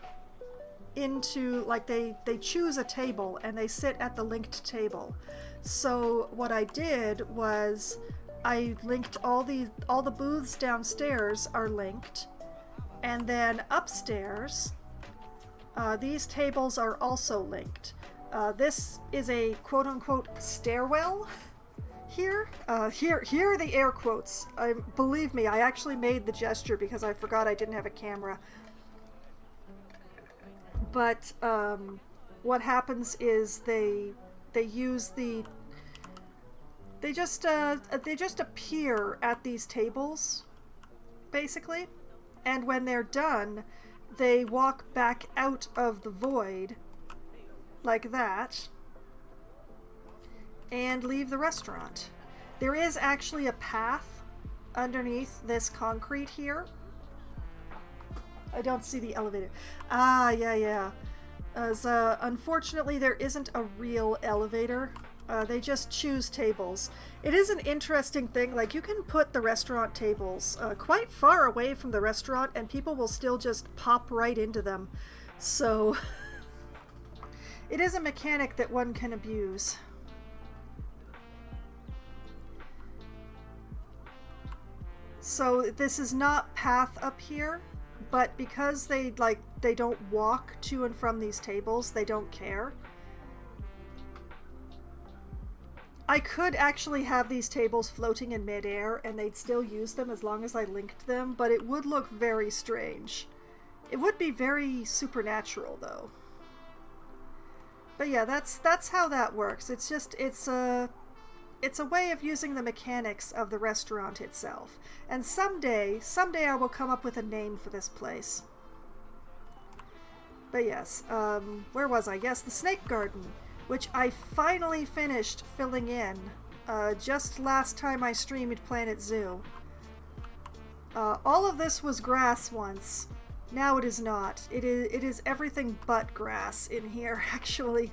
S1: into, like, they choose a table and they sit at the linked table. So what I did was I linked all the booths downstairs are linked, and then upstairs these tables are also linked. This is a quote-unquote stairwell here. Here are the air quotes. Believe me, I actually made the gesture because I forgot I didn't have a camera. But what happens is they just appear at these tables, basically, and when they're done, they walk back out of the void like that and leave the restaurant. There is actually a path underneath this concrete here. I don't see the elevator. Ah, yeah. As unfortunately, there isn't a real elevator. They just choose tables. It is an interesting thing. Like, you can put the restaurant tables quite far away from the restaurant, and people will still just pop right into them. So it is a mechanic that one can abuse. So this is not path up here, but because they don't walk to and from these tables, they don't care. I could actually have these tables floating in midair and they'd still use them as long as I linked them, but it would look very strange. It would be very supernatural though. But yeah, that's how that works. It's a way of using the mechanics of the restaurant itself. And someday I will come up with a name for this place. But yes, where was I? Yes, the Snake Garden, which I finally finished filling in just last time I streamed Planet Zoo. All of this was grass once. Now it is not. It is everything but grass in here, actually.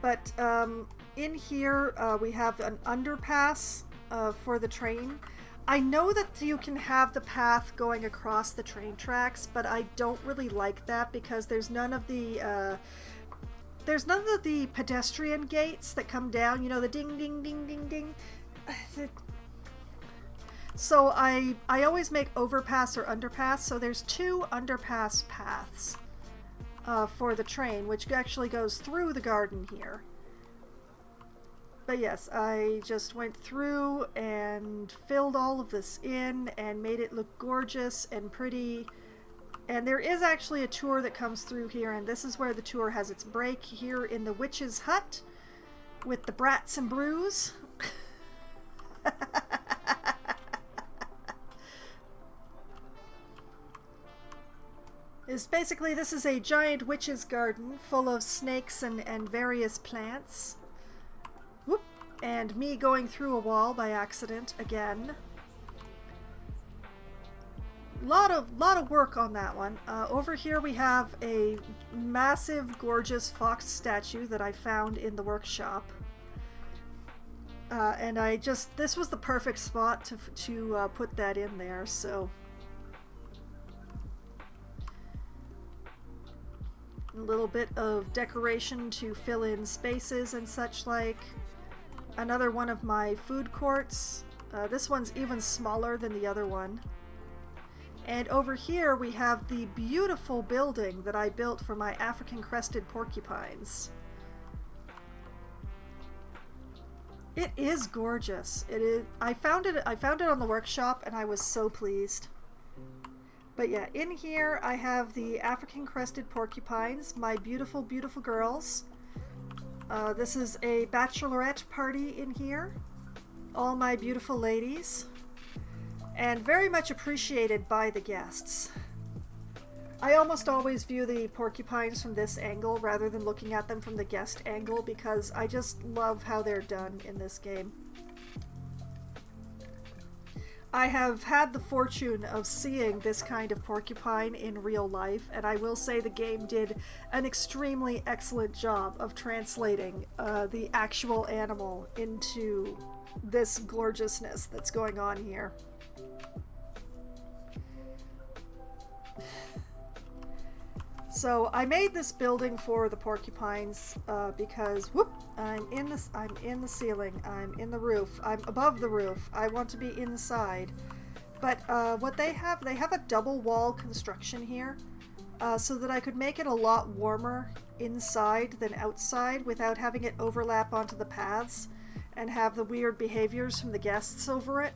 S1: But in here we have an underpass for the train. I know that you can have the path going across the train tracks, but I don't really like that because there's none of the pedestrian gates that come down, you know, the ding ding ding ding ding. So I always make overpass or underpass, so there's two underpass paths for the train, which actually goes through the garden here. But yes, I just went through and filled all of this in and made it look gorgeous and pretty. And there is actually a tour that comes through here, and this is where the tour has its break, here in the witch's hut with the brats and brews. This is a giant witch's garden full of snakes and various plants. Whoop! And me going through a wall by accident again. Lot of work on that one. Over here we have a massive, gorgeous fox statue that I found in the workshop. And this was the perfect spot to put that in there, so. A little bit of decoration to fill in spaces and such like. Another one of my food courts. This one's even smaller than the other one. And over here we have the beautiful building that I built for my African crested porcupines. It is gorgeous. It is. I found it on the workshop and I was so pleased. But yeah, in here I have the African crested porcupines, my beautiful, beautiful girls. This is a bachelorette party in here. All my beautiful ladies. And very much appreciated by the guests. I almost always view the porcupines from this angle rather than looking at them from the guest angle because I just love how they're done in this game. I have had the fortune of seeing this kind of porcupine in real life, and I will say the game did an extremely excellent job of translating the actual animal into this gorgeousness that's going on here. So I made this building for the porcupines because whoop, I'm in the ceiling, I'm in the roof, I'm above the roof. I want to be inside. But what they have a double wall construction here. so that I could make it a lot warmer inside than outside without having it overlap onto the paths and have the weird behaviors from the guests over it.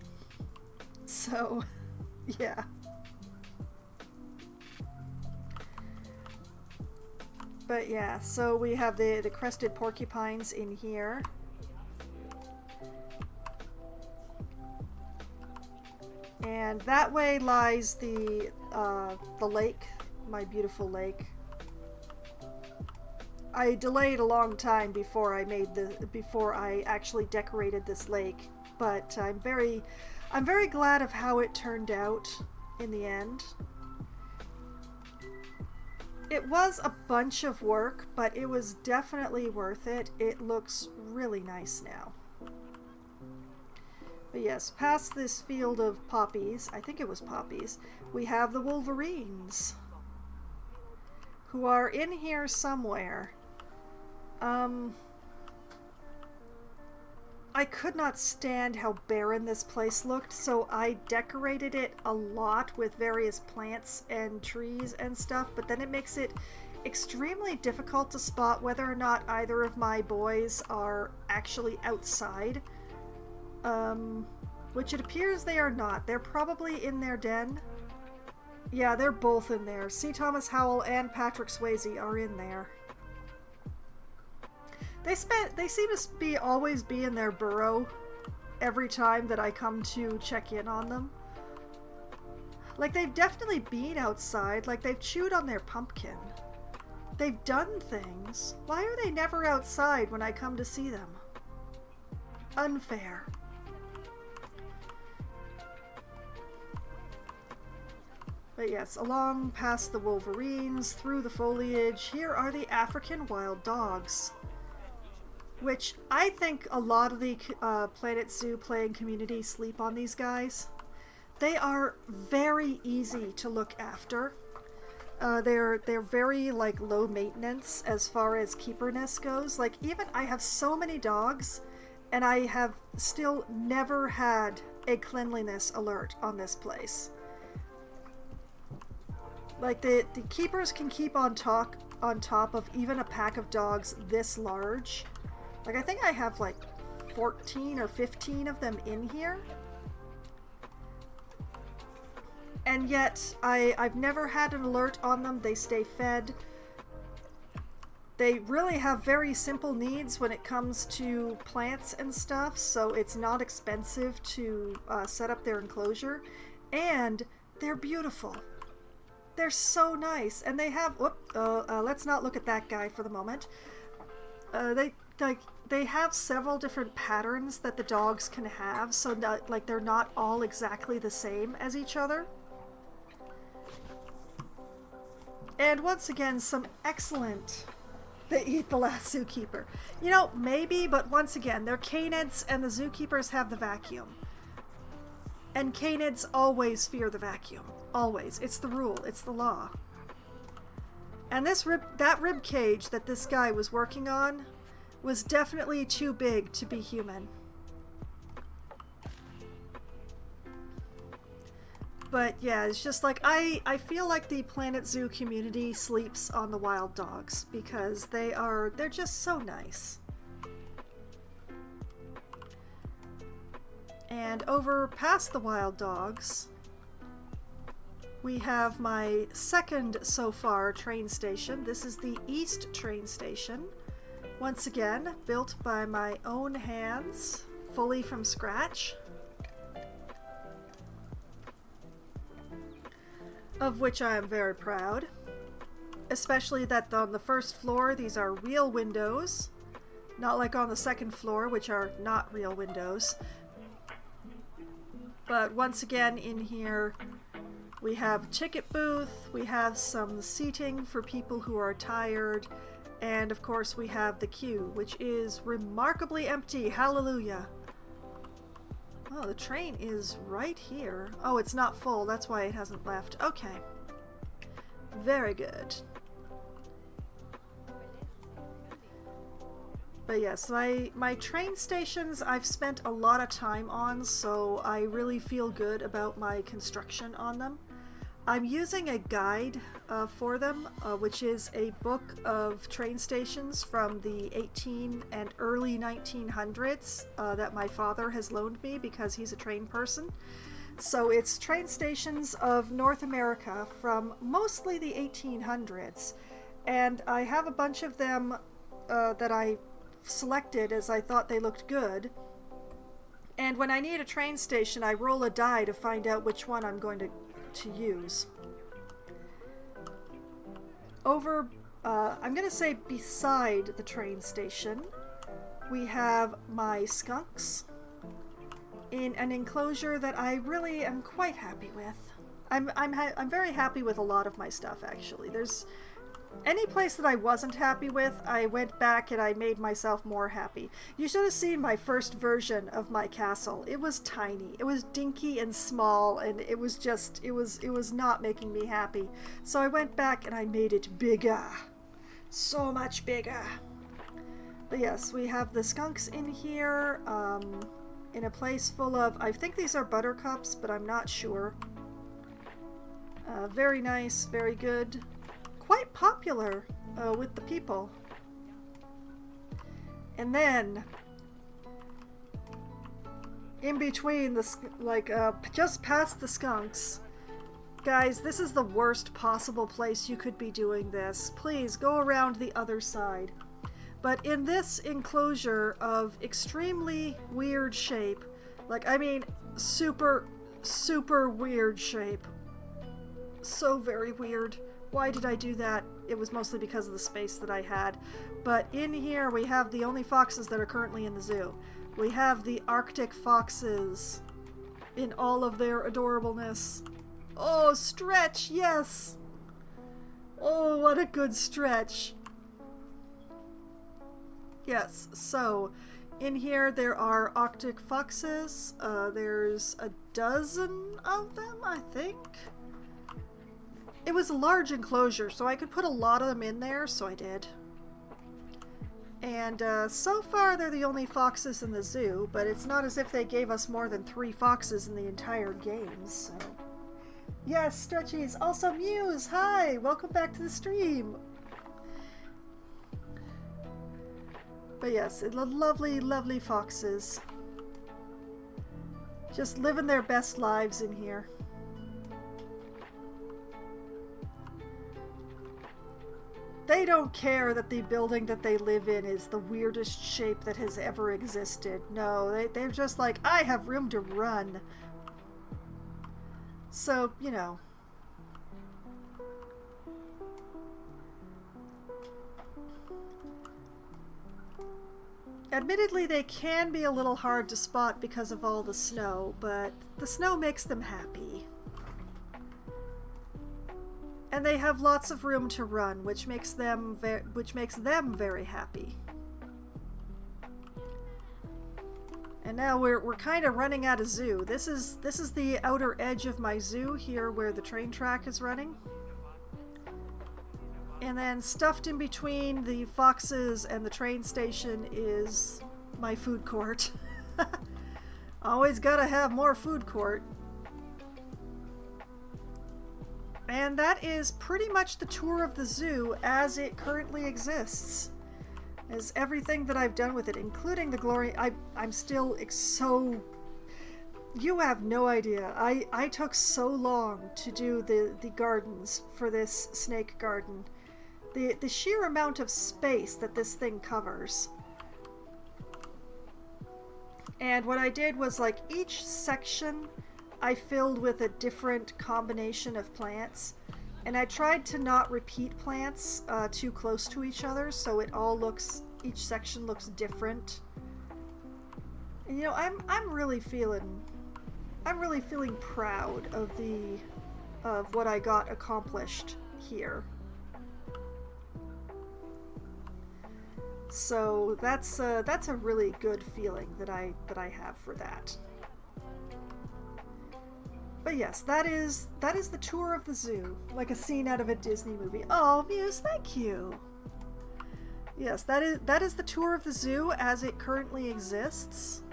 S1: So, yeah. But yeah, so we have the crested porcupines in here. And that way lies the lake, my beautiful lake. I delayed a long time before I actually decorated this lake, but I'm very glad of how it turned out in the end. It was a bunch of work, but it was definitely worth it. It looks really nice now. But yes, past this field of poppies, I think it was poppies, we have the wolverines, who are in here somewhere. I could not stand how barren this place looked, so I decorated it a lot with various plants and trees and stuff, but then it makes it extremely difficult to spot whether or not either of my boys are actually outside. Which it appears they are not. They're probably in their den. Yeah, they're both in there. C. Thomas Howell and Patrick Swayze are in there. They seem to always be in their burrow every time that I come to check in on them. Like, they've definitely been outside. Like, they've chewed on their pumpkin. They've done things. Why are they never outside when I come to see them? Unfair. But yes, along past the wolverines, through the foliage, here are the African wild dogs. Which I think a lot of the Planet Zoo playing community sleep on these guys. They are very easy to look after. They're very like low maintenance as far as keeperness goes. Like, even I have so many dogs and I have still never had a cleanliness alert on this place. Like, the keepers can keep on top of even a pack of dogs this large. Like, I think I have like 14 or 15 of them in here. And yet, I've never had an alert on them. They stay fed. They really have very simple needs when it comes to plants and stuff, so it's not expensive to set up their enclosure. And they're beautiful. They're so nice. And they have... let's not look at that guy for the moment. They have several different patterns that the dogs can have, so that, like, they're not all exactly the same as each other. And once again, some excellent... They eat the last zookeeper. You know, maybe, but once again, they're canids and the zookeepers have the vacuum. And canids always fear the vacuum. Always. It's the rule. It's the law. And that rib cage that this guy was working on was definitely too big to be human. But yeah, it's just like, I feel like the Planet Zoo community sleeps on the wild dogs because they're just so nice. And over past the wild dogs, we have my second so far train station. This is the East train station. Once again, built by my own hands, fully from scratch. Of which I am very proud. Especially that on the first floor, these are real windows. Not like on the second floor, which are not real windows. But once again, in here, we have a ticket booth, we have some seating for people who are tired, and of course we have the queue, which is remarkably empty. Hallelujah! Oh, the train is right here. Oh, it's not full. That's why it hasn't left. Okay. Very good. But yes, my train stations I've spent a lot of time on, so I really feel good about my construction on them. I'm using a guide for them, which is a book of train stations from the 18 and early 1900s that my father has loaned me because he's a train person. So it's train stations of North America from mostly the 1800s. And I have a bunch of them that I selected as I thought they looked good. And when I need a train station, I roll a die to find out which one I'm going to use. Over, I'm going to say beside the train station, we have my skunks in an enclosure that I really am quite happy with. I'm very happy with a lot of my stuff, actually. There's any place that I wasn't happy with, I went back and I made myself more happy. You should have seen my first version of my castle. It was tiny. It was dinky and small, and it was just, it was not making me happy. So I went back and I made it bigger. So much bigger. But yes, we have the skunks in here, in a place full of, I think these are buttercups, but I'm not sure. Very nice, very good. Quite popular with the people. And then in between the just past the skunks, guys, this is the worst possible place you could be doing this. Please go around the other side. But in this enclosure of extremely weird shape, like, I mean, super weird shape, so very weird. Why did I do that? It was mostly because of the space that I had. But in here we have the only foxes that are currently in the zoo. We have the Arctic foxes in all of their adorableness. Oh, stretch, yes! Oh, what a good stretch. Yes, so in here there are Arctic foxes. There's a dozen of them, I think. It was a large enclosure, so I could put a lot of them in there, so I did. And so far they're the only foxes in the zoo, but it's not as if they gave us more than 3 foxes in the entire game, so... Yes, Stretchies! Also Muse! Hi! Welcome back to the stream! But yes, lovely, lovely foxes. Just living their best lives in here. They don't care that the building that they live in is the weirdest shape that has ever existed. No, they're just like, I have room to run. So, you know. Admittedly, they can be a little hard to spot because of all the snow, but the snow makes them happy. And they have lots of room to run, which makes them very happy. And now we're kind of running out of zoo. This is the outer edge of my zoo here, where the train track is running. And then stuffed in between the foxes and the train station is my food court. Always gotta have more food court. And that is pretty much the tour of the zoo as it currently exists. Is everything that I've done with it, including the glory. I'm still so... You have no idea. I took so long to do the gardens for this snake garden. The sheer amount of space that this thing covers. And what I did was, like, each section I filled with a different combination of plants, and I tried to not repeat plants too close to each other, so it all looks, each section looks different. And you know, I'm really feeling proud of what I got accomplished here. So that's a really good feeling that I have for that. But yes, that is the tour of the zoo, like a scene out of a Disney movie. Oh, Muse, thank you. Yes, that is the tour of the zoo as it currently exists.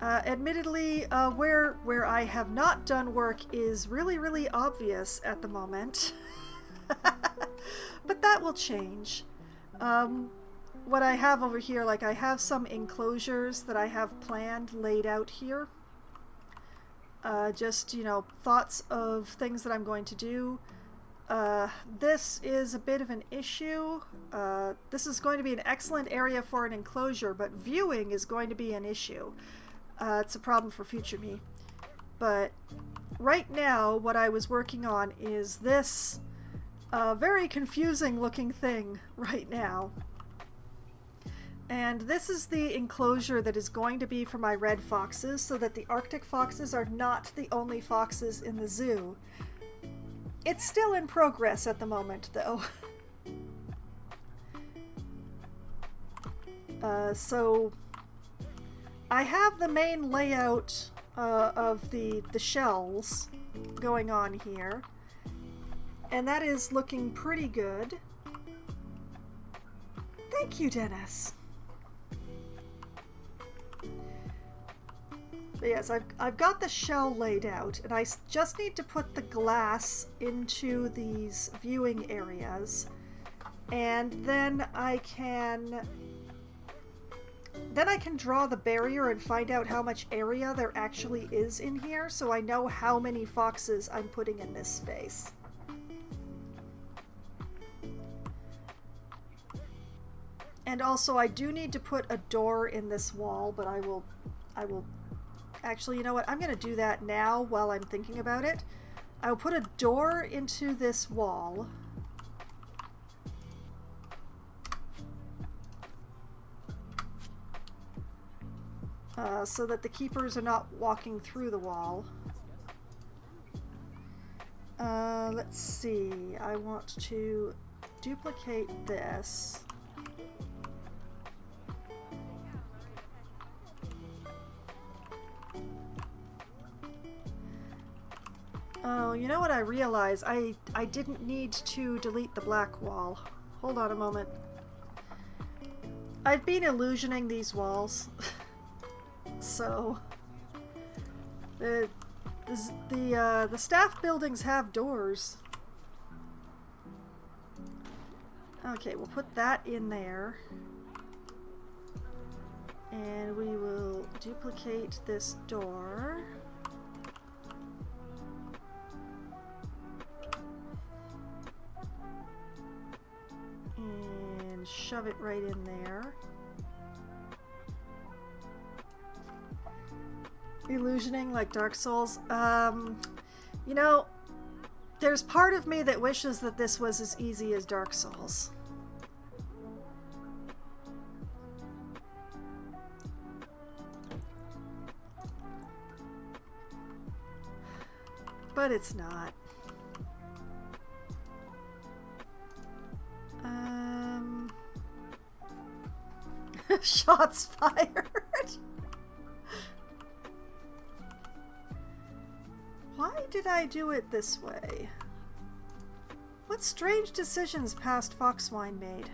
S1: Admittedly, where I have not done work is really obvious at the moment. But that will change. What I have over here, like I have some enclosures that I have planned laid out here. Just, you know, thoughts of things that I'm going to do. This is a bit of an issue. This is going to be an excellent area for an enclosure, but viewing is going to be an issue. It's a problem for future me. But right now, what I was working on is this very confusing looking thing right now. And this is the enclosure that is going to be for my red foxes, so that the Arctic foxes are not the only foxes in the zoo. It's still in progress at the moment, though. So I have the main layout of the shells going on here, and that is looking pretty good. Thank you, Dennis. But yes, I've got the shell laid out, and I just need to put the glass into these viewing areas, and then I can draw the barrier and find out how much area there actually is in here, so I know how many foxes I'm putting in this space. And also, I do need to put a door in this wall, but I will actually, you know what? I'm going to do that now while I'm thinking about it. I will put a door into this wall. So that the keepers are not walking through the wall. Let's see. I want to duplicate this. Oh, you know what I realize? I didn't need to delete the black wall. Hold on a moment. I've been illusioning these walls. So the staff buildings have doors. Okay, we'll put that in there. And we will duplicate this door. And shove it right in there. Illusioning like Dark Souls. You know, there's part of me that wishes that this was as easy as Dark Souls. But it's not. Shots fired. Why did I do it this way? What strange decisions past Foxwine made?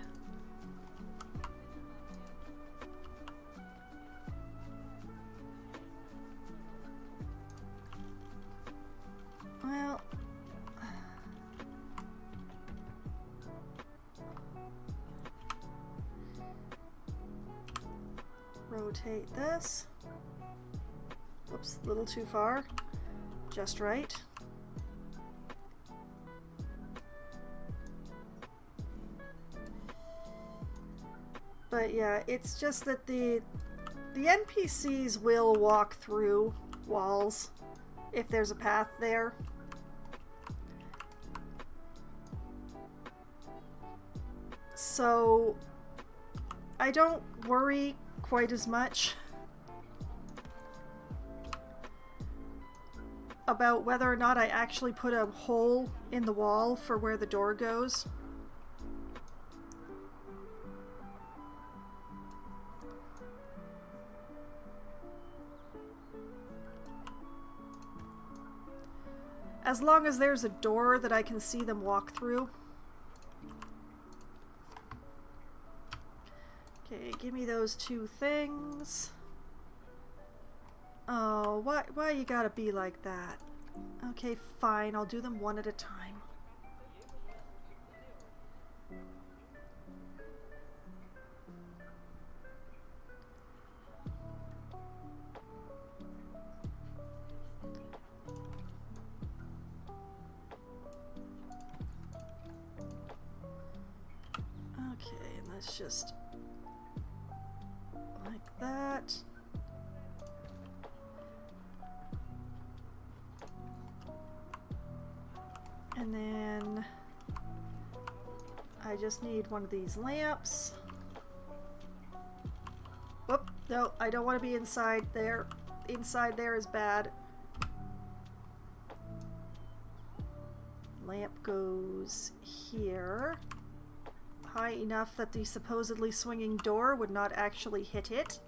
S1: Well, rotate this. Whoops, a little too far. Just right. But yeah, it's just that the NPCs will walk through walls if there's a path there. So I don't worry quite as much about whether or not I actually put a hole in the wall for where the door goes. As long as there's a door that I can see them walk through. Okay, give me those two things. Oh, why you gotta be like that? Okay, fine, I'll do them one at a time. Okay, and let's just like that. And then I just need one of these lamps. Whoop, no, I don't want to be inside there. Inside there is bad. Lamp goes here. High enough that the supposedly swinging door would not actually hit it.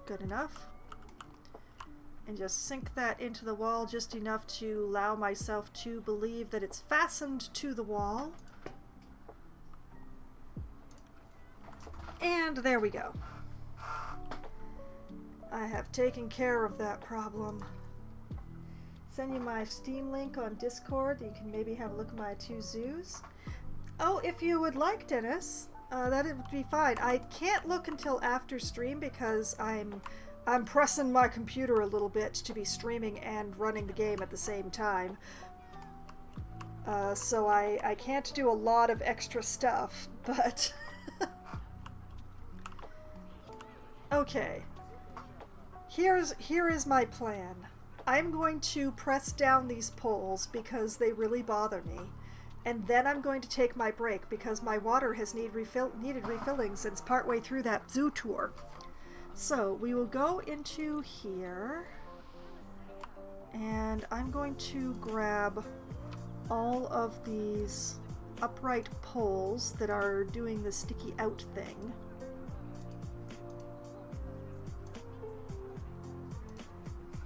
S1: Good enough. And just sink that into the wall just enough to allow myself to believe that it's fastened to the wall. And there we go. I have taken care of that problem. Send you my Steam link on Discord. You can maybe have a look at my 2 zoos. Oh, if you would like, Dennis, that would be fine. I can't look until after stream because I'm pressing my computer a little bit to be streaming and running the game at the same time. So I can't do a lot of extra stuff, but... Okay. Here is my plan. I'm going to press down these poles because they really bother me. And then I'm going to take my break because my water has needed refilling since partway through that zoo tour. So we will go into here, and I'm going to grab all of these upright poles that are doing the sticky out thing.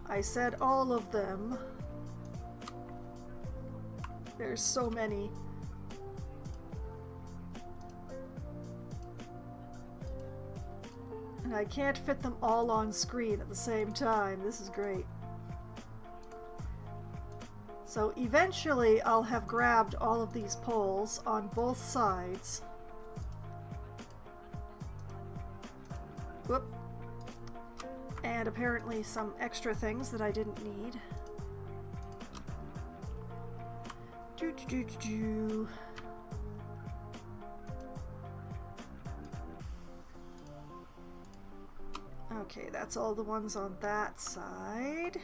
S1: I said all of them. There's so many. And I can't fit them all on screen at the same time. This is great. So eventually I'll have grabbed all of these poles on both sides. Whoop. And apparently some extra things that I didn't need. Okay, that's all the ones on that side.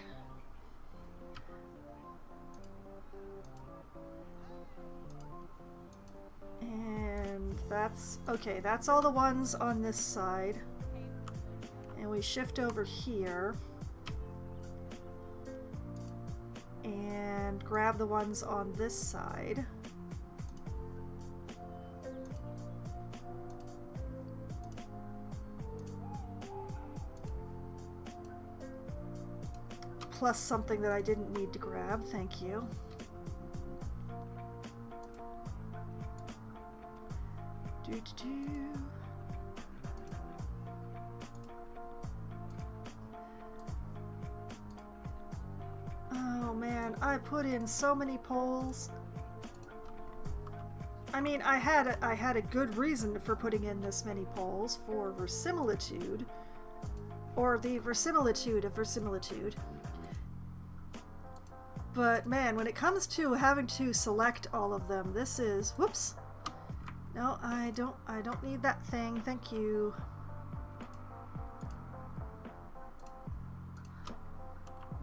S1: And that's... okay, that's all the ones on this side. And we shift over here. And grab the ones on this side. Plus something that I didn't need to grab, thank you. Oh man, I put in so many poles. I mean, I had a good reason for putting in this many poles for verisimilitude, or the verisimilitude of verisimilitude. But man, when it comes to having to select all of them, this is... whoops! No, I don't need that thing, thank you.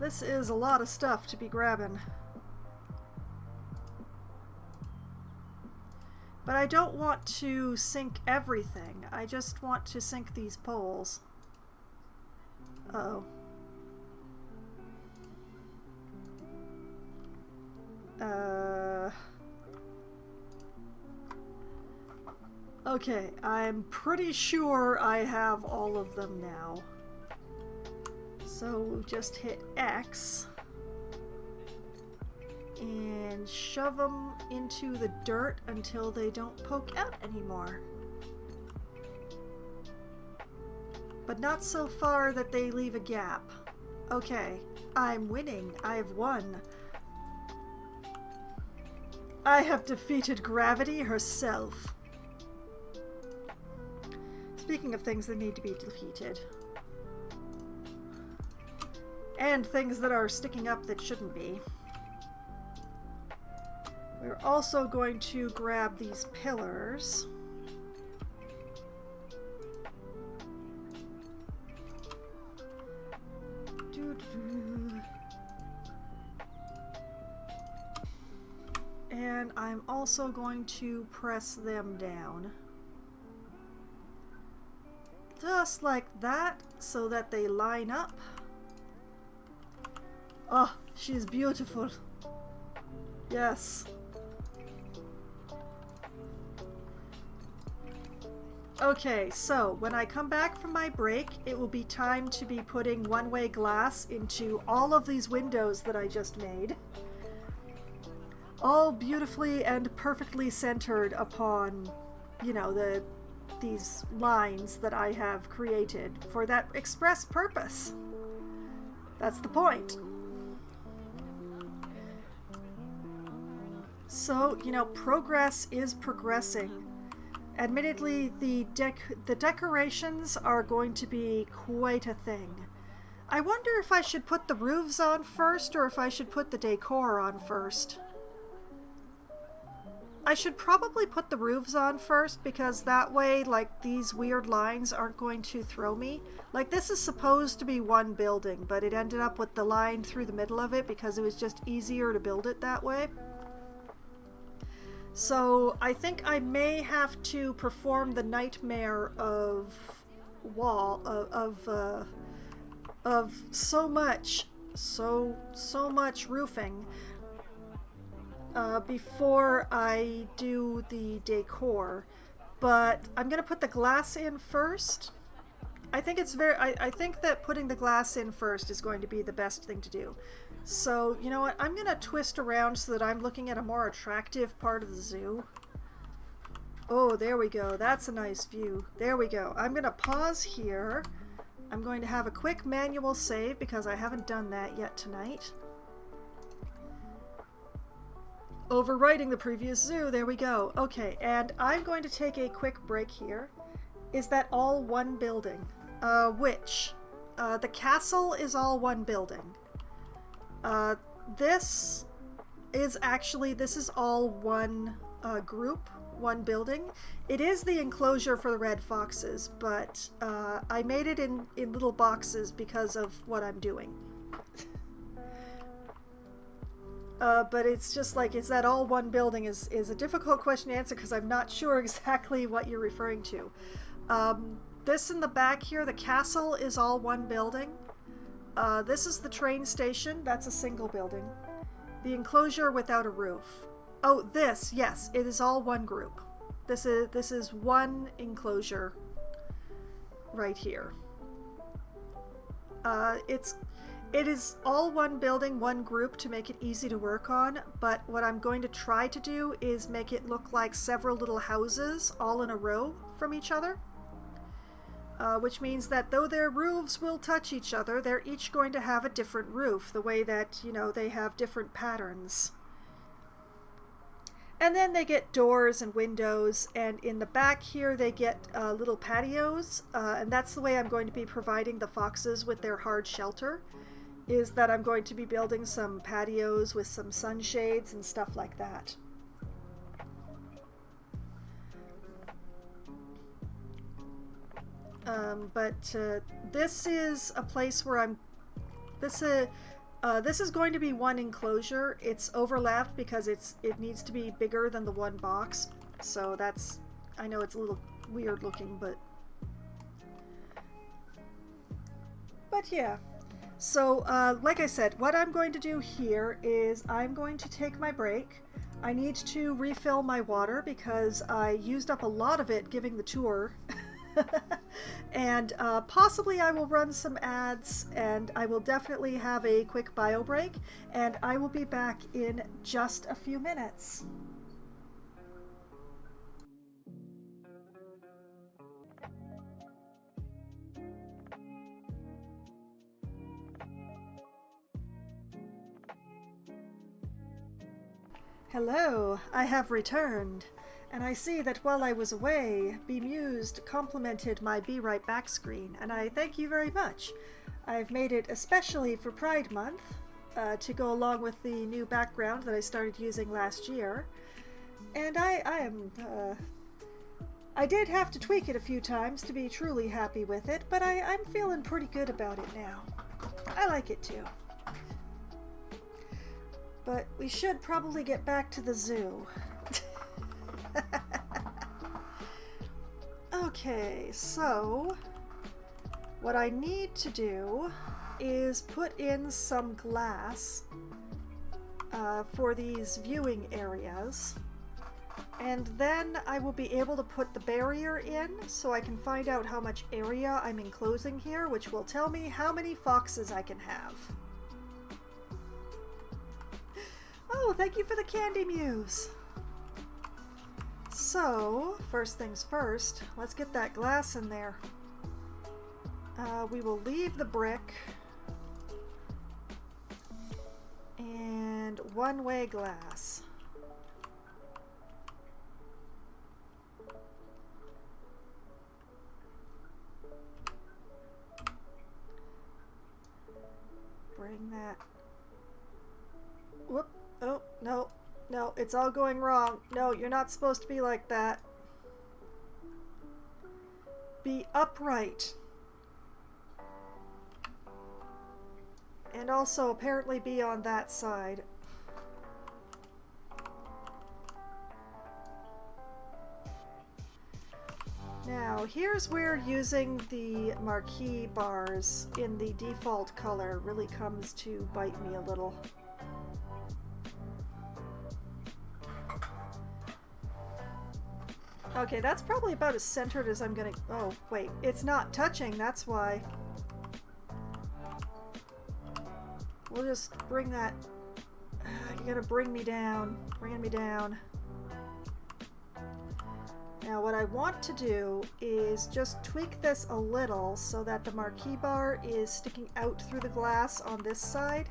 S1: This is a lot of stuff to be grabbing. But I don't want to sink everything. I just want to sink these poles. Uh-oh. Okay, I'm pretty sure I have all of them now. So just hit X and shove them into the dirt until they don't poke out anymore. but not so far that they leave a gap. Okay, I'm winning. I've won. I have defeated gravity herself. Speaking of things that need to be defeated. And things that are sticking up that shouldn't be. We're also going to grab these pillars. And I'm also going to press them down. Just like that, so that they line up. Oh, she's beautiful. Yes. Okay, so when I come back from my break, it will be time to be putting one-way glass into all of these windows that I just made. All beautifully and perfectly centered upon, you know, these lines that I have created for that express purpose. That's the point. So, you know, progress is progressing. Admittedly, the decorations are going to be quite a thing. I wonder if I should put the roofs on first or if I should put the decor on first. I should probably put the roofs on first because that way, like, these weird lines aren't going to throw me. Like, this is supposed to be one building, but it ended up with the line through the middle of it because it was just easier to build it that way. So I think I may have to perform the nightmare of so much roofing before I do the decor. But I'm gonna put the glass in first. I think I think that putting the glass in first is going to be the best thing to do. So, you know what, I'm going to twist around so that I'm looking at a more attractive part of the zoo. Oh, there we go. That's a nice view. There we go. I'm going to pause here. I'm going to have a quick manual save because I haven't done that yet tonight. Overwriting the previous zoo. There we go. Okay, and I'm going to take a quick break here. Is that all one building? Which? The castle is all one building. This is all one group, one building. It is the enclosure for the red foxes, but I made it in little boxes because of what I'm doing. But it's just like, is that all one building is a difficult question to answer because I'm not sure exactly what you're referring to. This in the back here, the castle is all one building. This is the train station. That's a single building. The enclosure without a roof. Oh, this, yes, it is all one group. This is one enclosure right here. It is all one building, one group to make it easy to work on, but what I'm going to try to do is make it look like several little houses all in a row from each other. Which means that though their roofs will touch each other, they're each going to have a different roof, the way that, you know, they have different patterns. And then they get doors and windows, and in the back here they get little patios, and that's the way I'm going to be providing the foxes with their hard shelter, is that I'm going to be building some patios with some sunshades and stuff like that. But this is a place where this is going to be one enclosure. It's overlapped because it needs to be bigger than the one box. So that's, I know it's a little weird looking, but yeah. So like I said, what I'm going to do here is I'm going to take my break. I need to refill my water because I used up a lot of it giving the tour. And possibly I will run some ads, and I will definitely have a quick bio break, and I will be back in just a few minutes. Hello, I have returned, and I see that while I was away, Bemused complimented my Be Right Back screen, and I thank you very much. I've made it especially for Pride Month, to go along with the new background that I started using last year, and I did have to tweak it a few times to be truly happy with it, but I'm feeling pretty good about it now. I like it too. But we should probably get back to the zoo. Okay, so what I need to do is put in some glass for these viewing areas, and then I will be able to put the barrier in so I can find out how much area I'm enclosing here, which will tell me how many foxes I can have. Oh, thank you for the candy muse! So, first things first, let's get that glass in there. We will leave the brick and one-way glass. Bring that. Whoop. Oh, no. No, it's all going wrong. No, you're not supposed to be like that. Be upright. And also apparently be on that side. Now, here's where using the marquee bars in the default color really comes to bite me a little. Okay, that's probably about as centered as I'm gonna... Oh, wait, it's not touching, that's why. We'll just bring that... You're gonna bring me down. Bringing me down. Now what I want to do is just tweak this a little so that the marquee bar is sticking out through the glass on this side.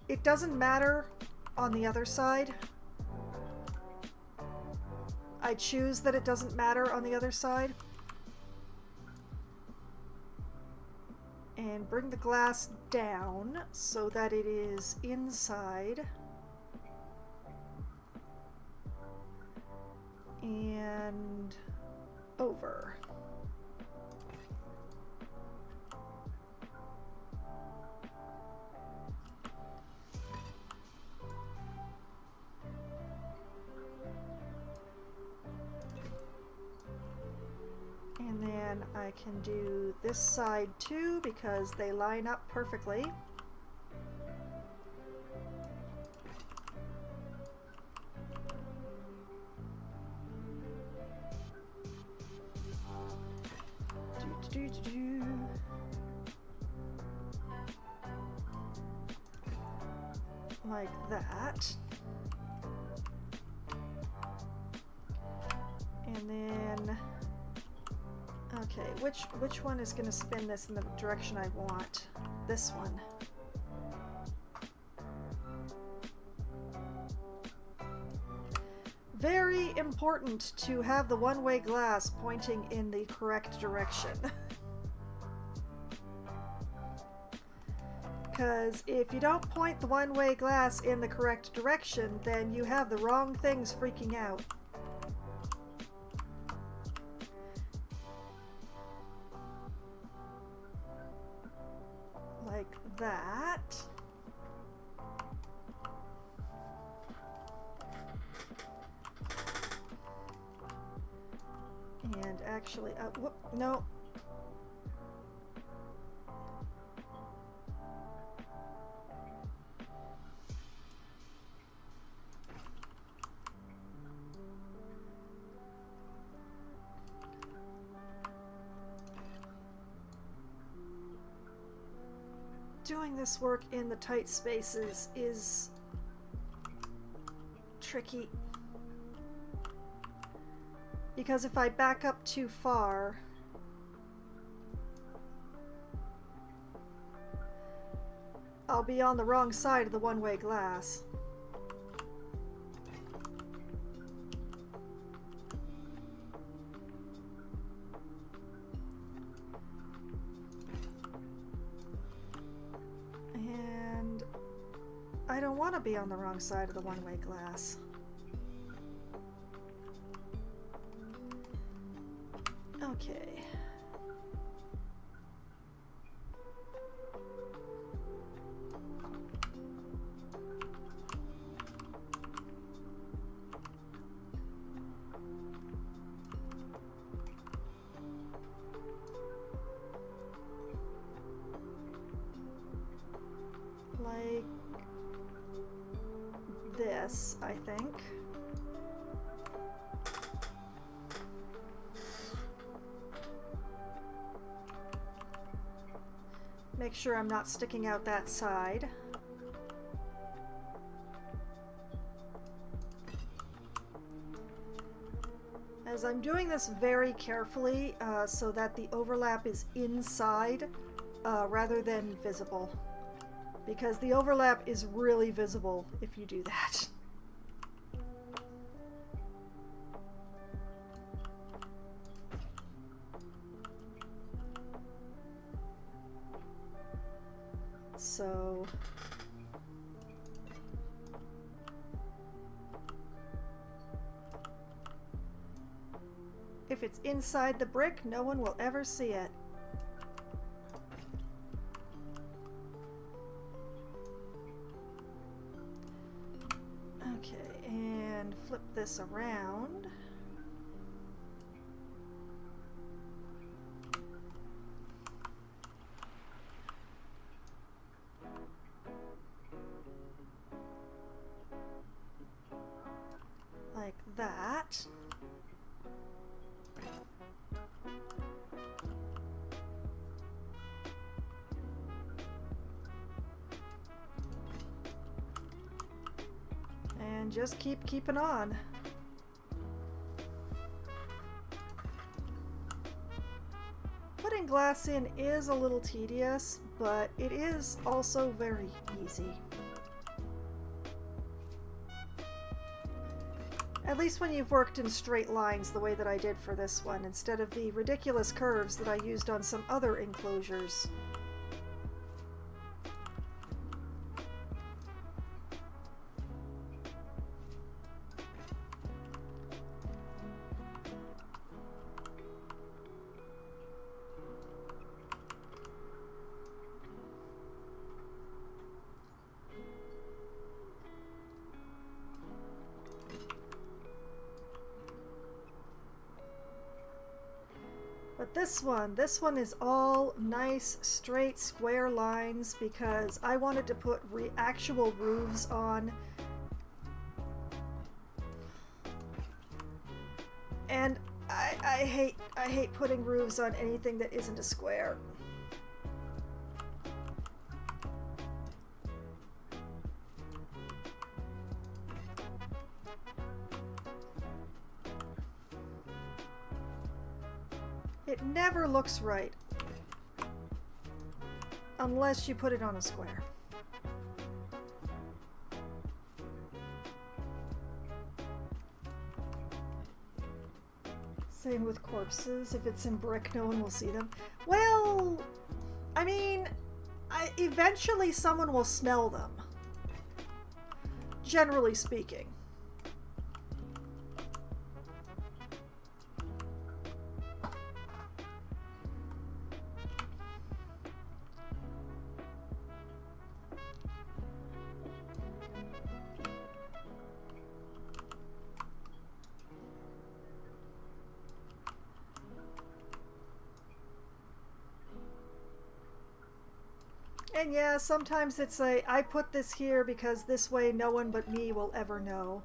S1: It doesn't matter on the other side. I choose that it doesn't matter on the other side. And bring the glass down so that it is inside. And over. And then I can do this side too because they line up perfectly. Like that. And then, okay, which one is going to spin this in the direction I want? This one. Very important to have the one-way glass pointing in the correct direction. Because if you don't point the one-way glass in the correct direction, then you have the wrong things freaking out. Like that. And actually, whoop, no. Doing this work in the tight spaces is tricky. Because if I back up too far, I'll be on the wrong side of the one-way glass. want to be on the wrong side of the one-way glass. Okay. Like this, I think. Make sure I'm not sticking out that side. As I'm doing this very carefully so that the overlap is inside rather than visible. Because the overlap is really visible if you do that. So if it's inside the brick, no one will ever see it. Okay, and flip this around. Like that. And just keeping on. Putting glass in is a little tedious, but it is also very easy. At least when you've worked in straight lines the way that I did for this one, instead of the ridiculous curves that I used on some other enclosures. But this one is all nice, straight, square lines because I wanted to put actual roofs on. And I hate putting roofs on anything that isn't a square. It never looks right unless you put it on a square. Same with corpses. If it's in brick, no one will see them. Well, I mean, eventually someone will smell them. Generally speaking. And yeah, sometimes it's I put this here because this way no one but me will ever know.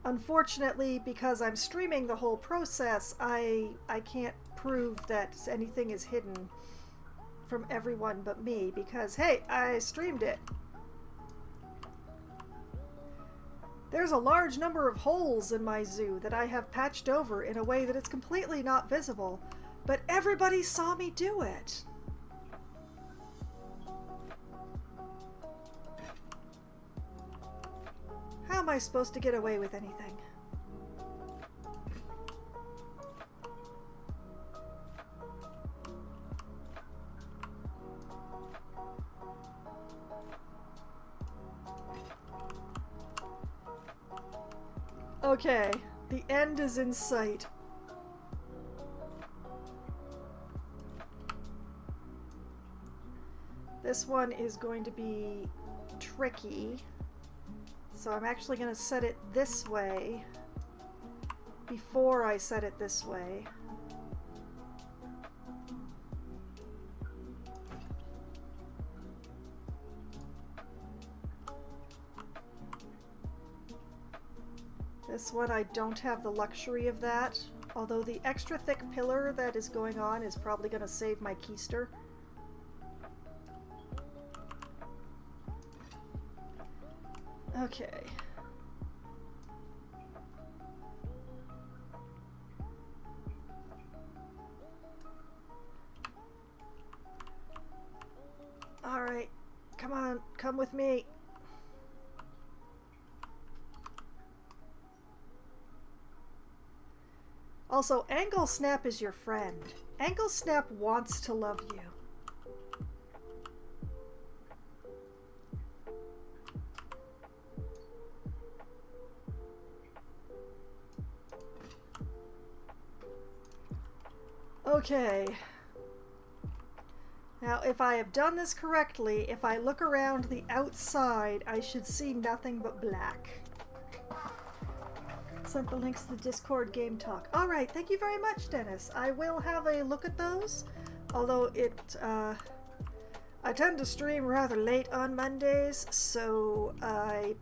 S1: Unfortunately, because I'm streaming the whole process, I can't prove that anything is hidden from everyone but me because, hey, I streamed it. There's a large number of holes in my zoo that I have patched over in a way that it's completely not visible, but everybody saw me do it. How am I supposed to get away with anything? Okay, the end is in sight. This one is going to be tricky, so I'm actually going to set it this way before I set it this way. This one I don't have the luxury of that, although the extra thick pillar that is going on is probably going to save my keister. Okay. All right, come on, come with me. Also, Angle Snap is your friend. Angle Snap wants to love you. Okay. Now, if I have done this correctly, if I look around the outside, I should see nothing but black. Sent the links to the Discord Game Talk. Alright, thank you very much, Dennis. I will have a look at those, although I tend to stream rather late on Mondays, so I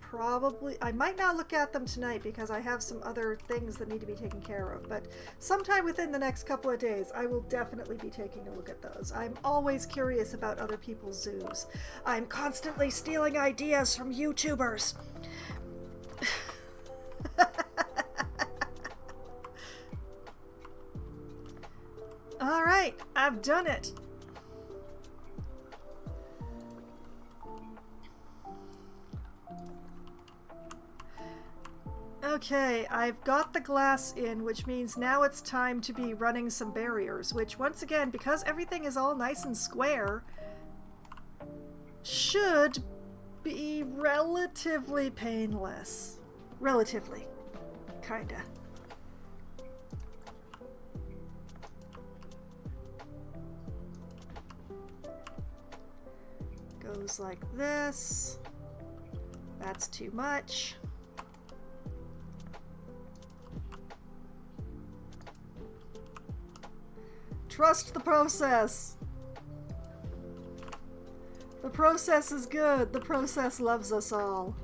S1: might not look at them tonight because I have some other things that need to be taken care of, but sometime within the next couple of days I will definitely be taking a look at those. I'm always curious about other people's zoos. I'm constantly stealing ideas from YouTubers. Alright, I've done it. Okay, I've got the glass in, which means now it's time to be running some barriers, which once again, because everything is all nice and square, should be relatively painless. Relatively. Kinda. Goes like this. That's too much. Trust the process. The process is good. The process loves us all.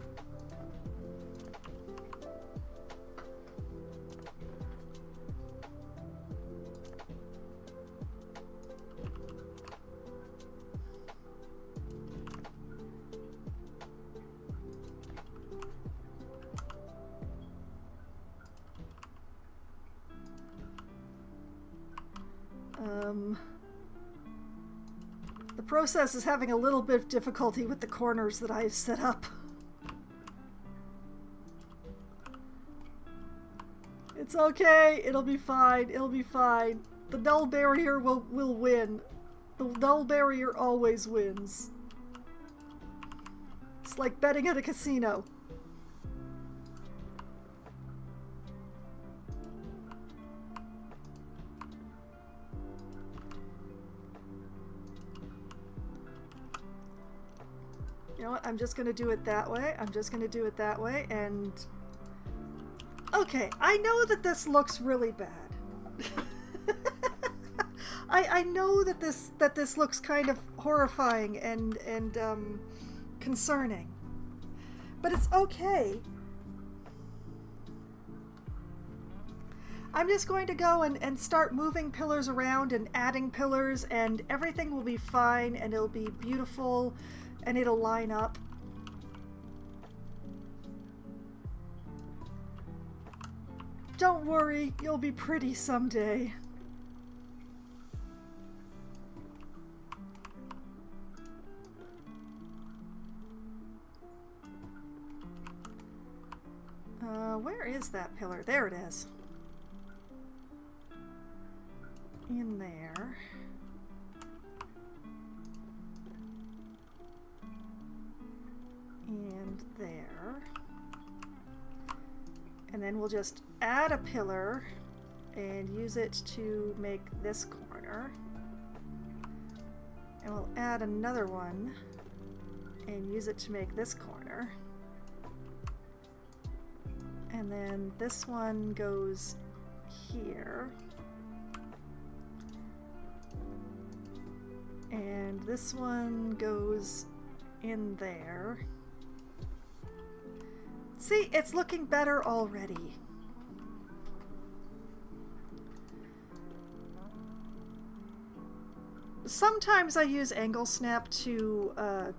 S1: The process is having a little bit of difficulty with the corners that I've set up. It's okay, it'll be fine, it'll be fine. The null barrier will win. The null barrier always wins. It's like betting at a casino. You know what, I'm just gonna do it that way. I'm just gonna do it that way, and... Okay, I know that this looks really bad. I know that this looks kind of horrifying and concerning. But it's okay. I'm just going to go and start moving pillars around and adding pillars, and everything will be fine, and it'll be beautiful, and it'll line up. Don't worry, you'll be pretty someday. Where is that pillar? There it is. In there. And there. And And then we'll just add a pillar and use it to make this corner. And we'll add another one and use it to make this corner. And then this one goes here. And this one goes in there. See, it's looking better already. Sometimes I use angle snap to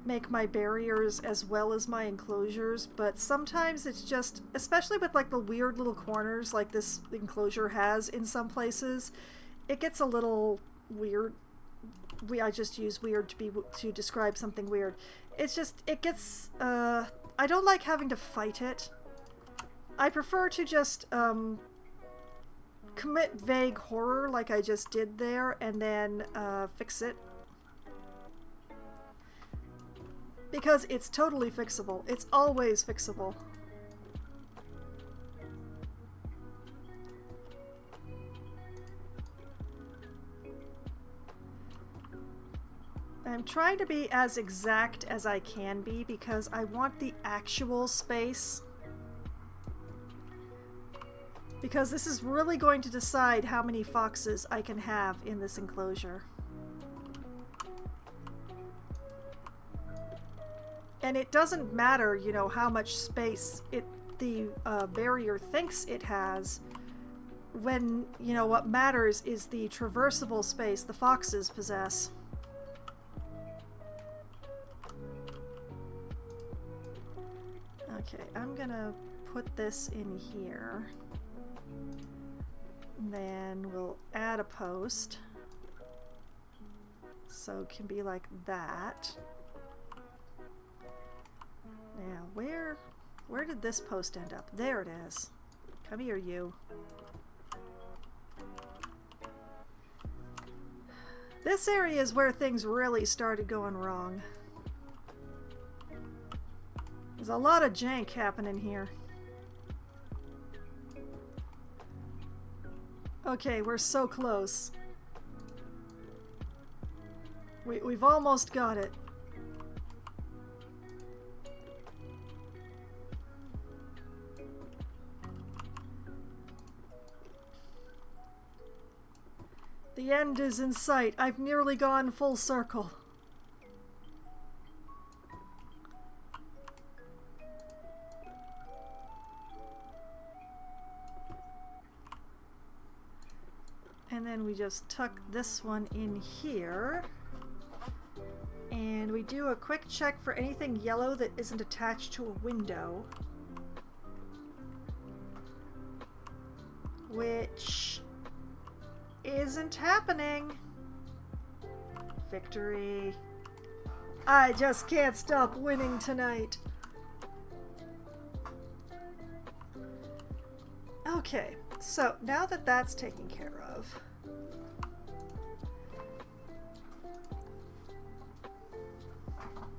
S1: make my barriers as well as my enclosures, but sometimes it's just, especially with like the weird little corners like this enclosure has in some places, it gets a little weird. I just use weird to describe something weird. It's just, it gets, I don't like having to fight it. I prefer to just commit vague horror like I just did there and then fix it. Because it's totally fixable. It's always fixable. I'm trying to be as exact as I can be because I want the actual space. Because this is really going to decide how many foxes I can have in this enclosure. And it doesn't matter, you know, how much space the barrier thinks it has, when, you know, what matters is the traversable space the foxes possess. Okay, I'm gonna put this in here. Then we'll add a post. So it can be like that. Now, where did this post end up? There it is. Come here, you. This area is where things really started going wrong. There's a lot of jank happening here. Okay, we're so close. We've almost got it. The end is in sight. I've nearly gone full circle. And then we just tuck this one in here. And we do a quick check for anything yellow that isn't attached to a window. Which isn't happening. Victory. I just can't stop winning tonight. Okay, so now that that's taken care of,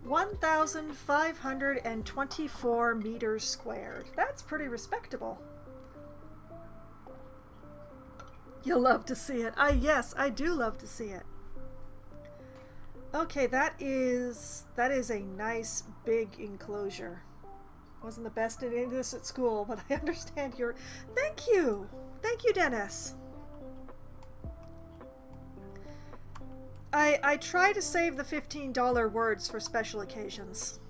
S1: (1,524 meters squared). That's pretty respectable. You'll love to see it. Yes, I do love to see it. Okay, that is a nice big enclosure. Wasn't the best at English at school, but I understand your... Thank you! Thank you, Dennis! I try to save the $15 words for special occasions.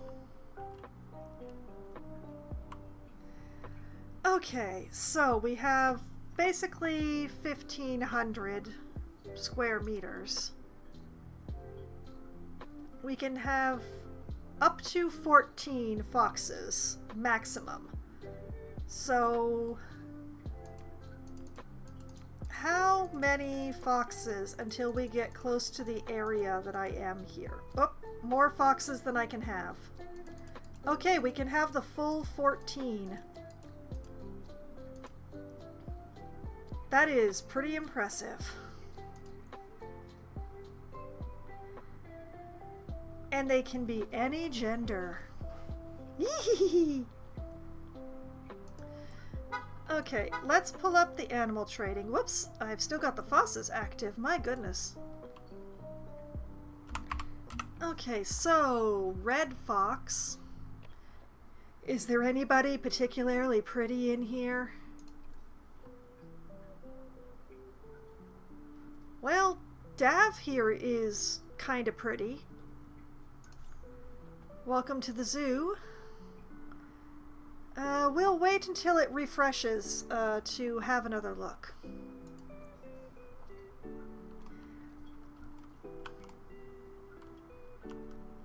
S1: Okay, so we have basically 1,500 square meters. We can have up to 14 foxes maximum. So how many foxes until we get close to the area that I am here? Oh, more foxes than I can have. Okay, we can have the full 14. That is pretty impressive. And they can be any gender. Yee! Okay, let's pull up the animal trading. Whoops, I've still got the fosses active. My goodness. Okay, so red fox. Is there anybody particularly pretty in here? Well, Dav here is kind of pretty. Welcome to the zoo. We'll wait until it refreshes to have another look.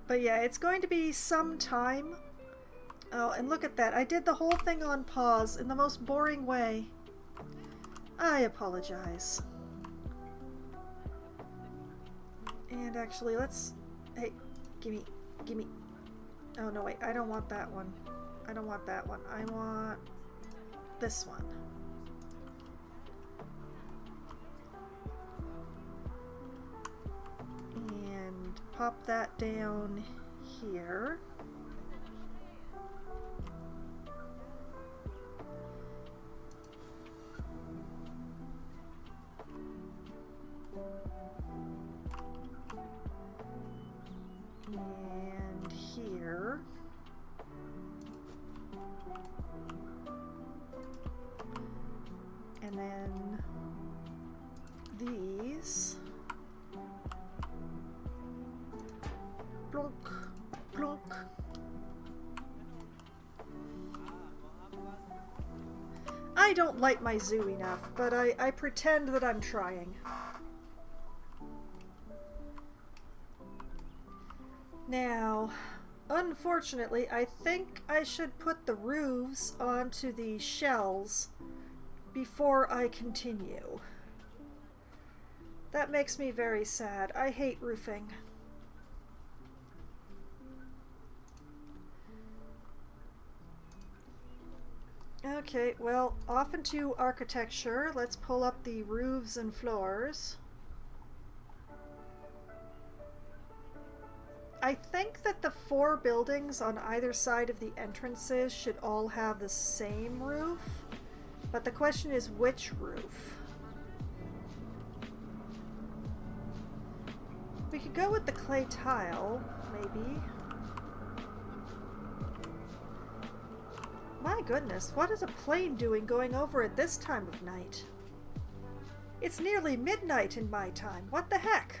S1: But yeah, it's going to be some time. Oh, and look at that. I did the whole thing on pause in the most boring way. I apologize. And actually, let's... Hey, gimme. Oh, no, wait. I don't want that one. I don't want that one. I want this one. And pop that down here. And here. And then these. Plunk, plunk. I don't like my zoo enough, but I pretend that I'm trying. Now, unfortunately, I think I should put the roofs onto the shells before I continue. That makes me very sad. I hate roofing. Okay, well, off into architecture. Let's pull up the roofs and floors. I think that the 4 buildings on either side of the entrances should all have the same roof, but the question is which roof? We could go with the clay tile, maybe. My goodness, what is a plane doing going over at this time of night? It's nearly midnight in my time. What the heck?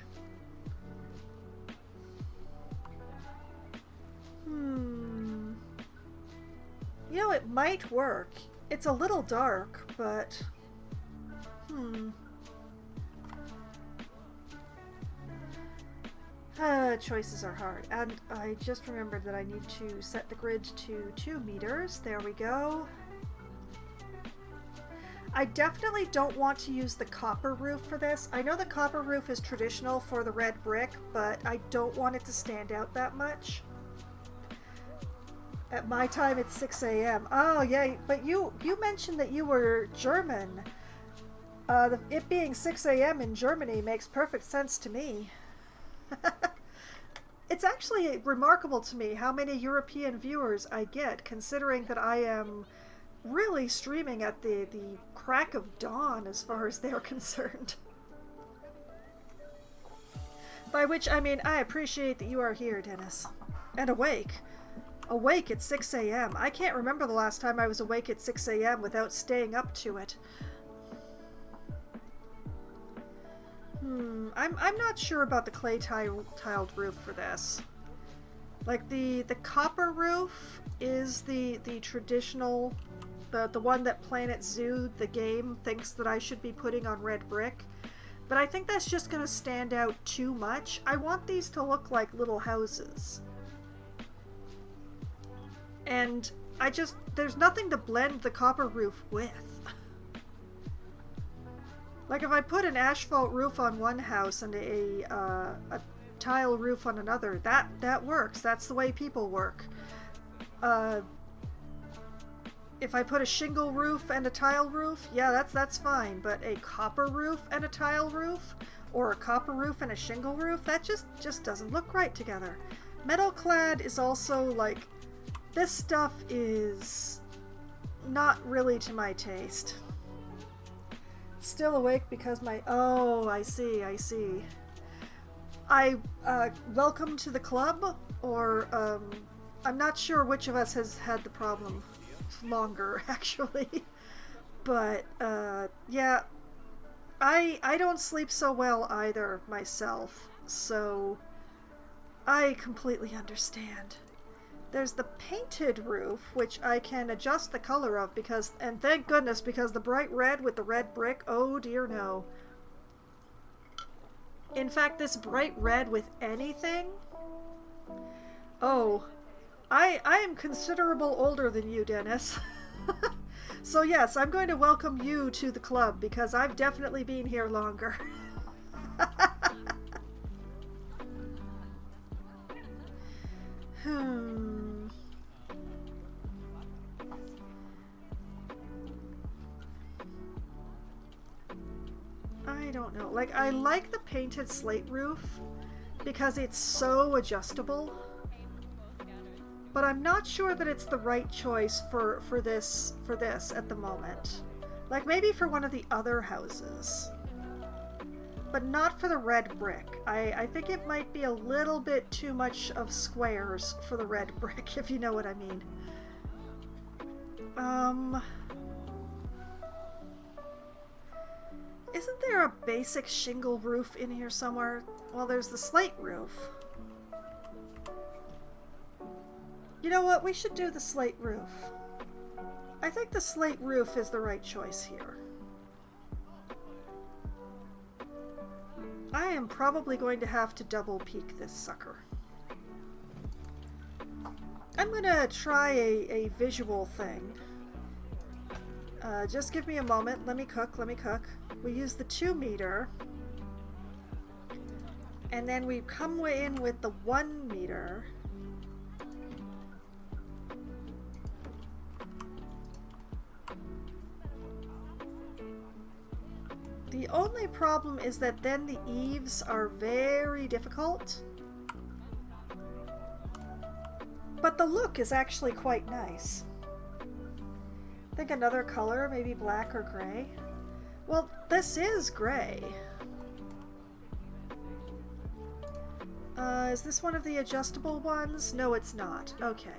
S1: You know, it might work. It's a little dark, but... Choices are hard. And I just remembered that I need to set the grid to 2 meters. There we go. I definitely don't want to use the copper roof for this. I know the copper roof is traditional for the red brick, but I don't want it to stand out that much. At my time, it's 6 a.m. Oh, yeah, but you mentioned that you were German. It being 6 a.m. in Germany makes perfect sense to me. It's actually remarkable to me how many European viewers I get, considering that I am really streaming at the crack of dawn as far as they're concerned. By which I mean I appreciate that you are here, Dennis. And awake. Awake at 6 a.m. I can't remember the last time I was awake at 6 a.m. without staying up to it. I'm not sure about the clay tiled roof for this. Like the copper roof is the traditional, the one that Planet Zoo, the game, thinks that I should be putting on red brick. But I think that's just going to stand out too much. I want these to look like little houses. And there's nothing to blend the copper roof with. Like if I put an asphalt roof on one house and a tile roof on another, that works. That's the way people work. If I put a shingle roof and a tile roof, yeah, that's fine. But a copper roof and a tile roof, or a copper roof and a shingle roof, that just doesn't look right together. Metal clad is also like, this stuff is not really to my taste. Still awake because my... Oh, I see, I see. Welcome to the club, or, I'm not sure which of us has had the problem longer, actually. But, yeah, I don't sleep so well either myself, so I completely understand. There's the painted roof, which I can adjust the color of because, and thank goodness, because the bright red with the red brick, oh dear no. In fact, this bright red with anything? Oh, I am considerable older than you, Dennis. So yes, I'm going to welcome you to the club because I've definitely been here longer. I don't know. Like, I like the painted slate roof because it's so adjustable. But I'm not sure that it's the right choice for this at the moment. Like, maybe for one of the other houses. But not for the red brick. I think it might be a little bit too much of squares for the red brick, if you know what I mean. Isn't there a basic shingle roof in here somewhere? Well, there's the slate roof. You know what? We should do the slate roof. I think the slate roof is the right choice here. I am probably going to have to double peak this sucker. I'm gonna try a visual thing. Just give me a moment. Let me cook. We use the 2 meter. And then we come in with the 1 meter. The only problem is that then the eaves are very difficult. But the look is actually quite nice. I think another color, maybe black or gray. Well, this is gray. Is this one of the adjustable ones? No, it's not. Okay.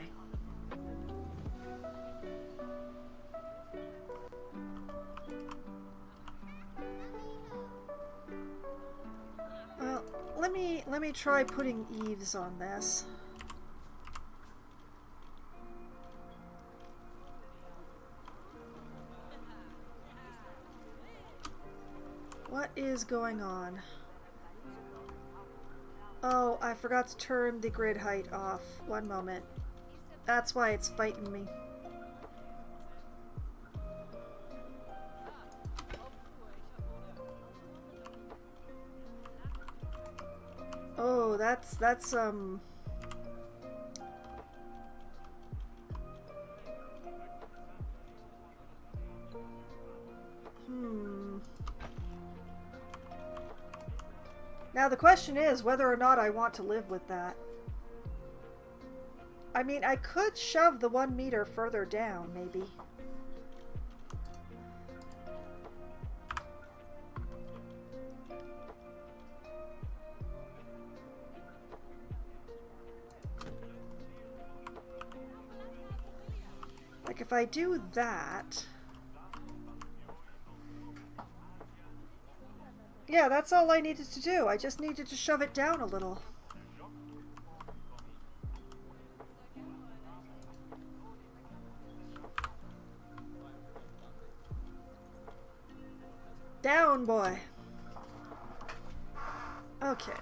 S1: Well, let me try putting eaves on this. What is going on? Oh, I forgot to turn the grid height off. One moment. That's why it's fighting me. Oh, that's Now the question is whether or not I want to live with that. I mean, I could shove the 1 meter further down, maybe. Like, if I do that... Yeah, that's all I needed to do. I just needed to shove it down a little. Down, boy. Okay.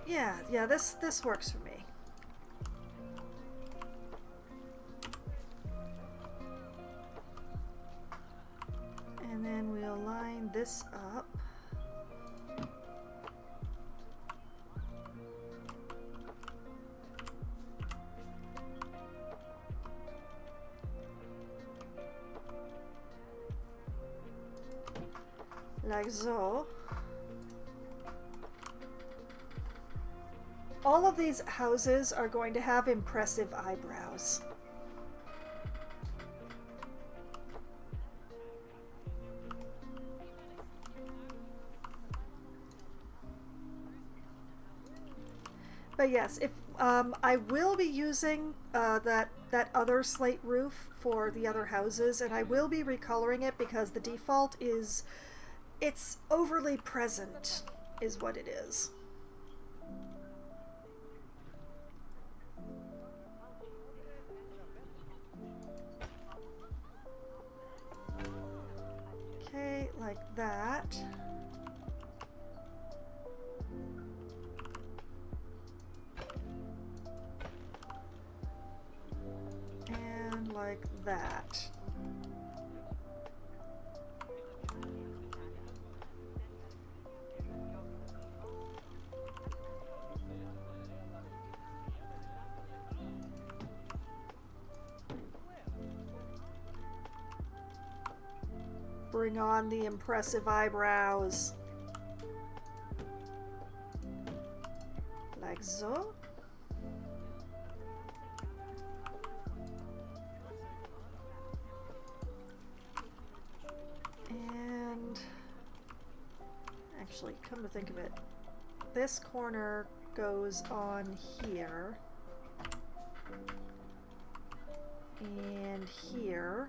S1: Yeah, this works for me. And then we'll line this up. Like so. all of these houses are going to have impressive eyebrows. But yes, if I will be using that other slate roof for the other houses, and I will be recoloring it because the default is it's overly present, is what it is. Okay, like that. And like that. Bring on the impressive eyebrows. Like so. And actually, come to think of it, this corner goes on here. And here.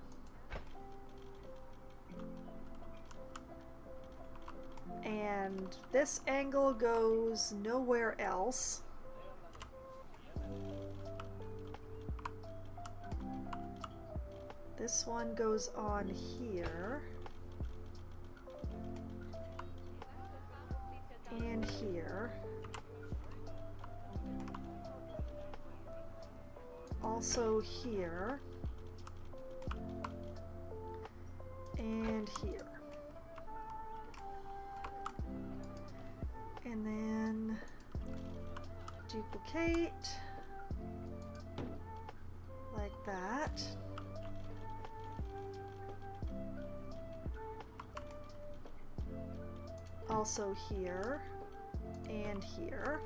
S1: And this angle goes nowhere else. This one goes on here. And here. Also here. And here. And then duplicate like that. Also here and here.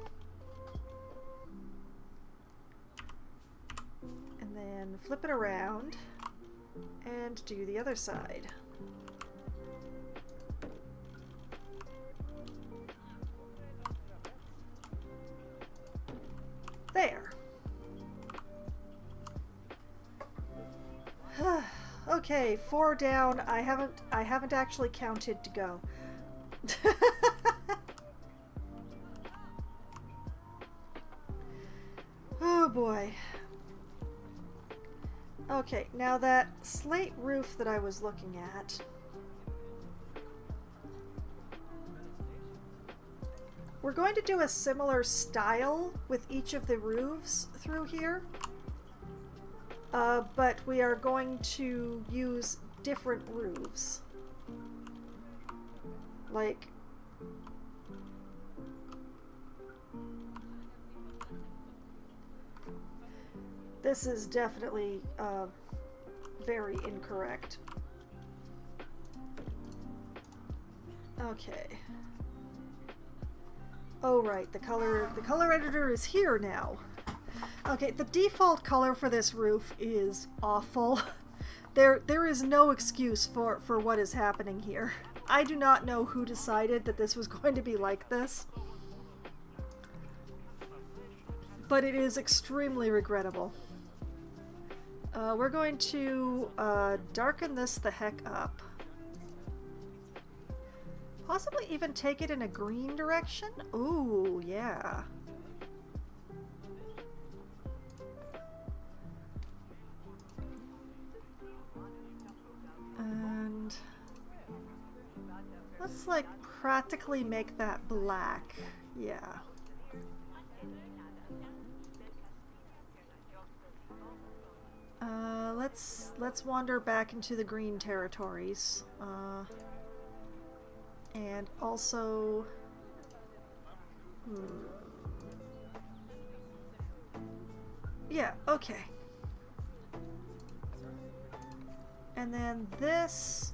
S1: And then flip it around and do the other side. There. Okay, 4 down. I haven't actually counted to go. Oh boy. Okay, now that slate roof that I was looking at, we're going to do a similar style with each of the roofs through here, but we are going to use different roofs. Like, this is definitely very incorrect. Okay. Oh right, the color editor is here now. Okay, the default color for this roof is awful. There is no excuse for what is happening here. I do not know who decided that this was going to be like this, but it is extremely regrettable. We're going to darken this the heck up. Possibly even take it in a green direction? Ooh, yeah. And let's like practically make that black. Yeah. Let's wander back into the green territories. And also, yeah, okay. And then this,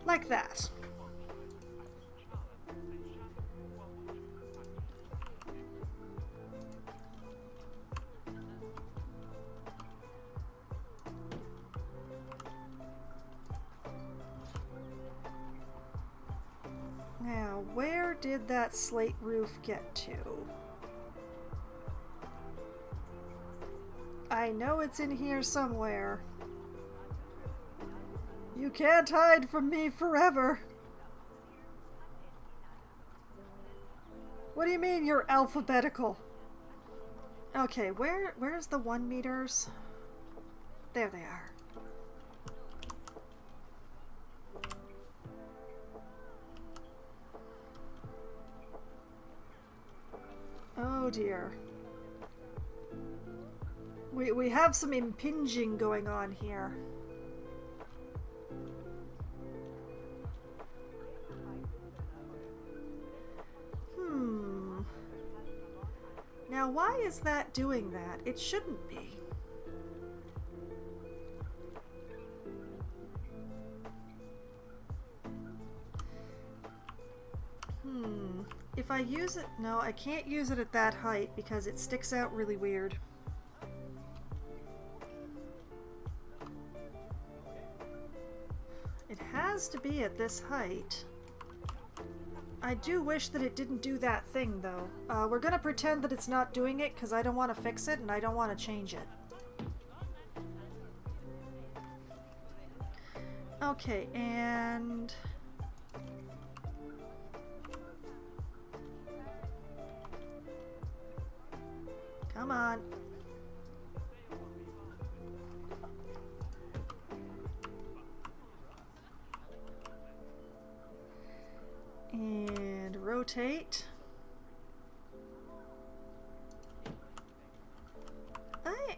S1: Like that. Now, where did that slate roof get to? I know it's in here somewhere. You can't hide from me forever. What do you mean you're alphabetical? Okay, where's the 1 meters? There they are. Oh dear. We have some impinging going on here. Now why is that doing that? It shouldn't be. If I use it... No, I can't use it at that height because it sticks out really weird. It has to be at this height. I do wish that it didn't do that thing, though. We're gonna pretend that it's not doing it because I don't want to fix it and I don't want to change it. Okay, and... Come on. And rotate.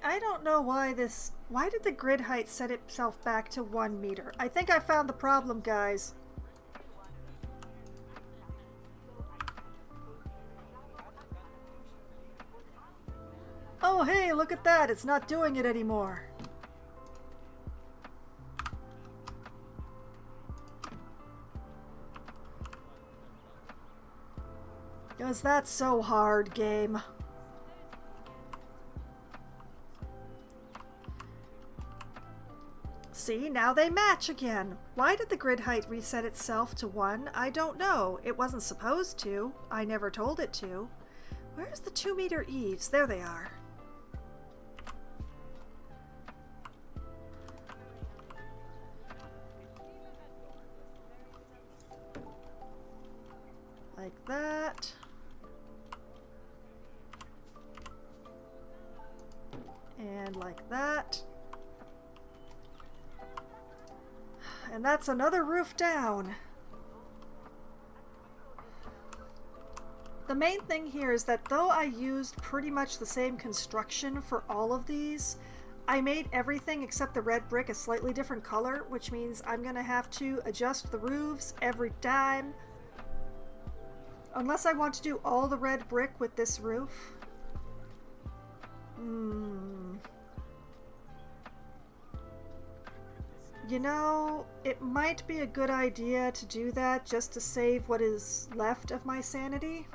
S1: I don't know why this... Why did the grid height set itself back to 1 meter? I think I found the problem, guys. Oh, hey, look at that. It's not doing it anymore. Was that so hard, game? See, now they match again. Why did the grid height reset itself to 1? I don't know. It wasn't supposed to. I never told it to. Where's the 2 meter eaves? There they are. Like that. And like that. And that's another roof down. The main thing here is that though I used pretty much the same construction for all of these, I made everything except the red brick a slightly different color, which means I'm gonna have to adjust the roofs every time. Unless I want to do all the red brick with this roof. You know, it might be a good idea to do that just to save what is left of my sanity.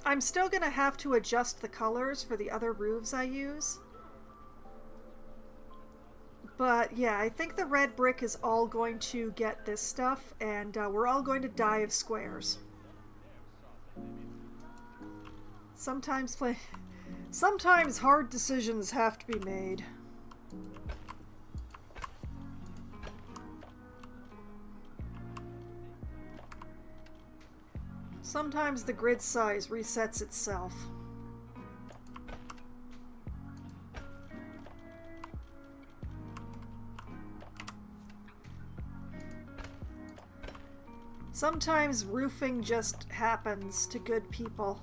S1: I'm still gonna have to adjust the colors for the other roofs I use. But yeah, I think the red brick is all going to get this stuff, and we're all going to die of squares. Sometimes hard decisions have to be made. Sometimes the grid size resets itself. Sometimes roofing just happens to good people.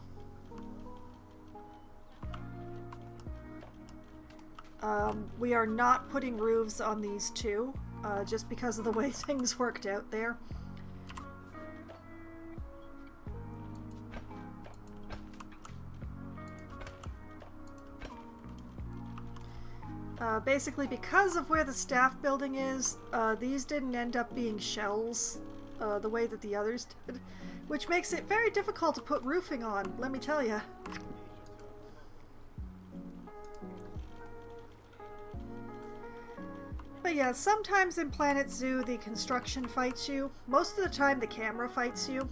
S1: We are not putting roofs on these two, just because of the way things worked out there. Basically, because of where the staff building is, these didn't end up being shells the way that the others did, which makes it very difficult to put roofing on, let me tell you. But yeah, sometimes in Planet Zoo the construction fights you. Most of the time the camera fights you.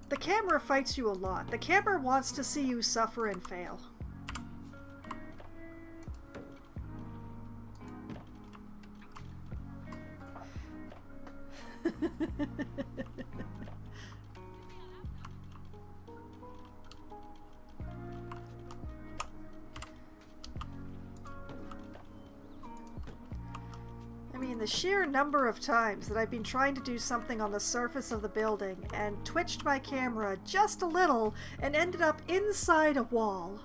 S1: The camera fights you a lot. The camera wants to see you suffer and fail. I mean, the sheer number of times that I've been trying to do something on the surface of the building and twitched my camera just a little and ended up inside a wall.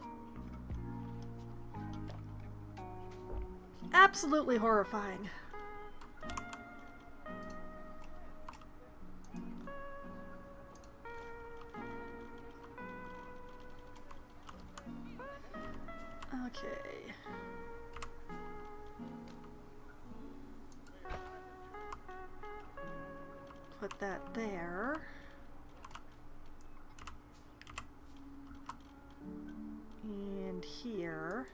S1: Absolutely horrifying. Okay. Put that there. And here.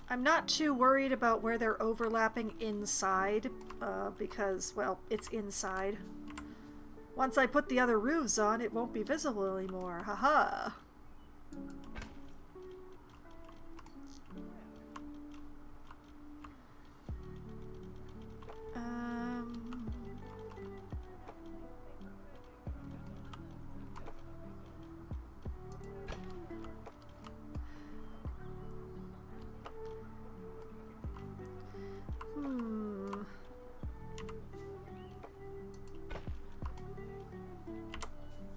S1: I'm not too worried about where they're overlapping inside, because, well, it's inside. Once I put the other roofs on, it won't be visible anymore. Haha!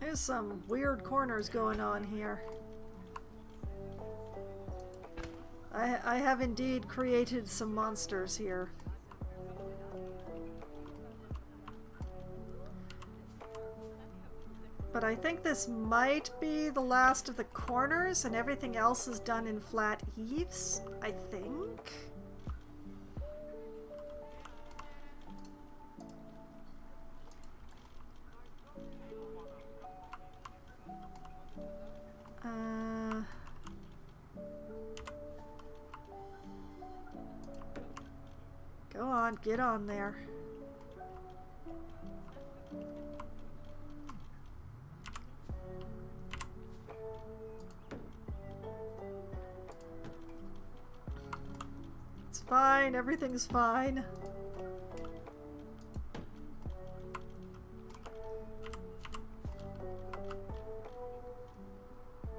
S1: There's some weird corners going on here. I have indeed created some monsters here. But I think this might be the last of the corners and everything else is done in flat eaves, I think. Go on, get on there. It's fine, everything's fine.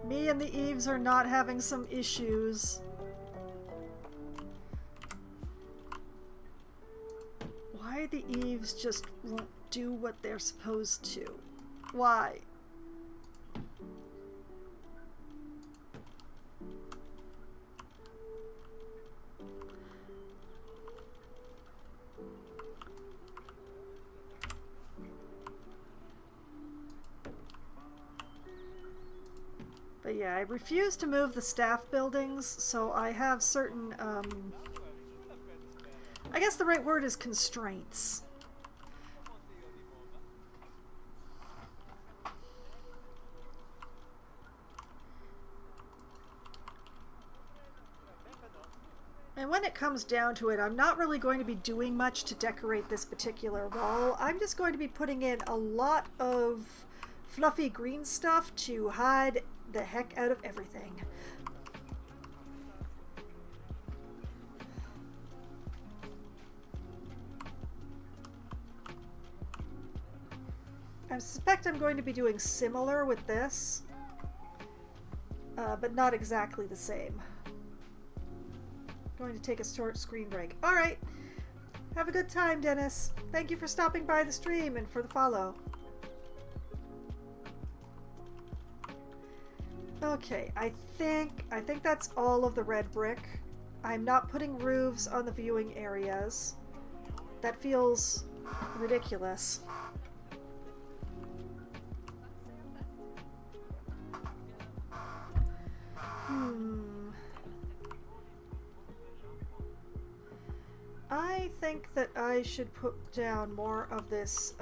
S1: Me and the eaves are not having some issues. Why the eaves just won't do what they're supposed to? Why? But yeah, I refuse to move the staff buildings, so I have certain, I guess the right word is constraints. And when it comes down to it, I'm not really going to be doing much to decorate this particular wall. I'm just going to be putting in a lot of fluffy green stuff to hide the heck out of everything. I suspect I'm going to be doing similar with this, but not exactly the same. Going to take a short screen break. Alright, have a good time, Dennis. Thank you for stopping by the stream and for the follow. Okay, I think that's all of the red brick. I'm not putting roofs on the viewing areas. That feels ridiculous. think that I should put down more of this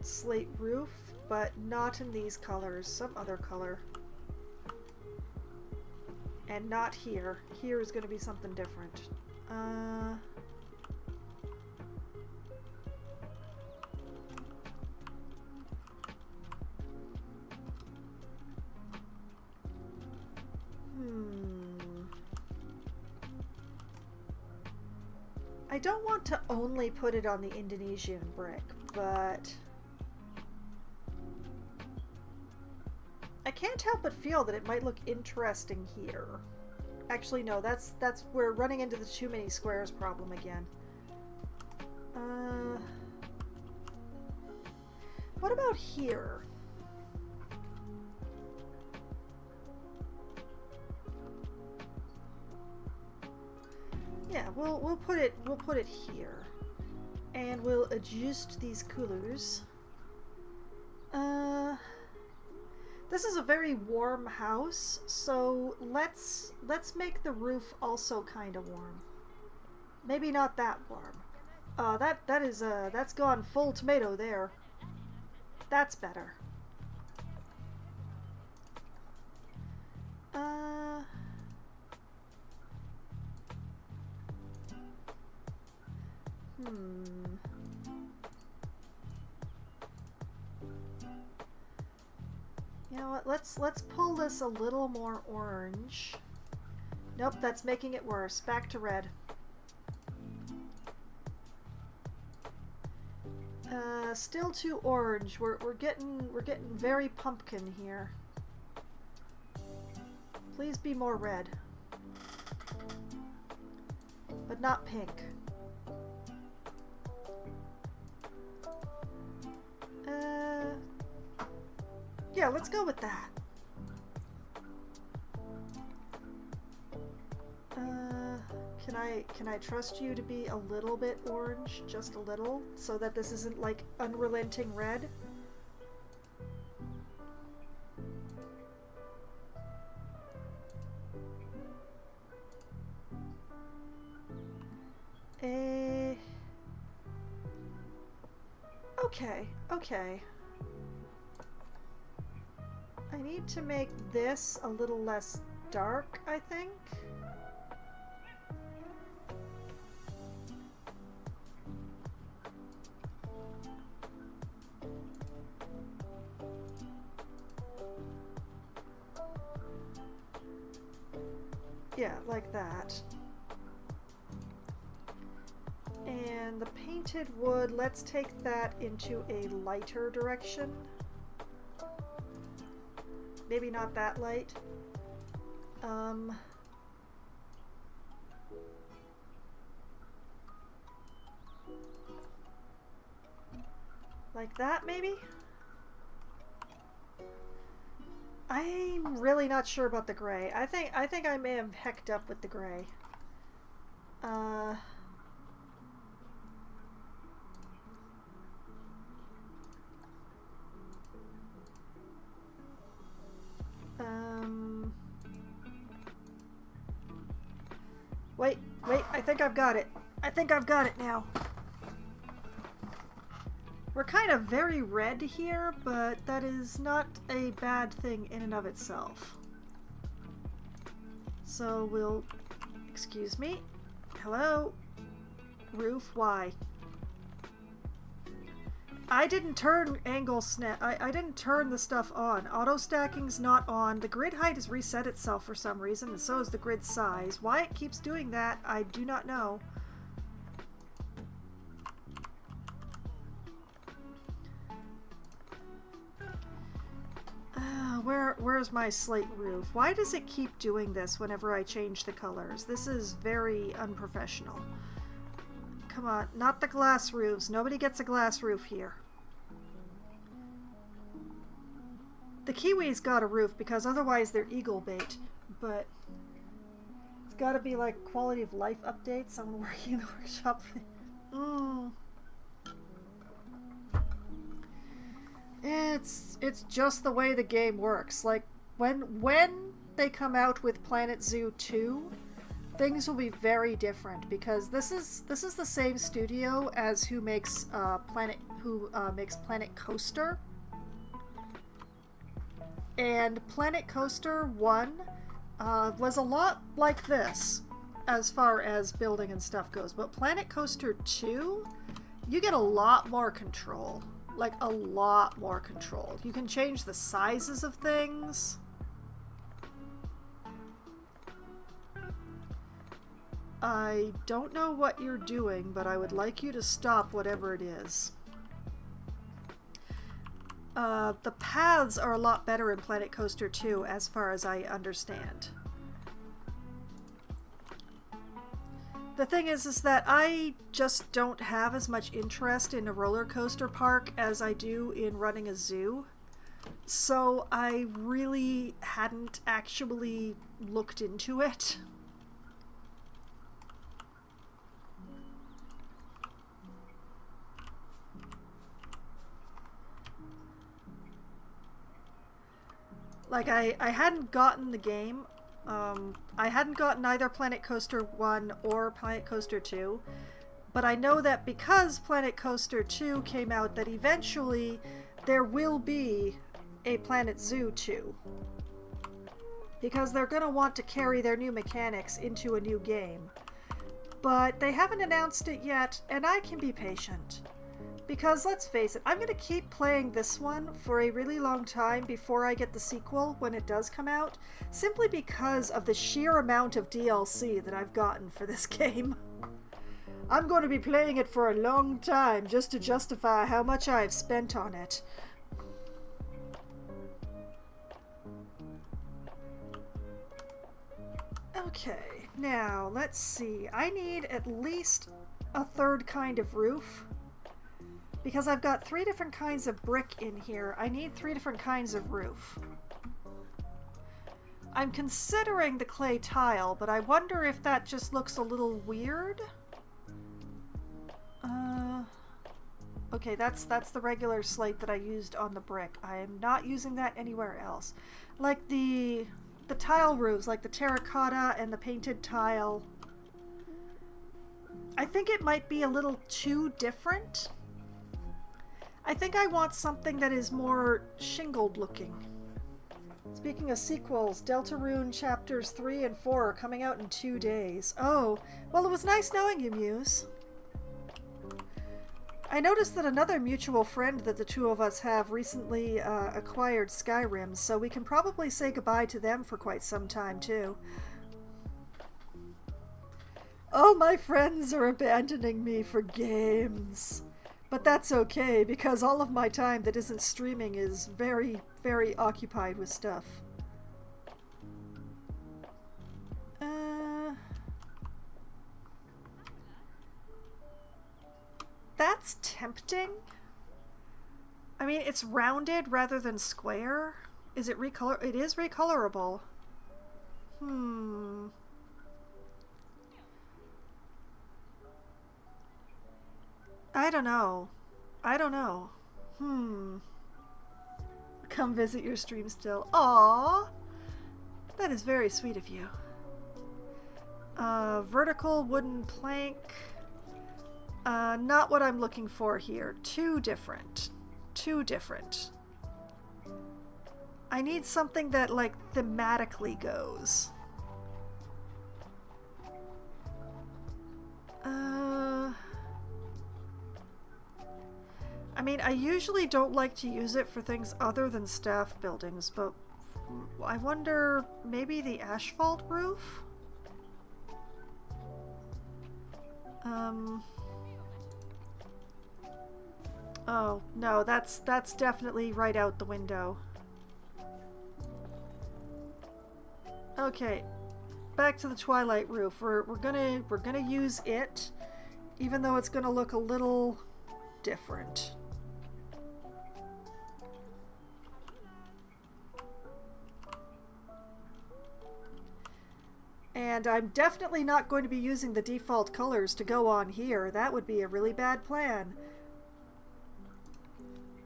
S1: slate roof, but not in these colors, some other color. And not here. Here is going to be something different. I don't want to only put it on the Indonesian brick, but I can't help but feel that it might look interesting here. Actually, no, that's we're running into the too many squares problem again. What about here? Yeah, we'll put it here, and we'll adjust these colors. This is a very warm house, so let's make the roof also kind of warm. Maybe not that warm. That's gone full tomato there. That's better. You know what? Let's pull this a little more orange. Nope, that's making it worse. Back to red. Still too orange. We're getting very pumpkin here. Please be more red. But not pink. Yeah, let's go with that. Can I trust you to be a little bit orange, just a little, so that this isn't like unrelenting red? Okay. I need to make this a little less dark, I think. Yeah, like that. And the painted wood, let's take that into a lighter direction. Maybe not that light. Like that, maybe? I'm really not sure about the gray. I think I may have hecked up with the gray. Wait, I think I've got it. I think I've got it now. We're kind of very red here, but that is not a bad thing in and of itself. So we'll... Excuse me. Hello? Roof, why? I didn't turn angle snap. I didn't turn the stuff on. Auto stacking's not on. The grid height has reset itself for some reason, and so is the grid size. Why it keeps doing that, I do not know. Where's my slate roof? Why does it keep doing this whenever I change the colors? This is very unprofessional. Come on, not the glass roofs. Nobody gets a glass roof here. The Kiwis got a roof because otherwise they're eagle bait, but it's gotta be like quality of life updates. Someone working in the workshop. It's just the way the game works. Like when they come out with Planet Zoo 2, things will be very different because this is the same studio as who makes Planet Coaster. And Planet Coaster 1 was a lot like this as far as building and stuff goes, but Planet Coaster 2, you get a lot more control. Like, a lot more control. You can change the sizes of things. I don't know what you're doing, but I would like you to stop whatever it is. The paths are a lot better in Planet Coaster 2, as far as I understand. The thing is that I just don't have as much interest in a roller coaster park as I do in running a zoo. So I really hadn't actually looked into it. Like, I hadn't gotten the game. I hadn't gotten either Planet Coaster 1 or Planet Coaster 2, but I know that because Planet Coaster 2 came out, that eventually there will be a Planet Zoo 2. Because they're going to want to carry their new mechanics into a new game. But they haven't announced it yet, and I can be patient. Because, let's face it, I'm going to keep playing this one for a really long time before I get the sequel when it does come out, simply because of the sheer amount of DLC that I've gotten for this game. I'm going to be playing it for a long time just to justify how much I've spent on it. Okay, now, let's see. I need at least a third kind of roof. Because I've got 3 different kinds of brick in here, I need 3 different kinds of roof. I'm considering the clay tile, but I wonder if that just looks a little weird. Okay, that's the regular slate that I used on the brick. I am not using that anywhere else. Like the tile roofs, like the terracotta and the painted tile. I think it might be a little too different. I think I want something that is more shingled looking. Speaking of sequels, Deltarune Chapters 3 and 4 are coming out in 2 days. Oh, well, it was nice knowing you, Muse. I noticed that another mutual friend that the two of us have recently acquired Skyrim, so we can probably say goodbye to them for quite some time, too. All my friends are abandoning me for games. But that's okay, because all of my time that isn't streaming is very, very occupied with stuff. That's tempting. I mean, it's rounded rather than square. Is it recolor? It is recolorable. I don't know. Come visit your stream still. Aww! That is very sweet of you. Vertical wooden plank. Not what I'm looking for here. Too different. I need something that, like, thematically goes. I mean, I usually don't like to use it for things other than staff buildings, but I wonder, maybe the asphalt roof? Oh, no, that's definitely right out the window. Okay, back to the Twilight roof. We're gonna use it, even though it's gonna look a little different. And I'm definitely not going to be using the default colors to go on here. That would be a really bad plan.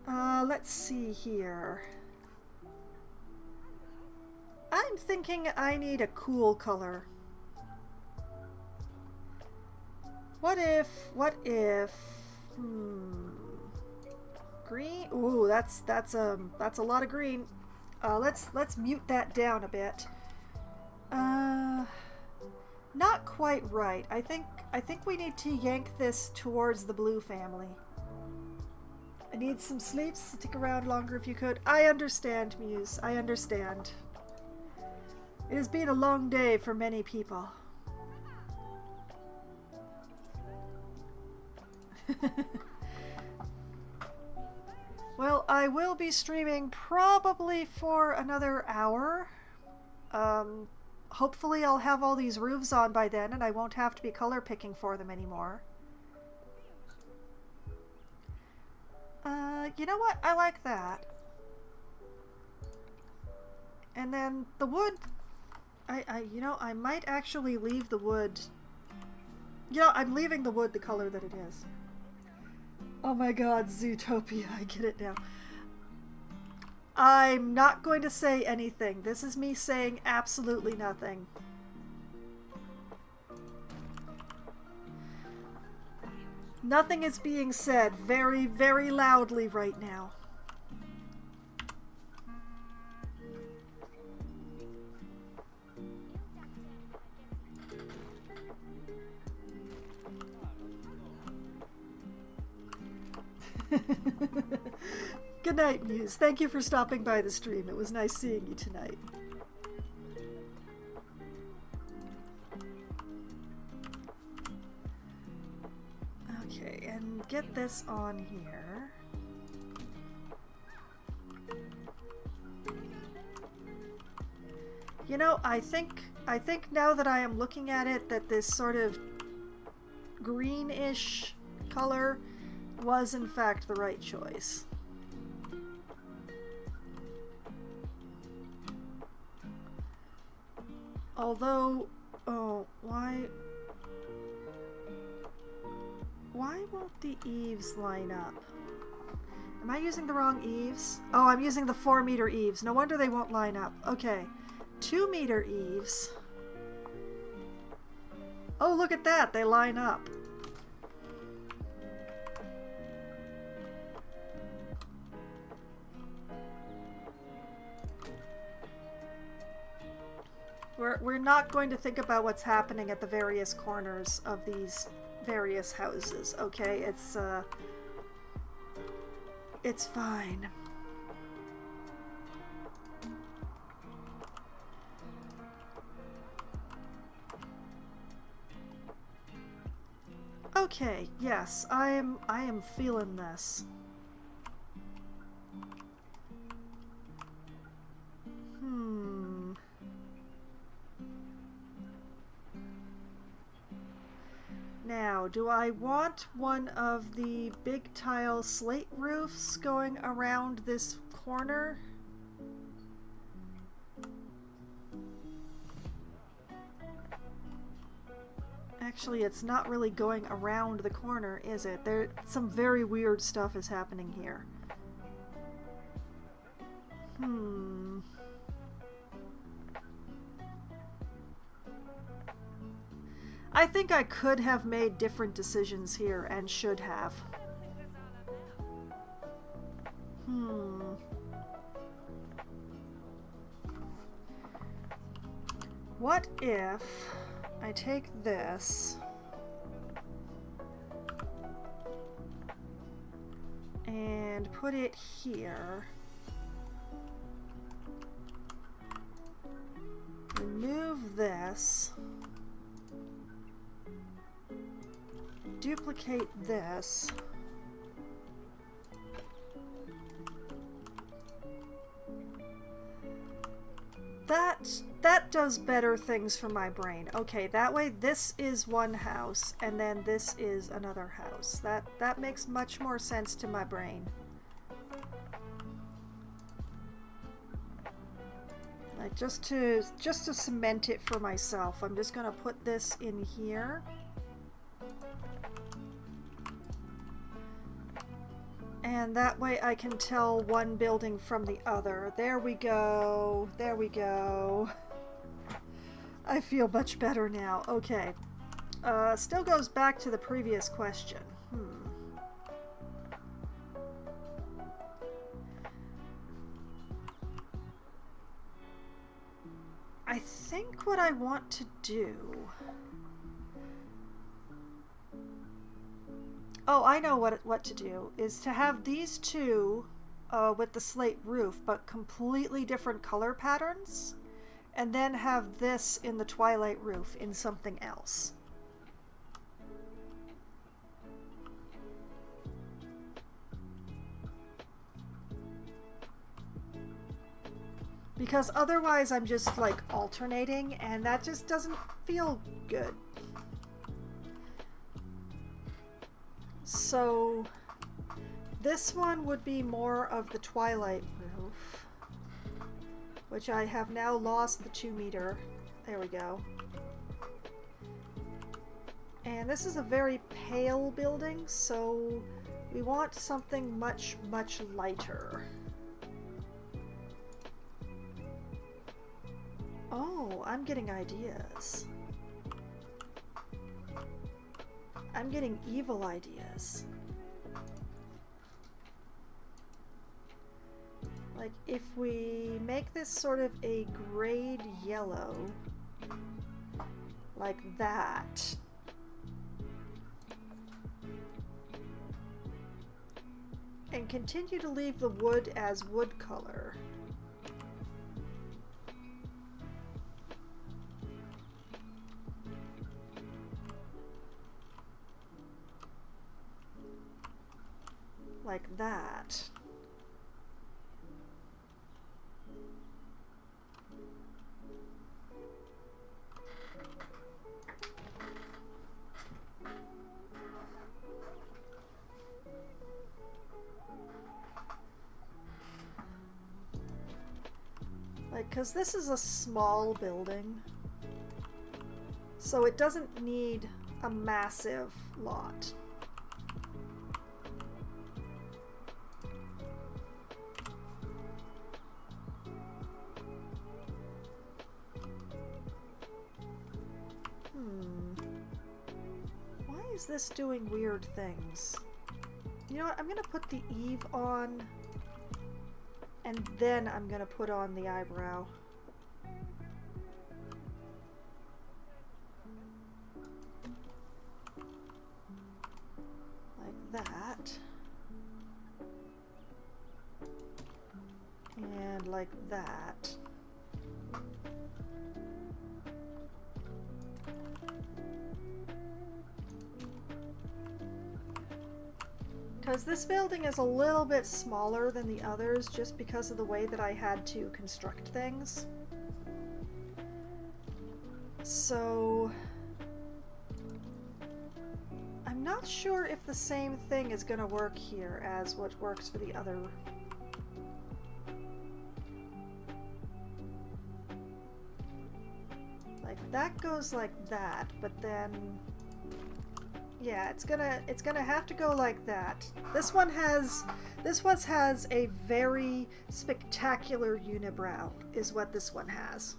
S1: Let's see here. I'm thinking I need a cool color. what if, green? Ooh, that's a lot of green. Let's mute that down a bit. Not quite right. I think we need to yank this towards the blue family. I need some sleep. Stick around longer if you could. I understand, Muse. I understand. It has been a long day for many people. Well, I will be streaming probably for another hour. Hopefully I'll have all these roofs on by then and I won't have to be color picking for them anymore. You know what? I like that. And then the wood, you know, I might actually leave the wood. Yeah, I'm leaving the wood the color that it is. Oh my god, Zootopia, I get it now. I'm not going to say anything. This is me saying absolutely nothing. Nothing is being said very, very loudly right now. Good night, Muse. Thank you for stopping by the stream. It was nice seeing you tonight. Okay, and get this on here. You know, I think now that I am looking at it that this sort of greenish color was in fact the right choice. Although, oh, why won't the eaves line up? Am I using the wrong eaves? Oh, I'm using the 4-meter eaves. No wonder they won't line up. Okay, 2-meter eaves. Oh, look at that, they line up. We're not going to think about what's happening at the various corners of these various houses, okay? It's fine. Okay, yes, I am feeling this. Now, do I want one of the big tile slate roofs going around this corner? Actually, it's not really going around the corner, is it? Some very weird stuff is happening here. I think I could have made different decisions here and should have. What if I take this and put it here, remove this, duplicate this, that does better things for my brain. Okay, that way this is one house and then this is another house. That makes much more sense to my brain. Like just to cement it for myself, I'm just gonna put this in here. And that way I can tell one building from the other. There we go. There we go. I feel much better now. Okay. Still goes back to the previous question. I think what I want to do... Oh, I know what to do, is to have these two with the slate roof, but completely different color patterns, and then have this in the twilight roof in something else. Because otherwise I'm just like alternating, and that just doesn't feel good. So this one would be more of the twilight roof, which I have now lost the 2 meter. There we go. And this is a very pale building, so we want something much, much lighter. Oh, I'm getting ideas. I'm getting evil ideas. Like, if we make this sort of a grayed yellow, like that. And continue to leave the wood as wood color. Like that. Like, 'cause this is a small building, so it doesn't need a massive lot. Why is this doing weird things? You know what? I'm gonna put the eave on, and then I'm gonna put on the eyebrow. Like that. And like that. Because this building is a little bit smaller than the others just because of the way that I had to construct things. So I'm not sure if the same thing is going to work here as what works for the other. Like that goes like that, but then yeah, it's gonna have to go like that. This one has a very spectacular unibrow, is what this one has.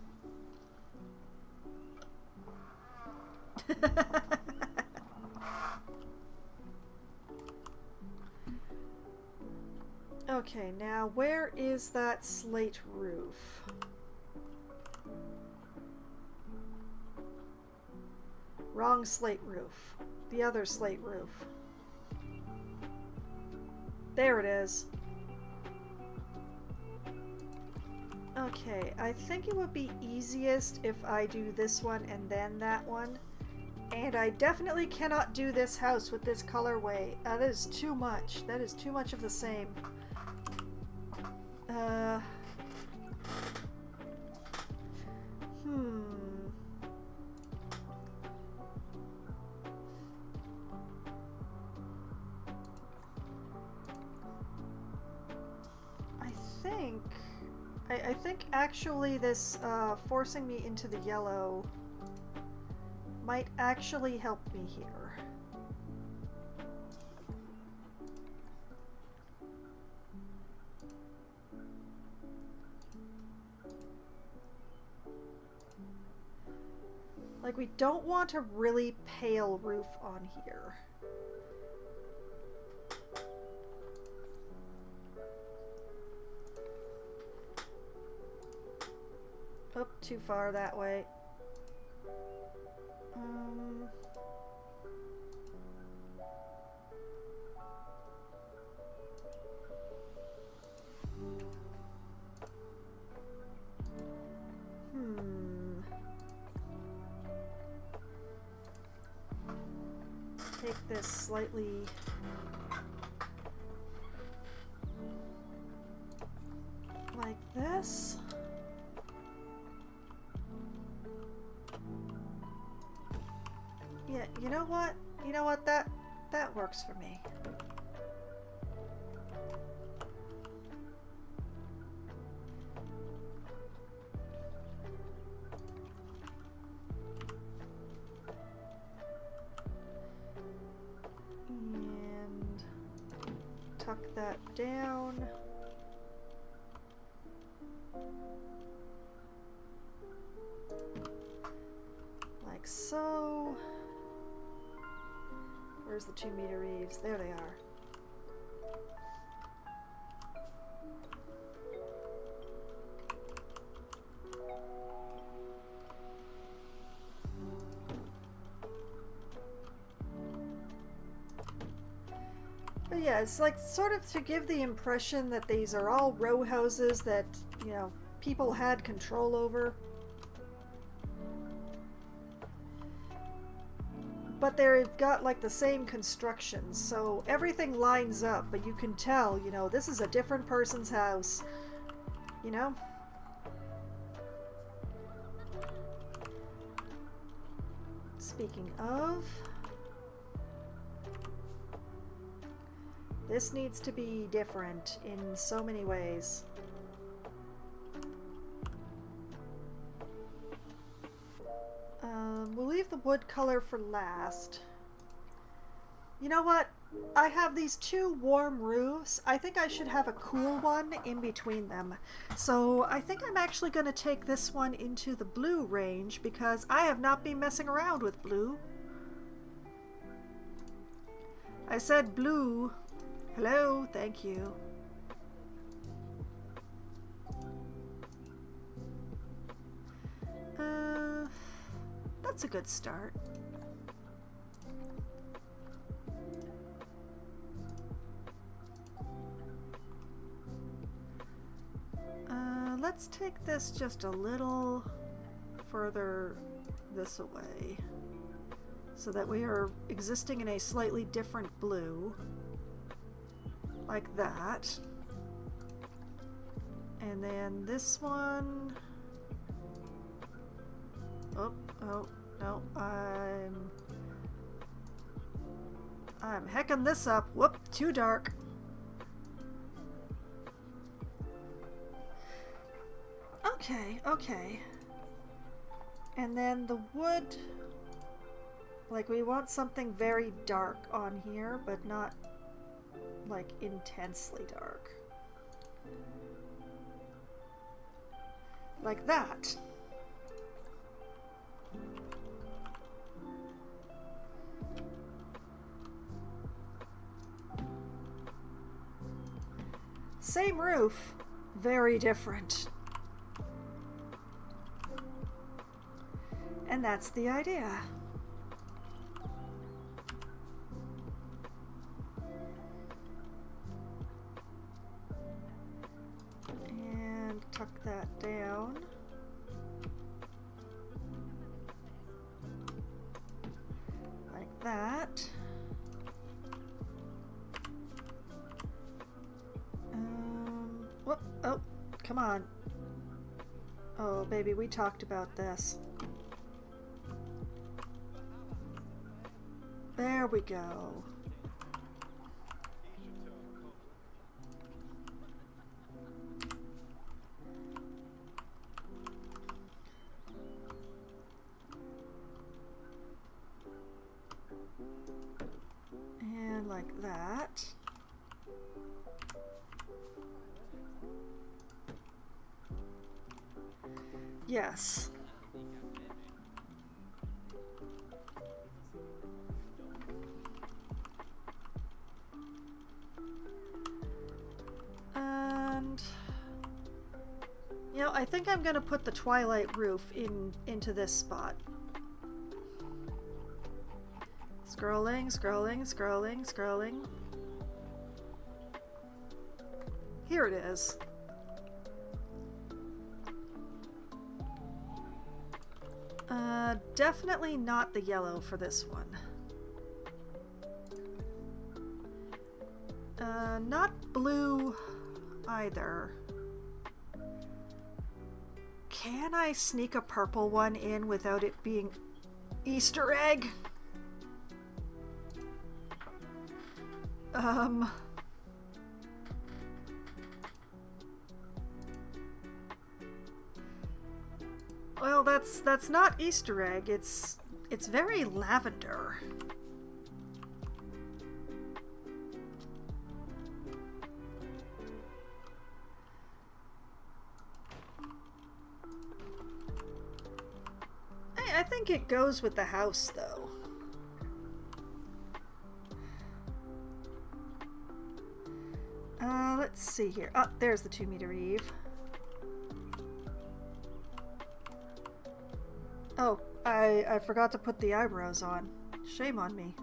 S1: Okay, now where is that slate roof? Wrong slate roof. The other slate roof. There it is. Okay, I think it would be easiest if I do this one and then that one. And I definitely cannot do this house with this colorway. That is too much. That is too much of the same. I think actually this forcing me into the yellow might actually help me here. Like, we don't want a really pale roof on here. Oh, too far that way. Take this slightly like this. Yeah, you know what? You know what? That works for me. And tuck that down. Like so. Where's the 2-meter eaves? There they are. But yeah, it's like sort of to give the impression that these are all row houses that, you know, people had control over. But they've got like the same construction, so everything lines up, but you can tell, you know, this is a different person's house, you know? Speaking of, this needs to be different in so many ways. We'll leave the wood color for last. You know what? I have these 2 warm roofs. I think I should have a cool one in between them. So I think I'm actually going to take this one into the blue range because I have not been messing around with blue. I said blue. Hello, thank you. That's a good start. Let's take this just a little further this away so that we are existing in a slightly different blue, like that. And then this one, oh no, I'm hecking this up. Whoop, too dark. Okay. And then the wood, like we want something very dark on here, but not like intensely dark. Like that. Same roof, very different. And that's the idea. And tuck that down. Like that. Whoop, oh, come on. Oh, baby, we talked about this. There we go. And like that. Yes. You know, I think I'm gonna put the twilight roof into this spot. Scrolling, scrolling, scrolling, scrolling. Here it is. Definitely not the yellow for this one. Not blue either. Can I sneak a purple one in without it being Easter egg? Well, that's not Easter egg. It's very lavender. I think it goes with the house, though. Let's see here. Oh, there's the 2-meter Eve. Oh, I forgot to put the eyebrows on. Shame on me.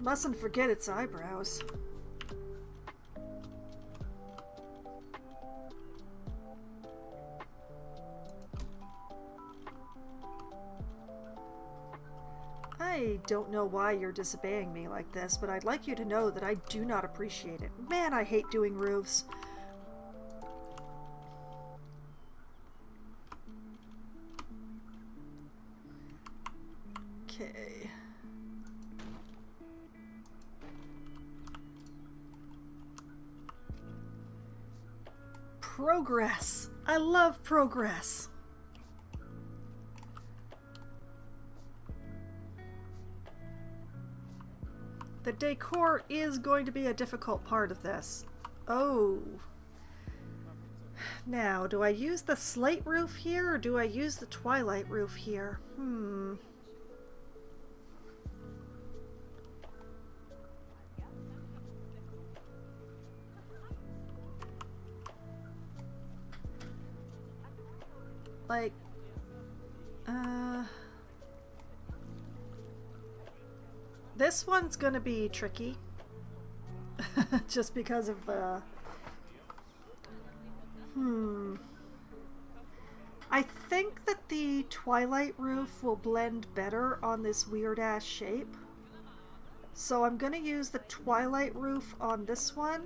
S1: Mustn't forget its eyebrows. I don't know why you're disobeying me like this, but I'd like you to know that I do not appreciate it. Man, I hate doing roofs. Okay. Progress. I love progress. The decor is going to be a difficult part of this. Oh. Now, do I use the slate roof here or do I use the twilight roof here? Like, this one's gonna be tricky. Just because of, I think that the twilight roof will blend better on this weird-ass shape. So I'm gonna use the twilight roof on this one.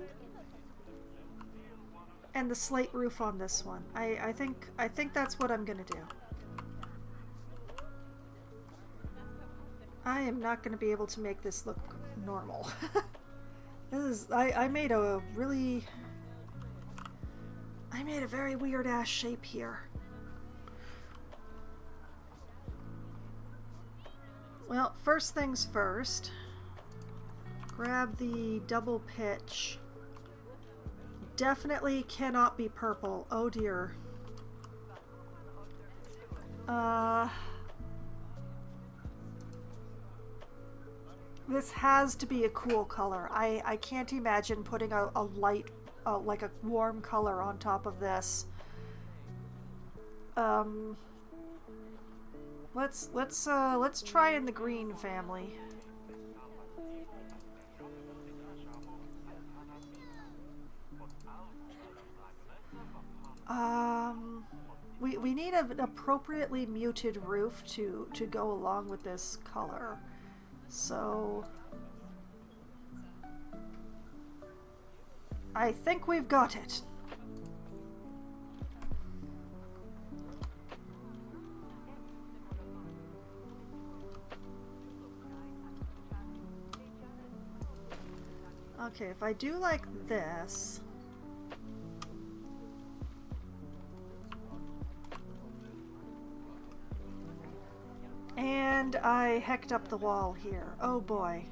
S1: And the slate roof on this one. I think that's what I'm gonna do. I am not gonna be able to make this look normal. I made a very weird ass shape here. Well, first things first. Grab the double pitch. Definitely cannot be purple. Oh dear. This has to be a cool color. I can't imagine putting a light, like a warm color on top of this. Let's try in the green family. We need an appropriately muted roof to go along with this color. So I think we've got it. Okay, if I do like this. And I hecked up the wall here. Oh boy.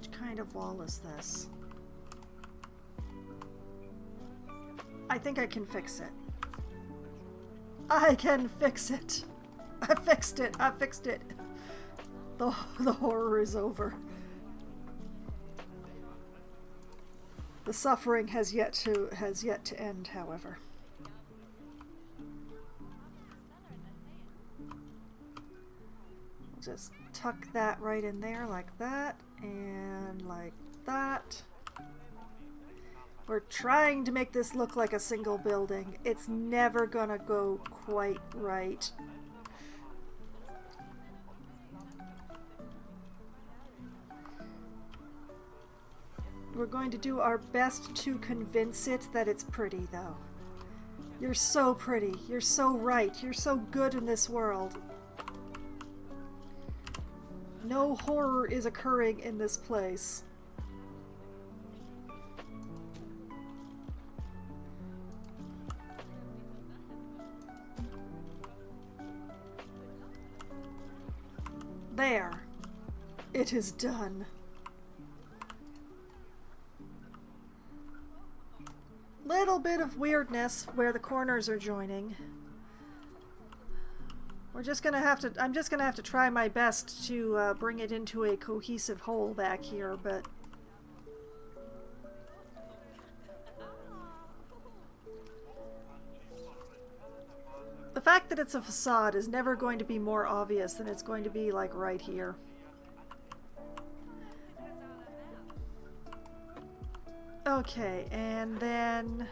S1: Which kind of wall is this? I think I can fix it. I can fix it! I fixed it! I fixed it! The horror is over. The suffering has yet to end, however. Just tuck that right in there like that, and like that. We're trying to make this look like a single building. It's never gonna go quite right. We're going to do our best to convince it that it's pretty, though. You're so pretty. You're so right. You're so good in this world. No horror is occurring in this place. There. It is done. Little bit of weirdness where the corners are joining. We're just gonna have to, I'm just gonna have to try my best to bring it into a cohesive whole back here, but the fact that it's a facade is never going to be more obvious than it's going to be like right here. Okay, and then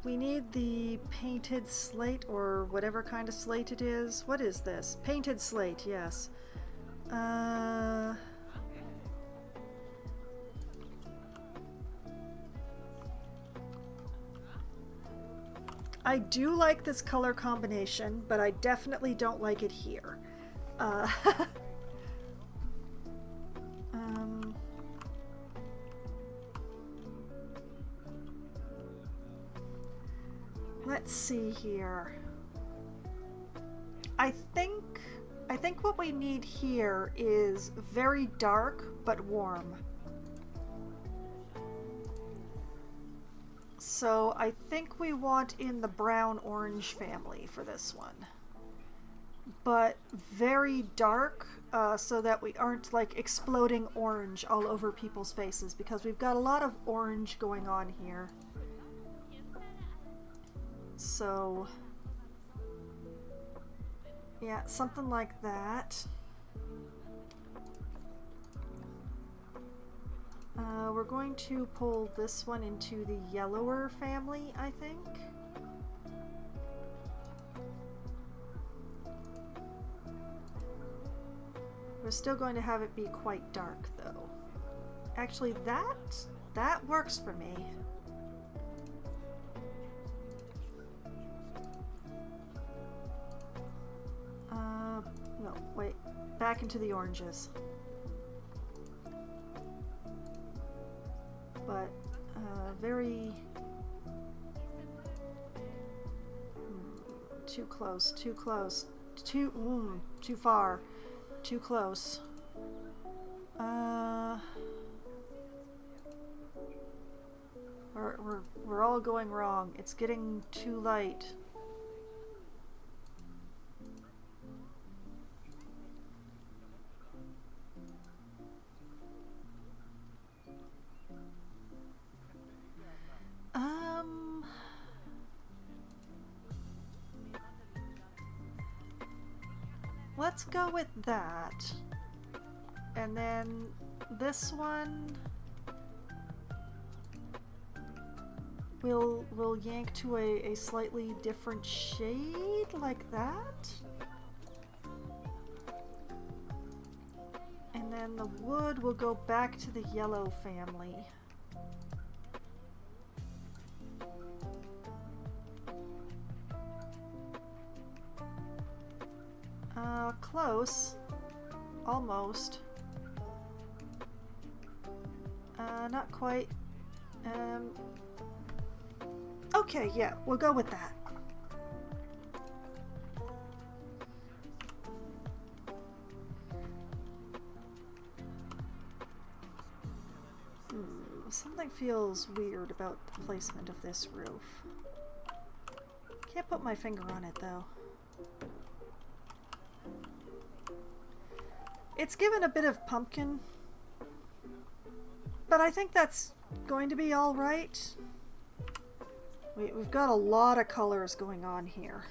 S1: we need the painted slate, or whatever kind of slate it is. What is this? Painted slate, yes. I do like this color combination, but I definitely don't like it here. Let's see here. I think what we need here is very dark but warm. So I think we want in the brown-orange family for this one. But very dark, so that we aren't like exploding orange all over people's faces, because we've got a lot of orange going on here. So yeah, something like that. We're going to pull this one into the yellower family, I think. We're still going to have it be quite dark, though. Actually, that works for me. No, wait. Back into the oranges. But, very... too close, too close. Too far. Too close. We're all going wrong. It's getting too light. Let's go with that. And then this one we'll yank to a slightly different shade like that. And then the wood will go back to the yellow family. Close. Almost. Not quite. Okay, yeah, we'll go with that. Something feels weird about the placement of this roof. Can't put my finger on it though. It's given a bit of pumpkin, but I think that's going to be all right. We've got a lot of colors going on here.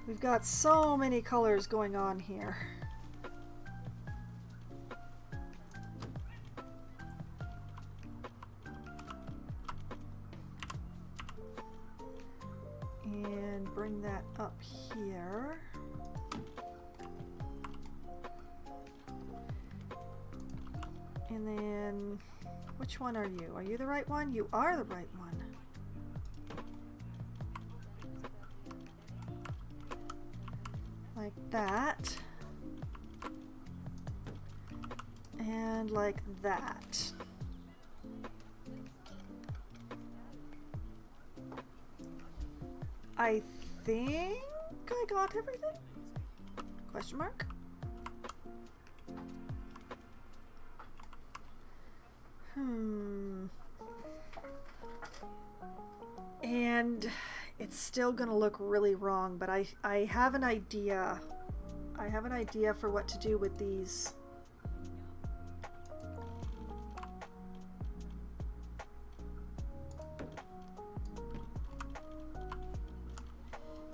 S1: We've got so many colors going on here. And bring that up here. And then, which one are you? Are you the right one? You are the right one. Like that. And like that. I think I got everything? Question mark? And it's still gonna look really wrong, but I have an idea. I have an idea for what to do with these.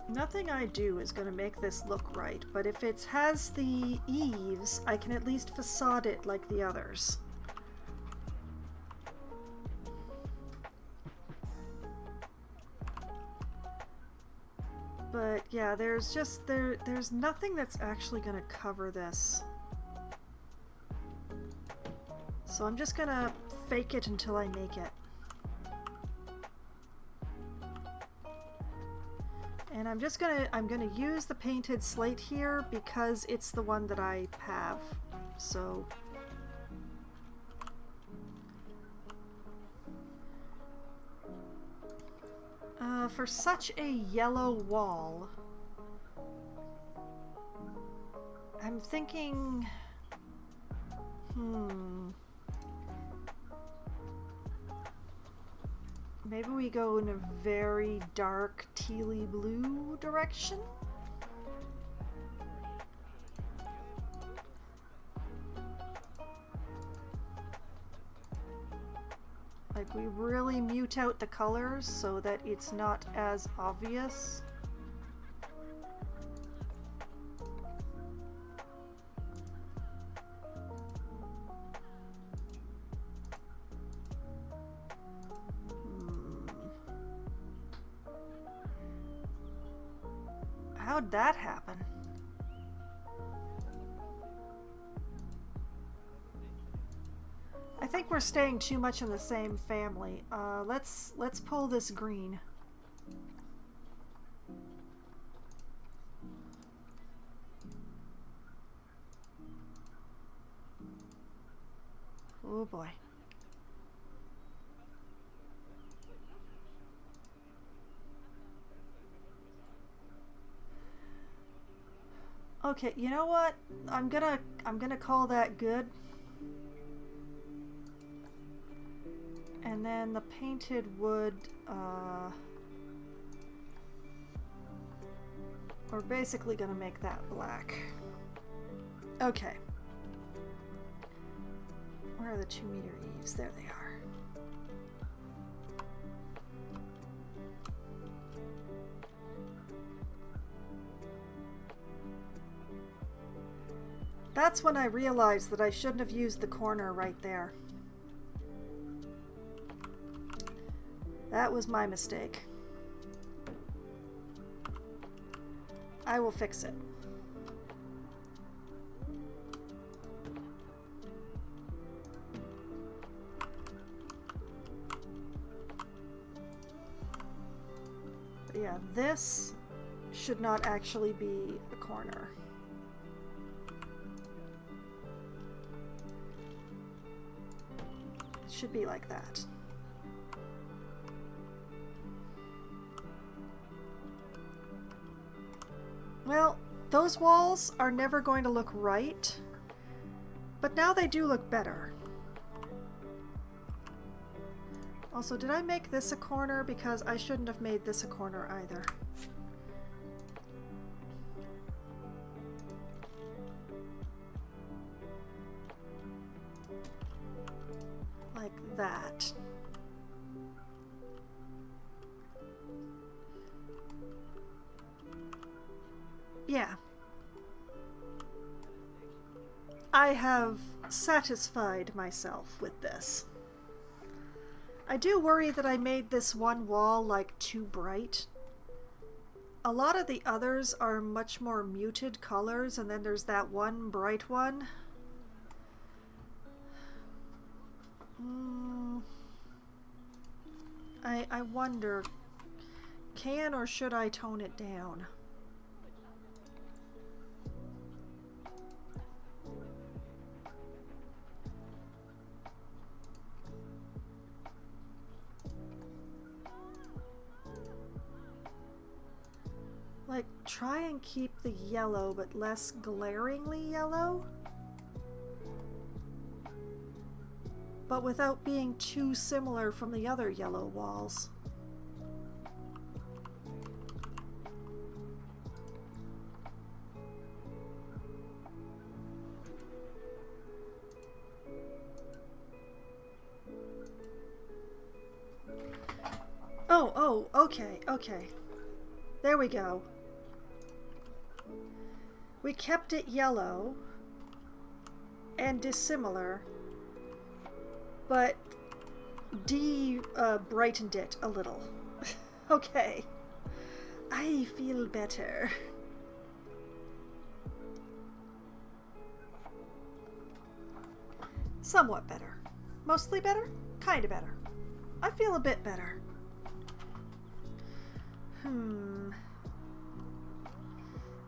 S1: Nothing I do is going to make this look right, but if it has the eaves, I can at least facade it like the others. But yeah, there's nothing that's actually going to cover this. So I'm just going to fake it until I make it. And I'm gonna use the painted slate here because it's the one that I have. So for such a yellow wall, I'm thinking, maybe we go in a very dark tealy blue direction? Like we really mute out the colors so that it's not as obvious. How'd that happen? I think we're staying too much in the same family. Let's pull this green. Oh boy. Okay, you know what? I'm gonna call that good. And then the painted wood, we're basically gonna make that black. Okay. Where are the 2-meter eaves? There they are. That's when I realized that I shouldn't have used the corner right there. That was my mistake. I will fix it. But yeah, this should not actually be a corner. It should be like that. Well, those walls are never going to look right, but now they do look better. Also, did I make this a corner? Because I shouldn't have made this a corner either. Like that. Yeah. I have satisfied myself with this. I do worry that I made this one wall like too bright. A lot of the others are much more muted colors, and then there's that one bright one. I wonder, can or should I tone it down? Like, try and keep the yellow, but less glaringly yellow. But without being too similar from the other yellow walls. Oh, okay, okay. There we go. We kept it yellow and dissimilar, but brightened it a little. Okay. I feel better. Somewhat better. Mostly better? Kinda better. I feel a bit better.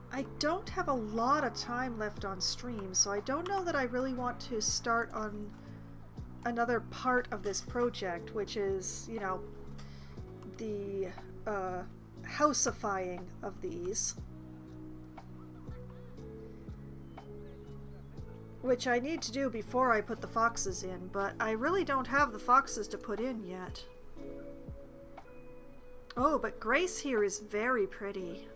S1: I don't have a lot of time left on stream, so I don't know that I really want to start on another part of this project, which is, you know, the housifying of these. Which I need to do before I put the foxes in, but I really don't have the foxes to put in yet. Oh, but Grace here is very pretty.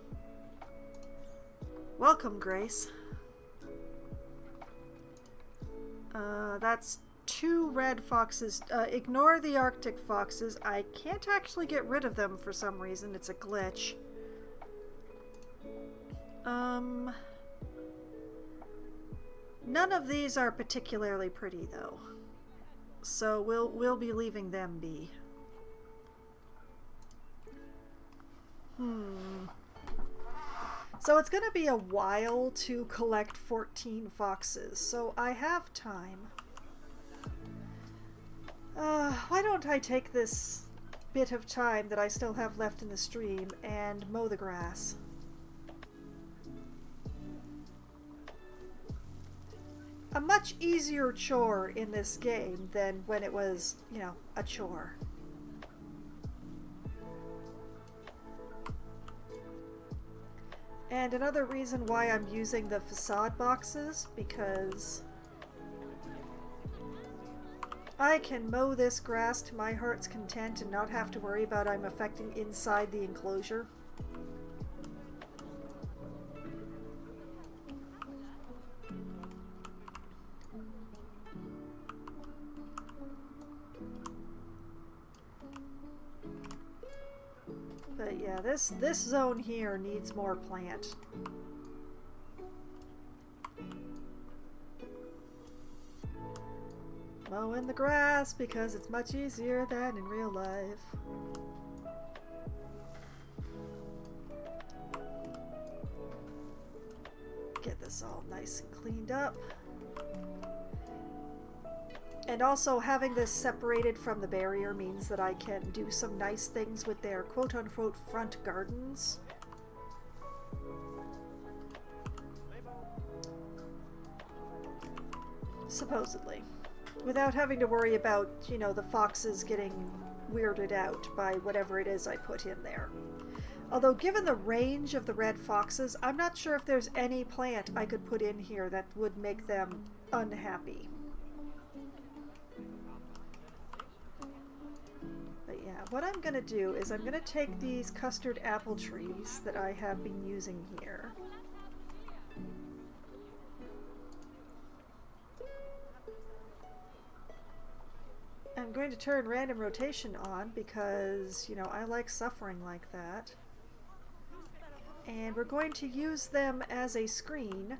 S1: Welcome, Grace. That's 2 red foxes. Ignore the Arctic foxes. I can't actually get rid of them for some reason. It's a glitch. None of these are particularly pretty, though. So we'll be leaving them be. So it's going to be a while to collect 14 foxes, so I have time. Why don't I take this bit of time that I still have left in the stream and mow the grass? A much easier chore in this game than when it was, you know, a chore. And another reason why I'm using the facade boxes, because I can mow this grass to my heart's content and not have to worry about I'm affecting inside the enclosure. But yeah, this zone here needs more plant. Mowing the grass because it's much easier than in real life. Get this all nice and cleaned up. And also having this separated from the barrier means that I can do some nice things with their quote-unquote front gardens. Supposedly. Without having to worry about, you know, the foxes getting weirded out by whatever it is I put in there. Although given the range of the red foxes, I'm not sure if there's any plant I could put in here that would make them unhappy. But yeah, what I'm going to do is I'm going to take these custard apple trees that I have been using here. I'm going to turn random rotation on because, you know, I like suffering like that. And we're going to use them as a screen.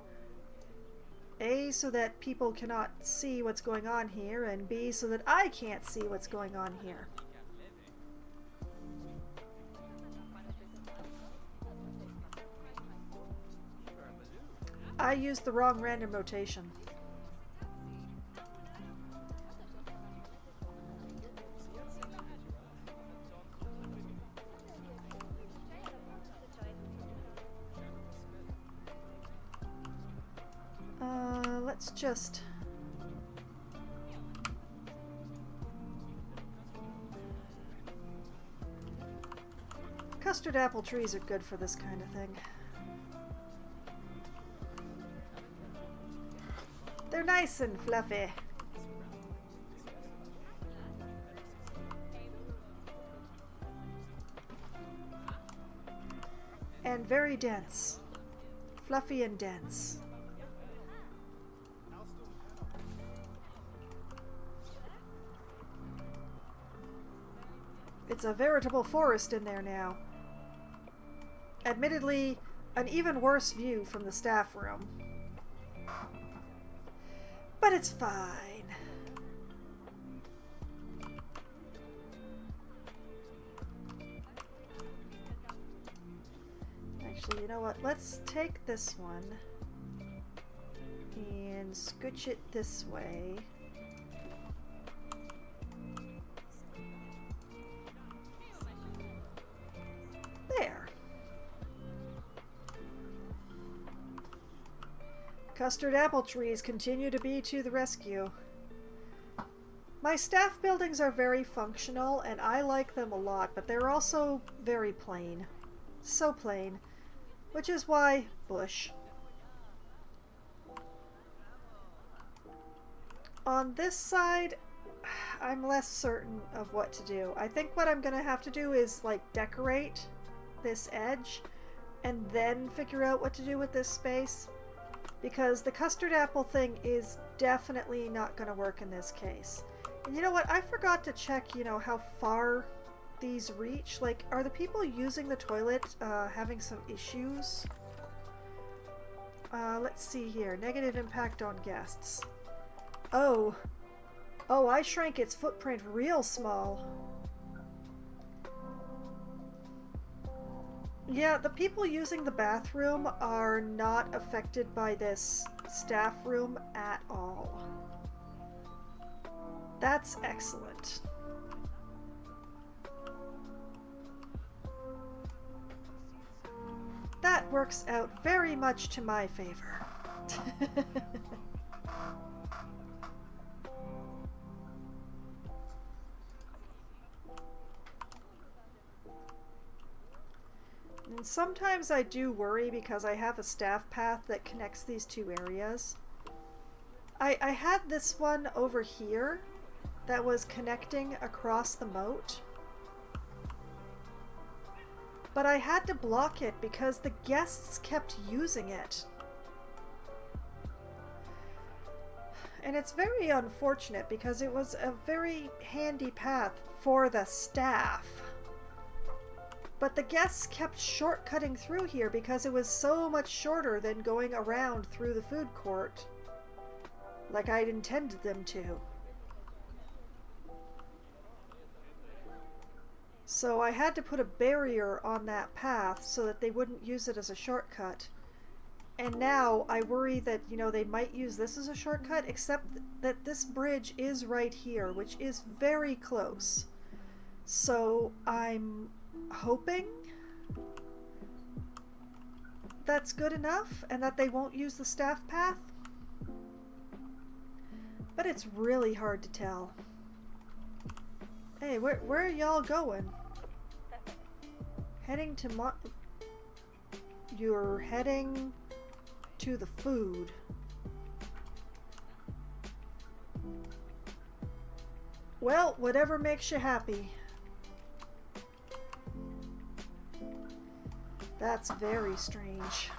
S1: A, so that people cannot see what's going on here, and B, so that I can't see what's going on here. I used the wrong random rotation. Let's just... Custard apple trees are good for this kind of thing. They're nice and fluffy. And very dense. Fluffy and dense. It's a veritable forest in there now. Admittedly, an even worse view from the staff room. But it's fine. Actually, you know what? Let's take this one and scooch it this way. There. Custard apple trees continue to be to the rescue. My staff buildings are very functional and I like them a lot, but they're also very plain. So plain. Which is why bush. On this side, I'm less certain of what to do. I think what I'm gonna have to do is like decorate this edge and then figure out what to do with this space, because the custard apple thing is definitely not gonna work in this case. And you know what? I forgot to check, you know, how far these reach. Like, are the people using the toilet having some issues? Let's see here. Negative impact on guests. Oh. Oh, I shrank its footprint real small. Yeah, the people using the bathroom are not affected by this staff room at all. That's excellent. That works out very much to my favor. And sometimes I do worry because I have a staff path that connects these two areas. I had this one over here that was connecting across the moat. But I had to block it because the guests kept using it. And it's very unfortunate because it was a very handy path for the staff. But the guests kept shortcutting through here because it was so much shorter than going around through the food court like I'd intended them to. So I had to put a barrier on that path so that they wouldn't use it as a shortcut. And now I worry that, you know, they might use this as a shortcut, except that this bridge is right here, which is very close. So I'm hoping that's good enough and that they won't use the staff path. But it's really hard to tell. Hey, where are y'all going? Heading to You're heading to the food. Well, whatever makes you happy. That's very strange.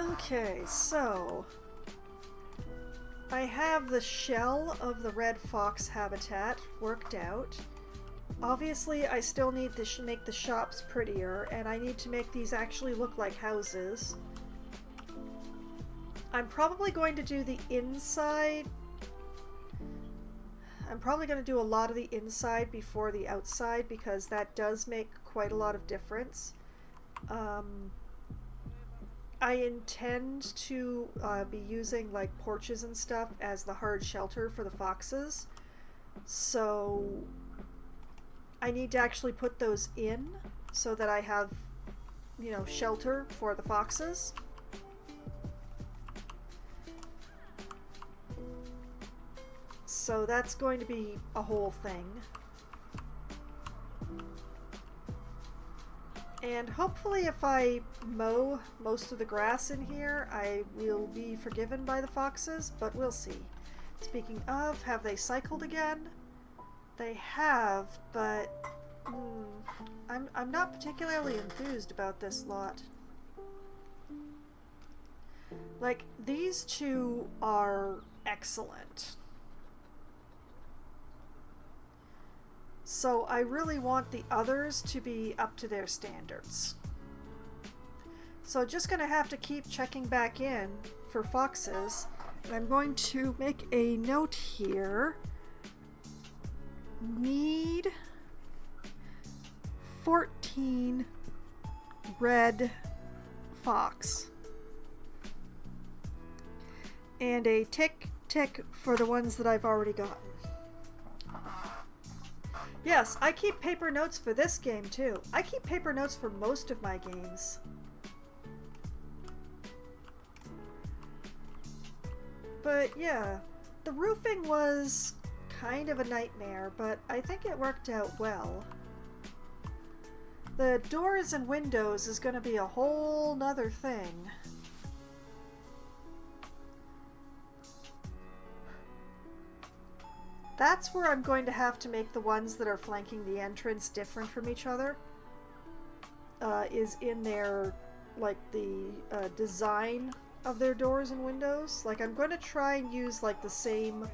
S1: Okay, so I have the shell of the red fox habitat worked out. Obviously, I still need to make the shops prettier, and I need to make these actually look like houses. I'm probably going to do the inside. I'm probably going to do a lot of the inside before the outside because that does make quite a lot of difference. I intend to be using like porches and stuff as the hard shelter for the foxes. So I need to actually put those in so that I have, you know, shelter for the foxes. So that's going to be a whole thing. And hopefully if I mow most of the grass in here, I will be forgiven by the foxes, but we'll see. Speaking of, have they cycled again? They have, but I'm not particularly enthused about this lot. Like, these two are excellent. So I really want the others to be up to their standards. So just going to have to keep checking back in for foxes. And I'm going to make a note here. Need 14 red fox. And a tick for the ones that I've already gotten. Yes, I keep paper notes for this game too. I keep paper notes for most of my games. But yeah, the roofing was kind of a nightmare, but I think it worked out well. The doors and windows is going to be a whole nother thing. That's where I'm going to have to make the ones that are flanking the entrance different from each other. Is in their, like, the design of their doors and windows. Like, I'm going to try and use, like, the same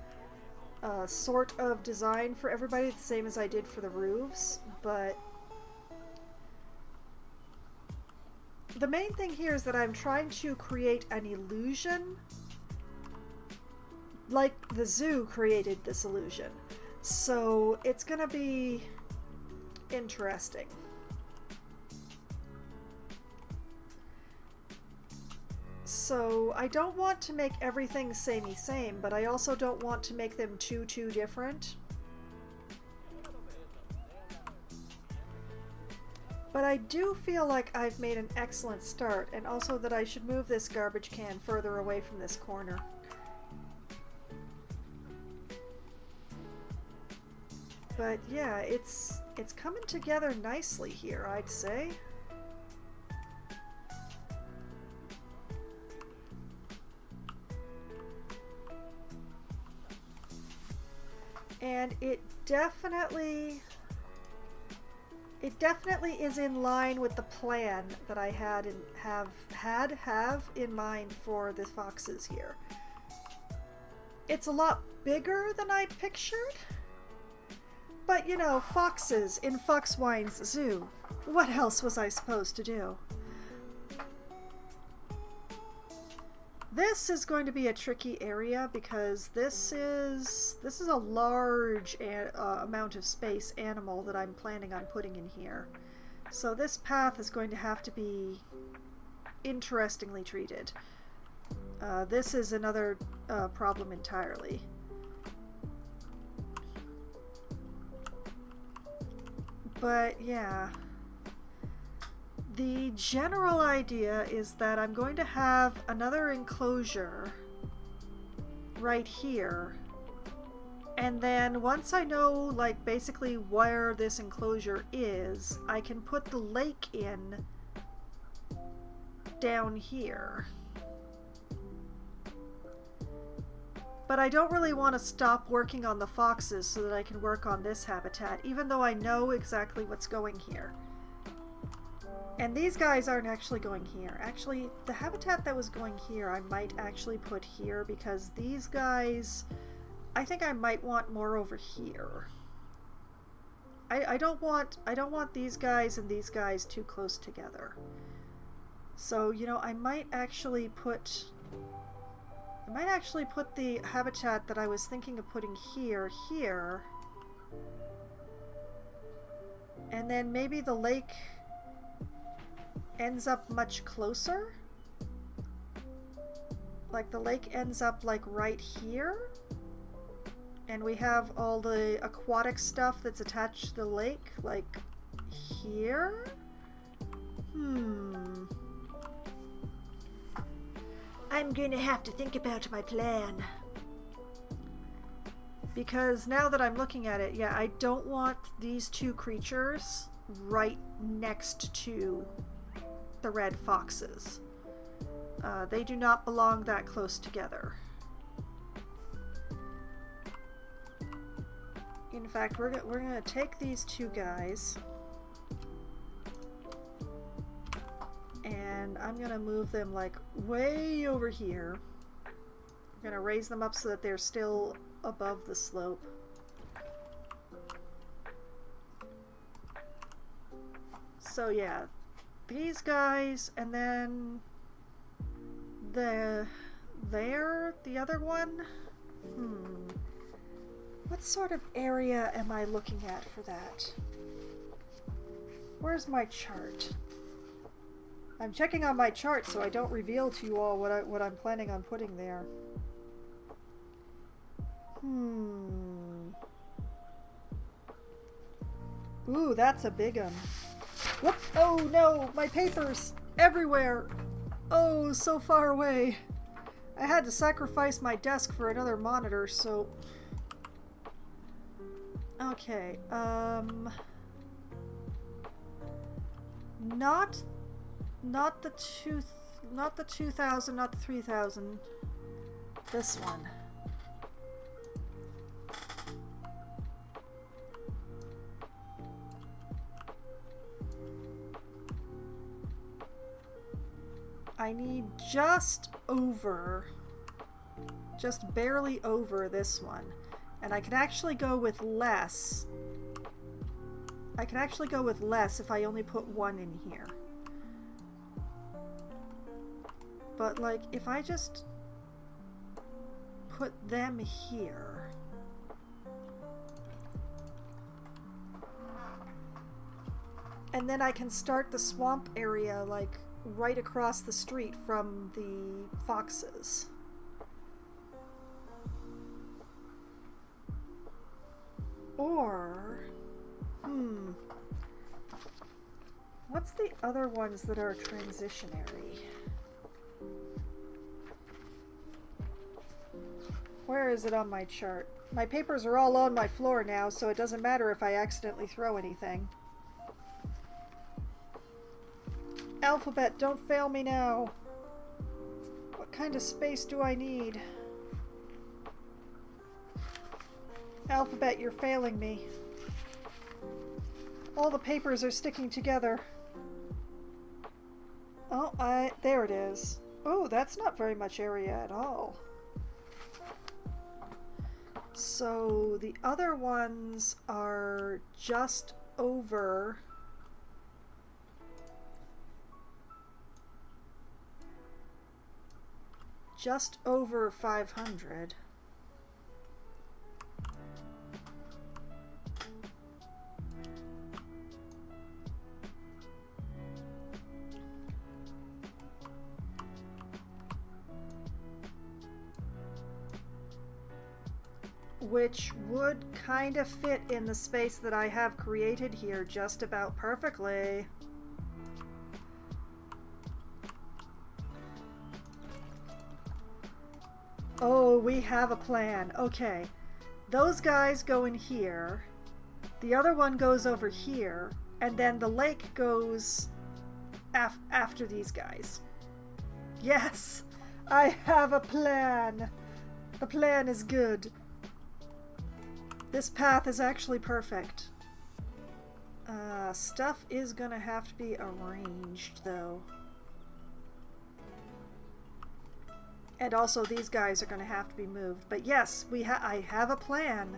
S1: sort of design for everybody, the same as I did for the roofs, but the main thing here is that I'm trying to create an illusion like the zoo created this illusion. So it's gonna be interesting. So I don't want to make everything samey same, but I also don't want to make them too different. But I do feel like I've made an excellent start, and also that I should move this garbage can further away from this corner. But yeah, it's coming together nicely here, I'd say. And it definitely is in line with the plan that I had in mind for the foxes here. It's a lot bigger than I'd pictured. But, you know, foxes in Foxwine's zoo. What else was I supposed to do? This is going to be a tricky area because this is a large amount of space animal that I'm planning on putting in here. So this path is going to have to be interestingly treated. This is another problem entirely. But yeah, the general idea is that I'm going to have another enclosure right here And then once I know, like, basically where this enclosure is, I can put the lake in down here. But I don't really want to stop working on the foxes so that I can work on this habitat, even though I know exactly what's going here. And these guys aren't actually going here. Actually, the habitat that was going here I might actually put here, because these guys, I think I might want more over here. I don't want these guys and these guys too close together. So, you know, I might actually put the habitat that I was thinking of putting here. And then maybe the lake ends up much closer. Like the lake ends up like right here. And we have all the aquatic stuff that's attached to the lake like here. I'm gonna have to think about my plan. Because now that I'm looking at it, yeah, I don't want these two creatures right next to the red foxes. They do not belong that close together. In fact, we're gonna take these two guys, and I'm gonna move them like way over here. I'm gonna raise them up so that they're still above the slope. So yeah, these guys, and then the other one. What sort of area am I looking at for that? Where's my chart? I'm checking on my chart so I don't reveal to you all what I'm planning on putting there. Ooh, that's a big one. Whoop! Oh no, my papers everywhere. Oh, so far away. I had to sacrifice my desk for another monitor, so okay. Not the 2000, not the 3000. This one. I need just barely over this one. And I can actually go with less. I can actually go with less if I only put one in here. But like, if I just put them here. And then I can start the swamp area like right across the street from the foxes. Or, what's the other ones that are transitionary? Where is it on my chart? My papers are all on my floor now, so it doesn't matter if I accidentally throw anything. Alphabet, don't fail me now. What kind of space do I need? Alphabet, you're failing me. All the papers are sticking together. Oh, there it is. Oh, that's not very much area at all. So the other ones are just over 500. Which would kind of fit in the space that I have created here just about perfectly. Oh, we have a plan. Okay. those guys go in here, the other one goes over here, and then the lake goes after these guys. Yes, I have a plan. The plan is good. This path is actually perfect. Stuff is gonna have to be arranged, though. And also, these guys are gonna have to be moved. But yes, I have a plan.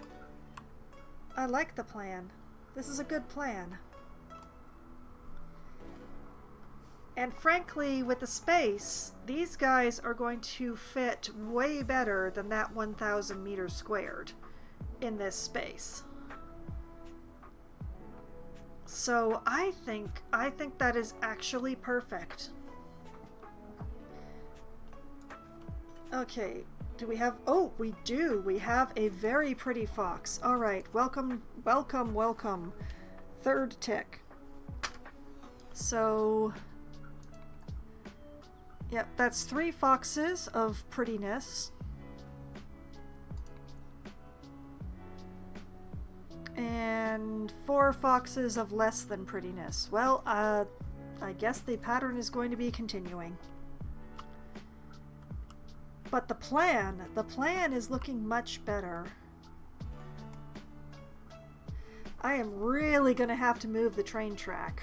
S1: I like the plan. This is a good plan. And frankly, with the space, these guys are going to fit way better than that 1,000 meters squared in this space. So I think that is actually perfect. Okay, do we have... Oh, we do! We have a very pretty fox. Alright, welcome, welcome, welcome. Third tick. So... Yep, that's 3 foxes of prettiness. And 4 foxes of less than prettiness. Well, I guess the pattern is going to be continuing. But the plan is looking much better. I am really gonna have to move the train track.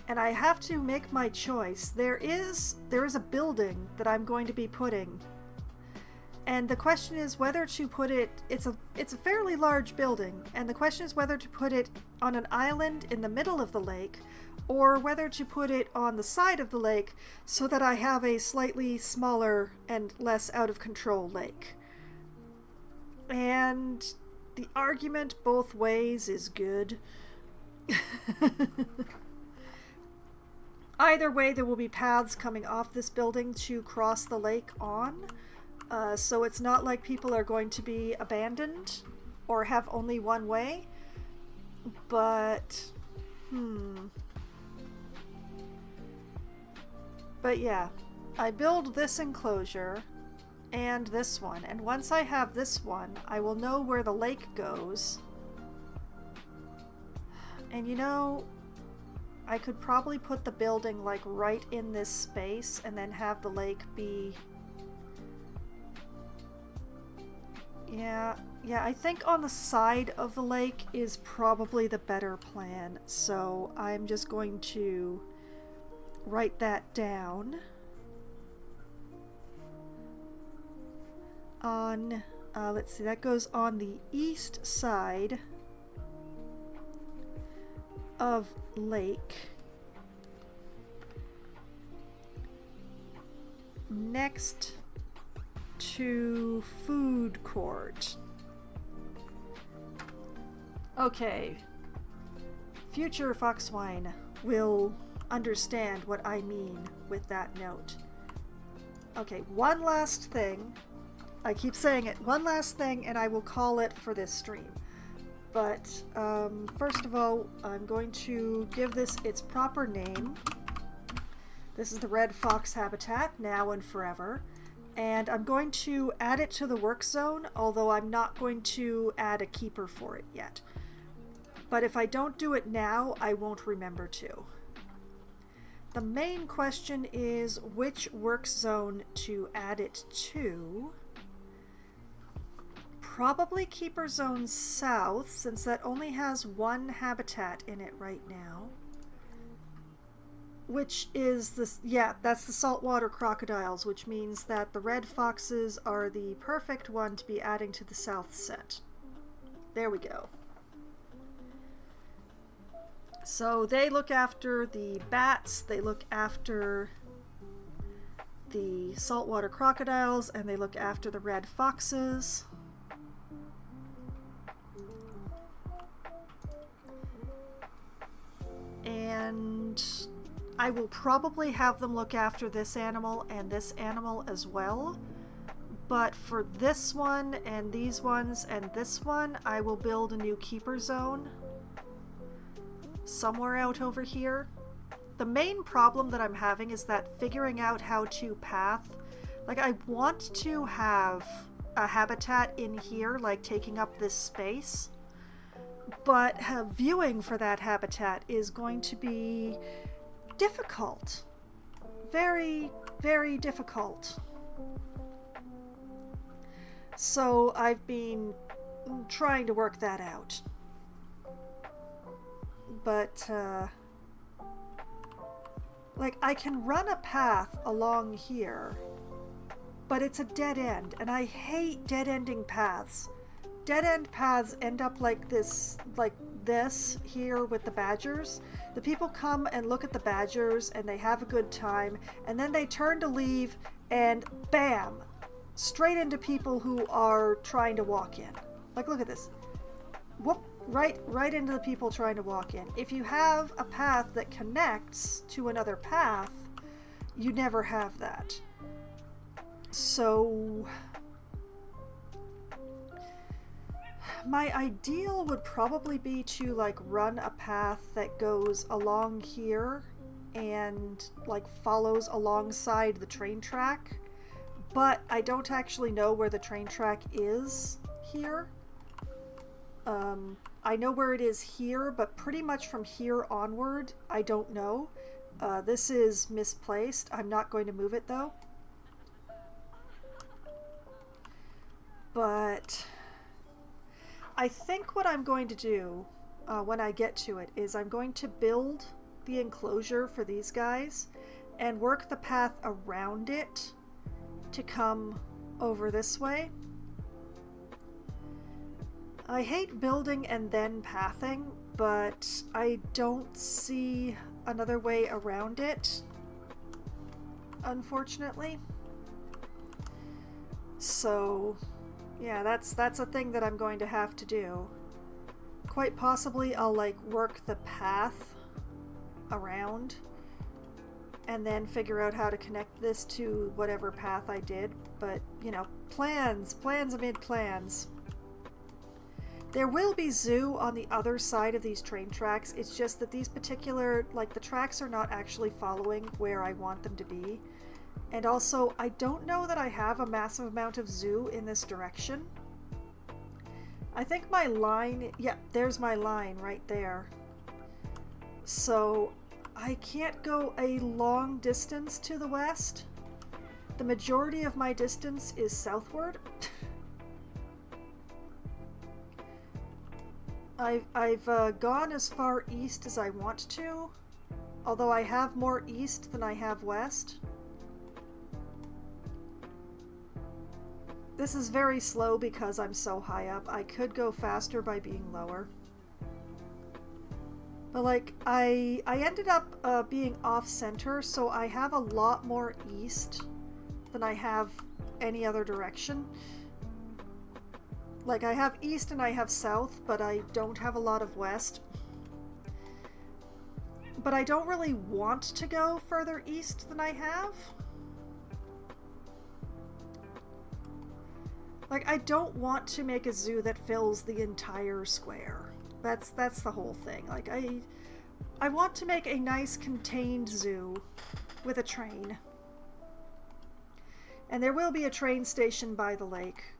S1: And I have to make my choice. There is a building that I'm going to be putting. And the question is whether to put it, it's a fairly large building, and the question is whether to put it on an island in the middle of the lake, or whether to put it on the side of the lake so that I have a slightly smaller and less out of control lake. And the argument both ways is good. Either way, there will be paths coming off this building to cross the lake on. So it's not like people are going to be abandoned or have only one way. But, But yeah, I build this enclosure and this one. And once I have this one, I will know where the lake goes. And you know, I could probably put the building like right in this space and then have the lake be... Yeah, I think on the side of the lake is probably the better plan. So I'm just going to write that down. On, let's see, that goes on the east side of lake. Next to food court. Okay. Future Foxwine will understand what I mean with that note. Okay, one last thing. I keep saying it. One last thing, and I will call it for this stream. But, first of all, I'm going to give this its proper name. This is the red fox habitat, now and forever. And I'm going to add it to the work zone, although I'm not going to add a keeper for it yet. But if I don't do it now, I won't remember to. The main question is which work zone to add it to. Probably Keeper Zone South, since that only has one habitat in it right now. Which is this, yeah, that's the saltwater crocodiles, which means that the red foxes are the perfect one to be adding to the south set. There we go. So they look after the bats, they look after the saltwater crocodiles, and they look after the red foxes. And I will probably have them look after this animal and this animal as well. But for this one and these ones and this one, I will build a new keeper zone somewhere out over here. The main problem that I'm having is that figuring out how to path, like I want to have a habitat in here, like taking up this space. But viewing for that habitat is going to be difficult. Very, very difficult. So I've been trying to work that out. But, like, I can run a path along here, but it's a dead end, and I hate dead-ending paths. Dead-end paths end up like this here with the badgers. The people come and look at the badgers, and they have a good time, and then they turn to leave, and bam! Straight into people who are trying to walk in. Like, look at this. Whoop! Right into the people trying to walk in. If you have a path that connects to another path, you never have that. So my ideal would probably be to like run a path that goes along here and like follows alongside the train track, but I don't actually know where the train track is here. I know where it is here, but pretty much from here onward, I don't know. This is misplaced. I'm not going to move it though. But I think what I'm going to do when I get to it is I'm going to build the enclosure for these guys and work the path around it to come over this way. I hate building and then pathing, but I don't see another way around it, unfortunately. So, yeah, that's a thing that I'm going to have to do. Quite possibly I'll like work the path around and then figure out how to connect this to whatever path I did, but you know, plans amid plans. There will be zoo on the other side of these train tracks. It's just that these particular, like the tracks are not actually following where I want them to be. And also, I don't know that I have a massive amount of zoo in this direction. I think my line, yeah, there's my line right there. So I can't go a long distance to the west. The majority of my distance is southward. I've gone as far east as I want to, although I have more east than I have west. This is very slow because I'm so high up. I could go faster by being lower. But like, I ended up being off-center, so I have a lot more east than I have any other direction. Like, I have east and I have south, but I don't have a lot of west. But I don't really want to go further east than I have. Like, I don't want to make a zoo that fills the entire square. That's the whole thing. Like, I want to make a nice contained zoo with a train. And there will be a train station by the lake.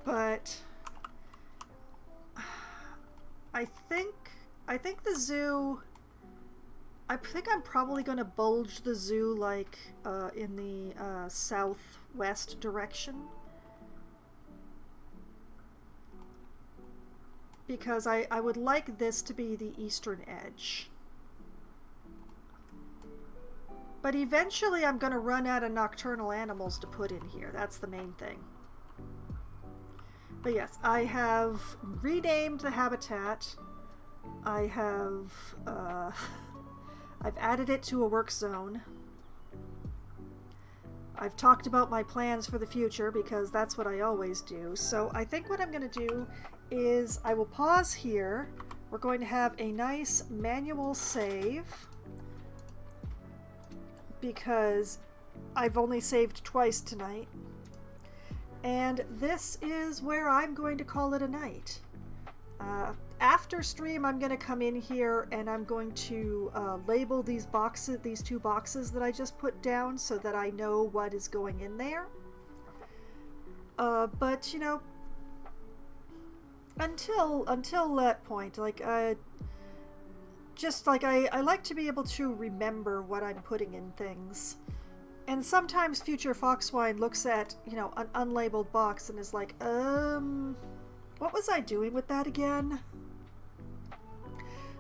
S1: But I think the zoo, I think I'm probably going to bulge the zoo like in the southwest direction, because I would like this to be the eastern edge. But eventually I'm going to run out of nocturnal animals to put in here. That's the main thing. But yes, I have renamed the habitat. I have I've added it to a work zone. I've talked about my plans for the future because that's what I always do. So I think what I'm going to do is I will pause here. We're going to have a nice manual save because I've only saved twice tonight. And this is where I'm going to call it a night. After stream, I'm going to come in here and I'm going to label these boxes, these two boxes that I just put down, so that I know what is going in there. But you know, until that point, like just like I like to be able to remember what I'm putting in things. And sometimes future Foxwine looks at, you know, an unlabeled box and is like, what was I doing with that again?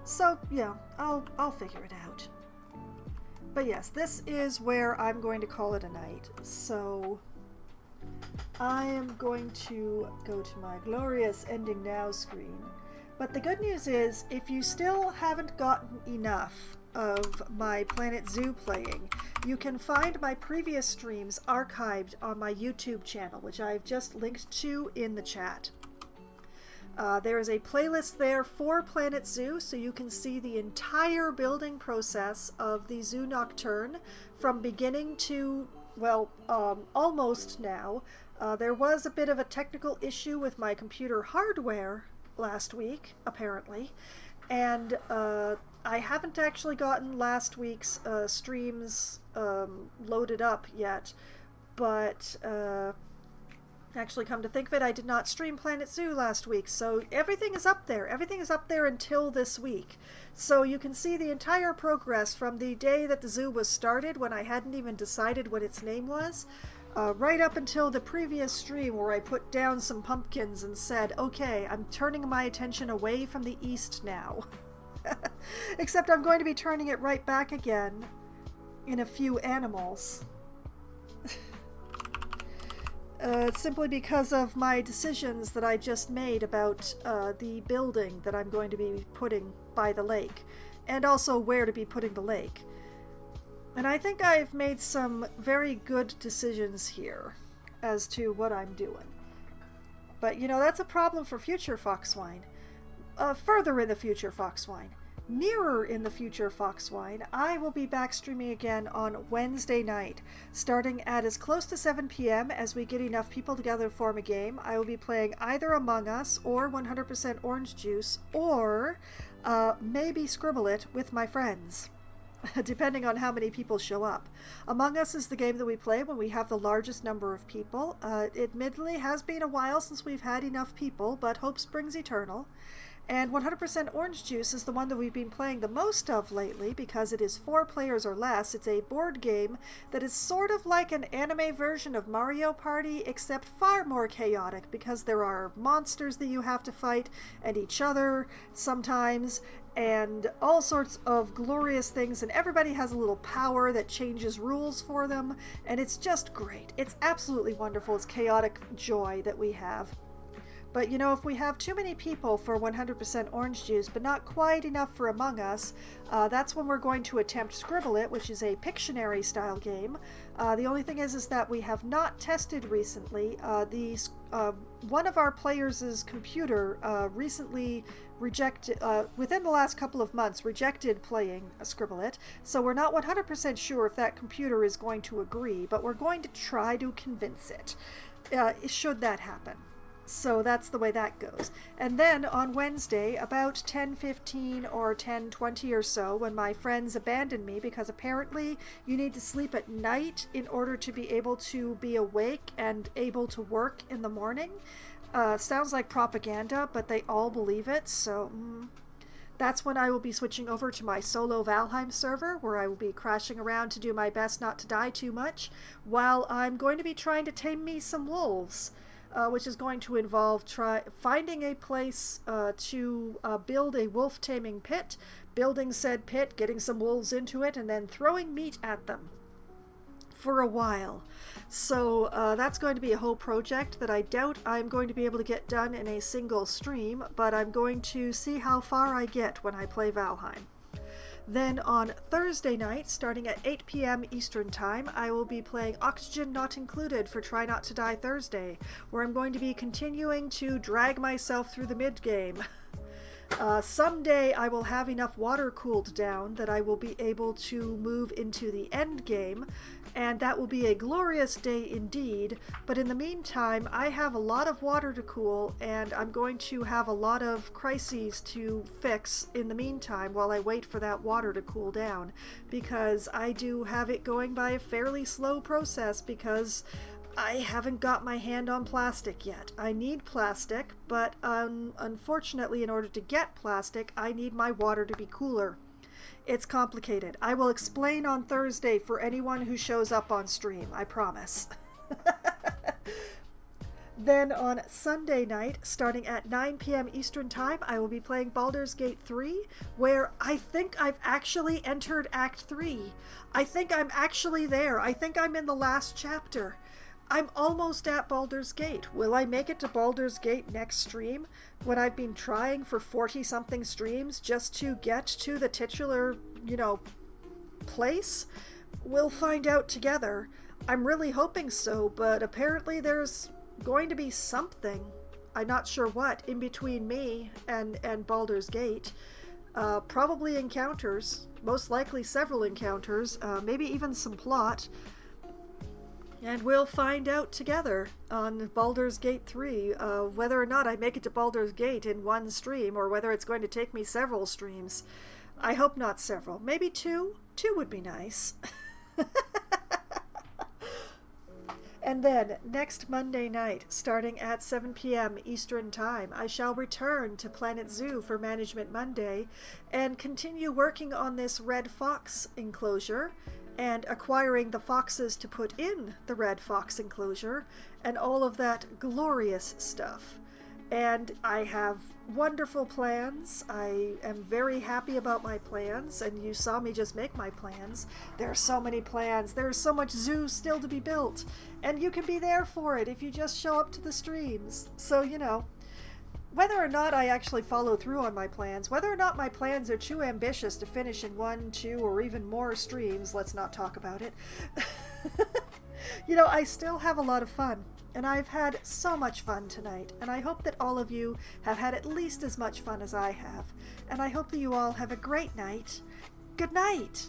S1: So yeah, I'll figure it out. But yes, this is where I'm going to call it a night. So I am going to go to my glorious ending now screen. But the good news is, if you still haven't gotten enough of my Planet Zoo playing, you can find my previous streams archived on my YouTube channel, which I've just linked to in the chat. There is a playlist there for Planet Zoo, so you can see the entire building process of the Zoo Nocturne from beginning to, well, almost now. There was a bit of a technical issue with my computer hardware last week, apparently, and I haven't actually gotten last week's streams loaded up yet, but actually, come to think of it, I did not stream Planet Zoo last week, so everything is up there. Everything is up there until this week. So you can see the entire progress from the day that the zoo was started, when I hadn't even decided what its name was, right up until the previous stream where I put down some pumpkins and said, okay, I'm turning my attention away from the east now. Except I'm going to be turning it right back again in a few animals. Simply because of my decisions that I just made about the building that I'm going to be putting by the lake, and also where to be putting the lake. And I think I've made some very good decisions here as to what I'm doing. But, you know, that's a problem for future Foxwine. Further in the future Foxwine. Nearer in the future Foxwine, I will be back streaming again on Wednesday night, starting at as close to 7 p.m. as we get enough people together to form a game. I will be playing either Among Us or 100% Orange Juice, or maybe Scribble It with my friends, depending on how many people show up. Among Us is the game that we play when we have the largest number of people. It admittedly has been a while since we've had enough people, but hope springs eternal. And 100% Orange Juice is the one that we've been playing the most of lately because it is 4 players or less. It's a board game that is sort of like an anime version of Mario Party, except far more chaotic because there are monsters that you have to fight and each other sometimes, and all sorts of glorious things, and everybody has a little power that changes rules for them, and it's just great. It's absolutely wonderful. It's chaotic joy that we have. But, you know, if we have too many people for 100% Orange Juice, but not quite enough for Among Us, that's when we're going to attempt Scribble It, which is a Pictionary style game. The only thing is that we have not tested recently. One of our players' computer recently rejected, within the last couple of months, rejected playing Scribble It. So we're not 100% sure if that computer is going to agree, but we're going to try to convince it, should that happen. So that's the way that goes. And then on Wednesday, about 10:15 or 10:20 or so, when my friends abandoned me, because apparently you need to sleep at night in order to be able to be awake and able to work in the morning. Sounds like propaganda, but they all believe it, so that's when I will be switching over to my solo Valheim server, where I will be crashing around to do my best not to die too much, while I'm going to be trying to tame me some wolves. Which is going to involve finding a place to build a wolf taming pit, building said pit, getting some wolves into it, and then throwing meat at them for a while. So that's going to be a whole project that I doubt I'm going to be able to get done in a single stream, but I'm going to see how far I get when I play Valheim. Then on Thursday night, starting at 8 p.m. Eastern Time, I will be playing Oxygen Not Included for Try Not to Die Thursday, where I'm going to be continuing to drag myself through the mid-game. Someday I will have enough water cooled down that I will be able to move into the end game, and that will be a glorious day indeed. But in the meantime, I have a lot of water to cool, and I'm going to have a lot of crises to fix in the meantime while I wait for that water to cool down, because I do have it going by a fairly slow process because I haven't got my hand on plastic yet. I need plastic, but unfortunately, in order to get plastic, I need my water to be cooler. It's complicated. I will explain on Thursday for anyone who shows up on stream, I promise. Then on Sunday night, starting at 9 p.m. Eastern Time, I will be playing Baldur's Gate 3, where I think I've actually entered Act 3. I think I'm actually there. I think I'm in the last chapter. I'm almost at Baldur's Gate. Will I make it to Baldur's Gate next stream when I've been trying for 40-something streams just to get to the titular, place? We'll find out together. I'm really hoping so, but apparently there's going to be something, I'm not sure what, in between me and Baldur's Gate. Probably encounters, most likely several encounters, maybe even some plot. And we'll find out together on Baldur's Gate 3 whether or not I make it to Baldur's Gate in one stream, or whether it's going to take me several streams. I hope not several. Maybe two? Two would be nice. And then, next Monday night, starting at 7 p.m. Eastern Time, I shall return to Planet Zoo for Management Monday and continue working on this red fox enclosure and acquiring the foxes to put in the red fox enclosure and all of that glorious stuff. And I have wonderful plans. I am very happy about my plans, and you saw me just make my plans. There are so many plans. There's so much zoo still to be built, and you can be there for it if you just show up to the streams. So, whether or not I actually follow through on my plans, whether or not my plans are too ambitious to finish in 1, 2, or even more streams, let's not talk about it. I still have a lot of fun, and I've had so much fun tonight, and I hope that all of you have had at least as much fun as I have, and I hope that you all have a great night. Good night!